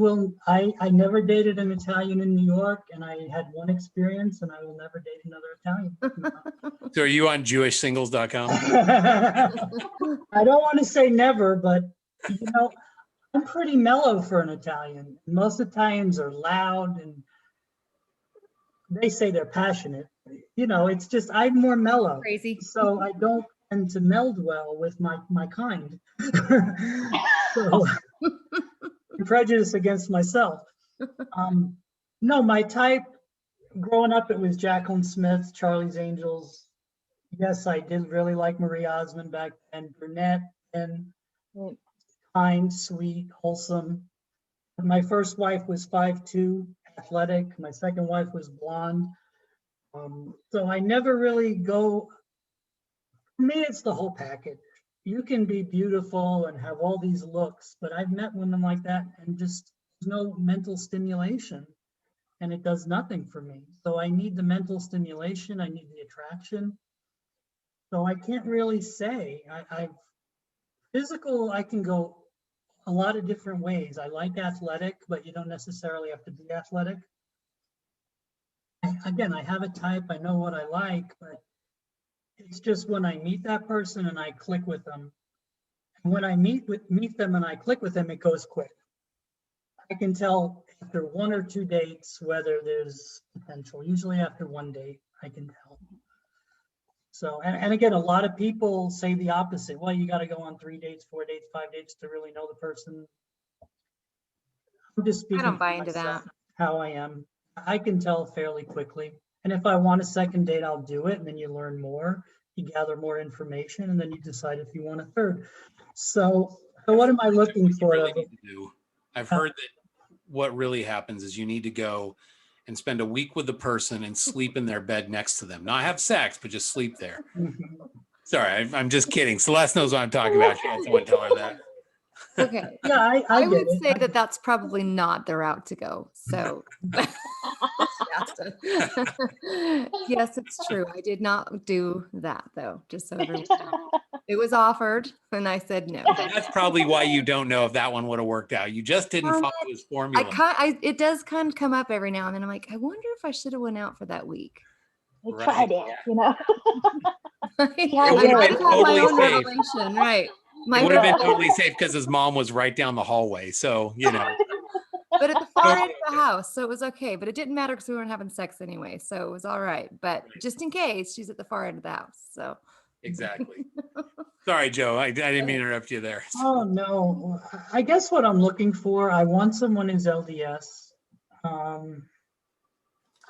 never dated an Italian in New York, and I had one experience, and I will never date another Italian. So are you on jewishsingles.com? I don't want to say never, but you know, I'm pretty mellow for an Italian. Most Italians are loud and they say they're passionate. You know, it's just I'm more mellow. Crazy. So I don't tend to meld well with my kind. So I'm prejudiced against myself. No, my type growing up, it was Jacqueline Smith, Charlie's Angels. Yes, I did really like Marie Osmond back then, brunette and kind, sweet, wholesome. My first wife was 5'2", athletic. My second wife was blonde. So I never really go, for me, it's the whole package. You can be beautiful and have all these looks, but I've met women like that and just there's no mental stimulation and it does nothing for me. So I need the mental stimulation. I need the attraction. So I can't really say. Physical, I can go a lot of different ways. I like athletic, but you don't necessarily have to be athletic. Again, I have a type, I know what I like, but it's just when I meet that person and I click with them. And when I meet them and I click with them, it goes quick. I can tell after 1 or 2 dates whether there's potential. Usually after 1 date, I can tell. So, and again, a lot of people say the opposite. Well, you got to go on 3 dates, 4 dates, 5 dates to really know the person. I'm just speaking I don't buy for into myself, that. how I am. I can tell fairly quickly. And if I want a second date, I'll do it. And then you learn more, you gather more information, and then you decide if you want a third. So what am I looking for? Really need to do. I've heard that what really happens is you need to go and spend a week with the person and sleep in their bed next to them. Not have sex, but just sleep there. Sorry, I'm just kidding. Celeste knows what I'm talking about. She had someone tell her that. Okay. Yeah, I would get it. say that that's probably not the route to go. So Shasta. Yes, it's true. I did not do that though, just so everyone knows. It was offered and I said no. That's probably why you don't know if that one would have worked out. You just didn't follow his formula. It does kind of come up every now and then. I'm like, I wonder if I should have went out for that week. I tried it, you know. I would have might been have had my totally own safe. revelation, right? It would have been totally safe because his mom was right down the hallway. So, you know. But at the far end of the house, so it was okay. But it didn't matter because we weren't having sex anyway, so it was all right. But just in case, she's at the far end of the house. So Exactly. Sorry, Joe. I didn't mean to interrupt you there. Oh, no. I guess what I'm looking for, I want someone who's LDS.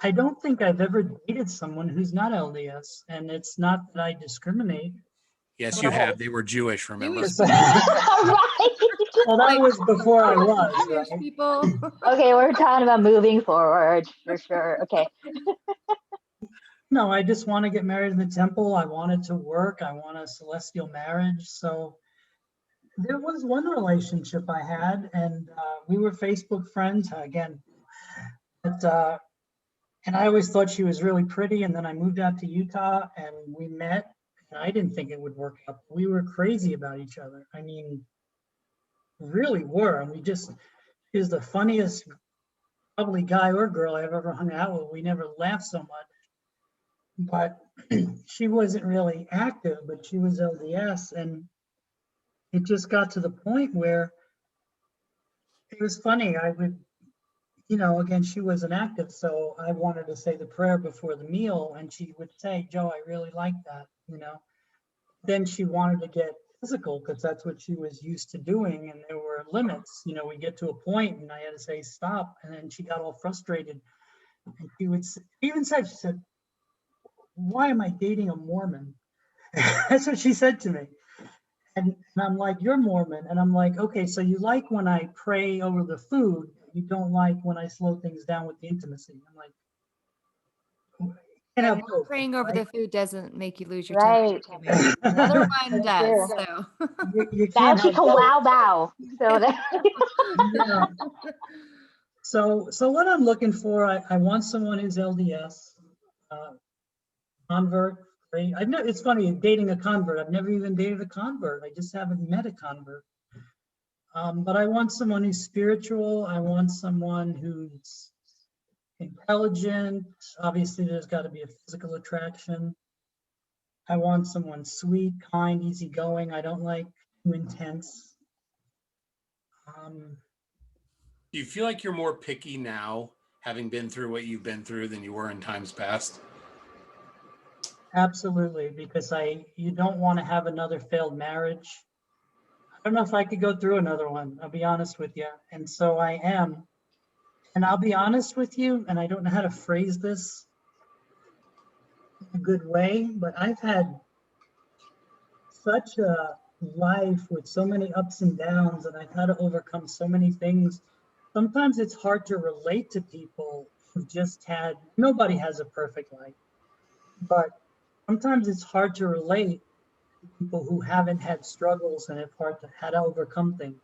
I don't think I've ever dated someone who's not LDS, and it's not that I discriminate. Yes, you have. They were Jewish, remember? Jewish. Right. Well, that was before I was, Jewish right? people. Okay, we're talking about moving forward for sure. Okay. No, I just want to get married in the temple. I want it to work. I want a celestial marriage. So there was one relationship I had, and we were Facebook friends again. But and I always thought she was really pretty. And then I moved out to Utah, and we met. And I didn't think it would work out. We were crazy about each other. I mean, really were. And she was the funniest, probably guy or girl I've ever hung out with. We never laughed so much. But she wasn't really active, but she was LDS. And it just got to the point where it was funny. I would, again, she wasn't active. So I wanted to say the prayer before the meal. And she would say, Joe, I really like that, Then she wanted to get physical because that's what she was used to doing. And there were limits, we get to a point and I had to say, stop. And then she got all frustrated. And she even said, she said, why am I dating a Mormon? That's what she said to me. And I'm like, you're Mormon. And I'm like, okay, so you like when I pray over the food. You don't like when I slow things down with the intimacy. I'm like, you can't have both, Praying over right? the food doesn't make you lose your Right. temper. Another one That's does. true. So You Now can't she have can both. wow bow. So that Yeah. So what I'm looking for, I want someone who's LDS, convert. Great. It's funny dating a convert. I've never even dated a convert. I just haven't met a convert. But I want someone who's spiritual. I want someone who's intelligent. Obviously, there's got to be a physical attraction. I want someone sweet, kind, easygoing. I don't like too intense. Do you feel like you're more picky now, having been through what you've been through, than you were in times past? Absolutely, because you don't want to have another failed marriage. I don't know if I could go through another one, I'll be honest with you. And so I am. And I'll be honest with you, and I don't know how to phrase this in a good way, but I've had such a life with so many ups and downs, and I've had to overcome so many things. Sometimes it's hard to relate to people who've just had, nobody has a perfect life, but sometimes it's hard to relate to people who haven't had struggles and have had to overcome things.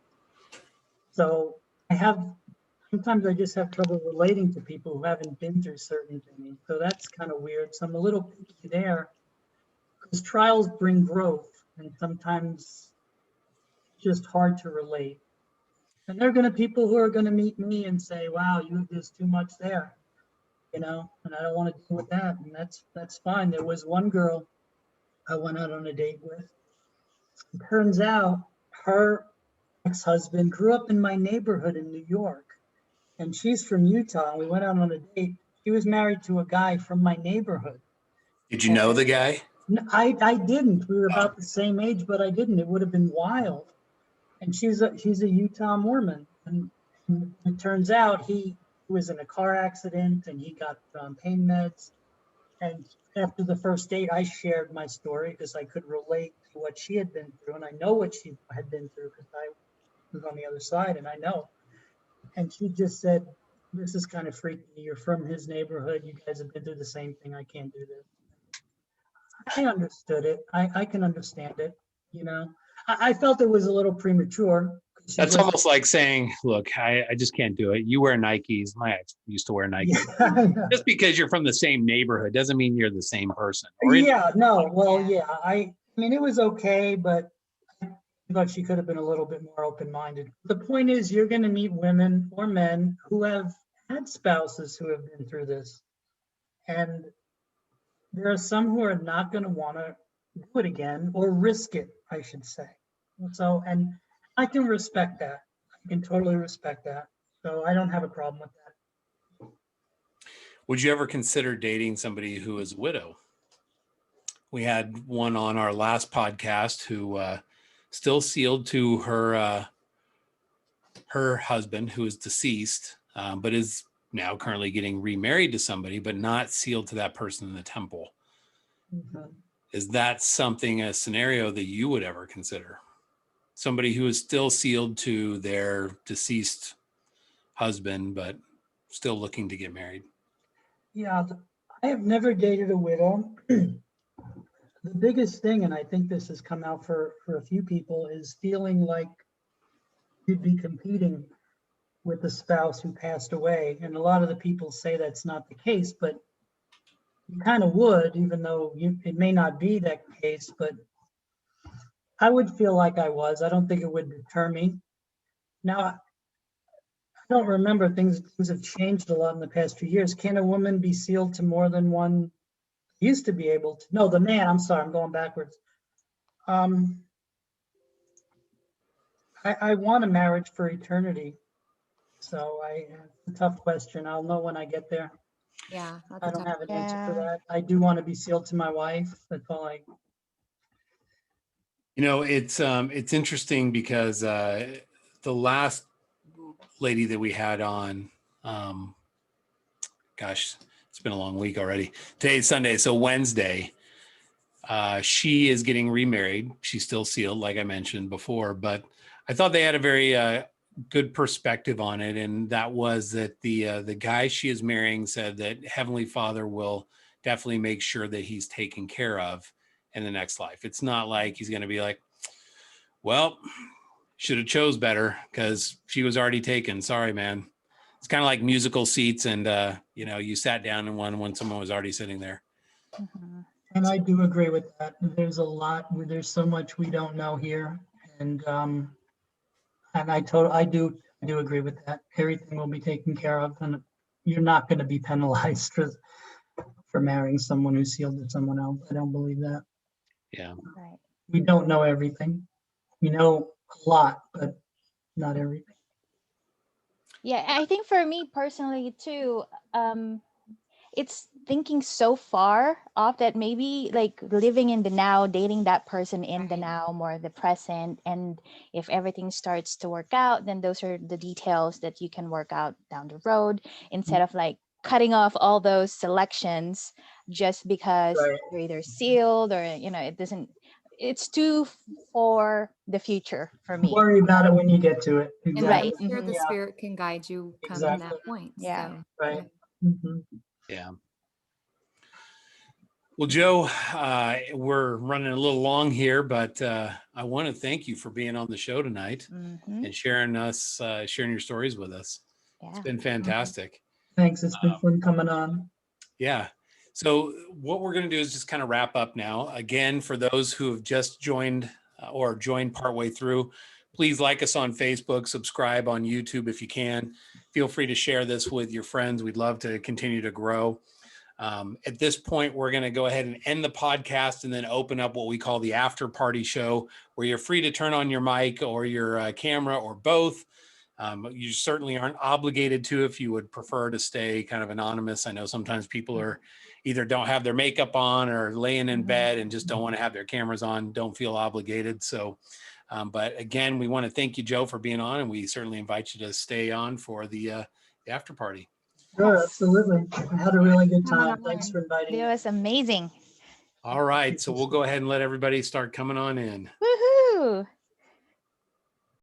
So sometimes I just have trouble relating to people who haven't been through certain things. So that's kind of weird. So I'm a little picky there because trials bring growth, and sometimes it's just hard to relate. And there are going to people who are going to meet me and say, wow, there's too much there, and I don't want to deal with that. And that's fine. There was one girl I went out on a date with. It turns out her ex-husband grew up in my neighborhood in New York, and she's from Utah. And we went out on a date. She was married to a guy from my neighborhood. Did you know the guy? No, I didn't. We were about the same age, but I didn't. It would have been wild. And she's a Utah Mormon, and it turns out he was in a car accident and he got pain meds. And after the first date, I shared my story because I could relate to what she had been through, and I know what she had been through because I was on the other side, and I know. And she just said, "This is kind of freaky. You're from his neighborhood. You guys have been through the same thing. I can't do this." I understood it. I can understand it. I felt it was a little premature. That's almost like saying, look, I just can't do it. You wear Nikes. My ex used to wear Nikes. Yeah, Just because you're from the same neighborhood doesn't mean you're the same person. I mean, it was okay, but I thought she could have been a little bit more open-minded. The point is, you're going to meet women or men who have had spouses who have been through this. And there are some who are not going to want to do it again or risk it, I should say. So, and I can respect that. I can totally respect that. So I don't have a problem with that. Would you ever consider dating somebody who is a widow? We had one on our last podcast who still sealed to her husband, who is deceased, but is now currently getting remarried to somebody, but not sealed to that person in the temple. Mm-hmm. Is that a scenario that you would ever consider? Somebody who is still sealed to their deceased husband, but still looking to get married? Yeah, I have never dated a widow. The biggest thing, and I think this has come out for a few people, is feeling like you'd be competing with a spouse who passed away. And a lot of the people say that's not the case, but you kind of would, even though it may not be that case, but I would feel like I was. I don't think it would deter me. Now, I don't remember, things have changed a lot in the past few years. Can a woman be sealed to more than one? Used to be able to. No, the man, I'm sorry, I'm going backwards. I want a marriage for eternity. So it's a tough question. I'll know when I get there. yeah, that's I a don't tough have an answer for Yeah. that. I do want to be sealed to my wife. That's all It's interesting because the last lady that we had on gosh, it's been a long week already. Today's Sunday, so Wednesday. She is getting remarried. She's still sealed, like I mentioned before, but I thought they had a very good perspective on it, and that was that the guy she is marrying said that Heavenly Father will definitely make sure that he's taken care of in the next life. It's not like he's going to be like, well, should have chose better because she was already taken. Sorry, man. It's kind of like musical seats, and you sat down in one when someone was already sitting there. Mhm. And I do agree with that. There's so much we don't know here. And I do agree with that. Everything will be taken care of, and you're not going to be penalized for marrying someone who's sealed to someone else. I don't believe that. Yeah. Right. We don't know everything. We know a lot, but not everything. Yeah, I think for me personally too, it's thinking so far off that maybe like living in the now, dating that person in the now, more the present, and if everything starts to work out, then those are the details that you can work out down the road, instead of like cutting off all those selections just because Right. they're either sealed or it's too for the future for me. Worry about it when you get to it. And Right. I'm sure the Yeah. spirit can guide you come that Exactly. point. Yeah. So, Right. Mhm. Yeah. Well, Joe, we're running a little long here, but I want to thank you for being on the show tonight Mhm. and sharing your stories with us. It's Yeah. been fantastic. Thanks. It's been fun coming on. Yeah. So what we're going to do is just kind of wrap up now. Again, for those who have just joined or joined partway through, please like us on Facebook, subscribe on YouTube if you can. Feel free to share this with your friends. We'd love to continue to grow. At this point, we're going to go ahead and end the podcast and then open up what we call the after party show, where you're free to turn on your mic or your camera or both. You certainly aren't obligated to if you would prefer to stay kind of anonymous. I know sometimes people are either don't have their makeup on or laying in bed and just don't want to have their cameras on, don't feel obligated. So, but again, we want to thank you, Joe, for being on, and we certainly invite you to stay on for the after party. Sure, absolutely. I had a really good Come on time. Thanks on. for inviting It me. was amazing. All right. So we'll go ahead and let everybody start coming on in. Woohoo!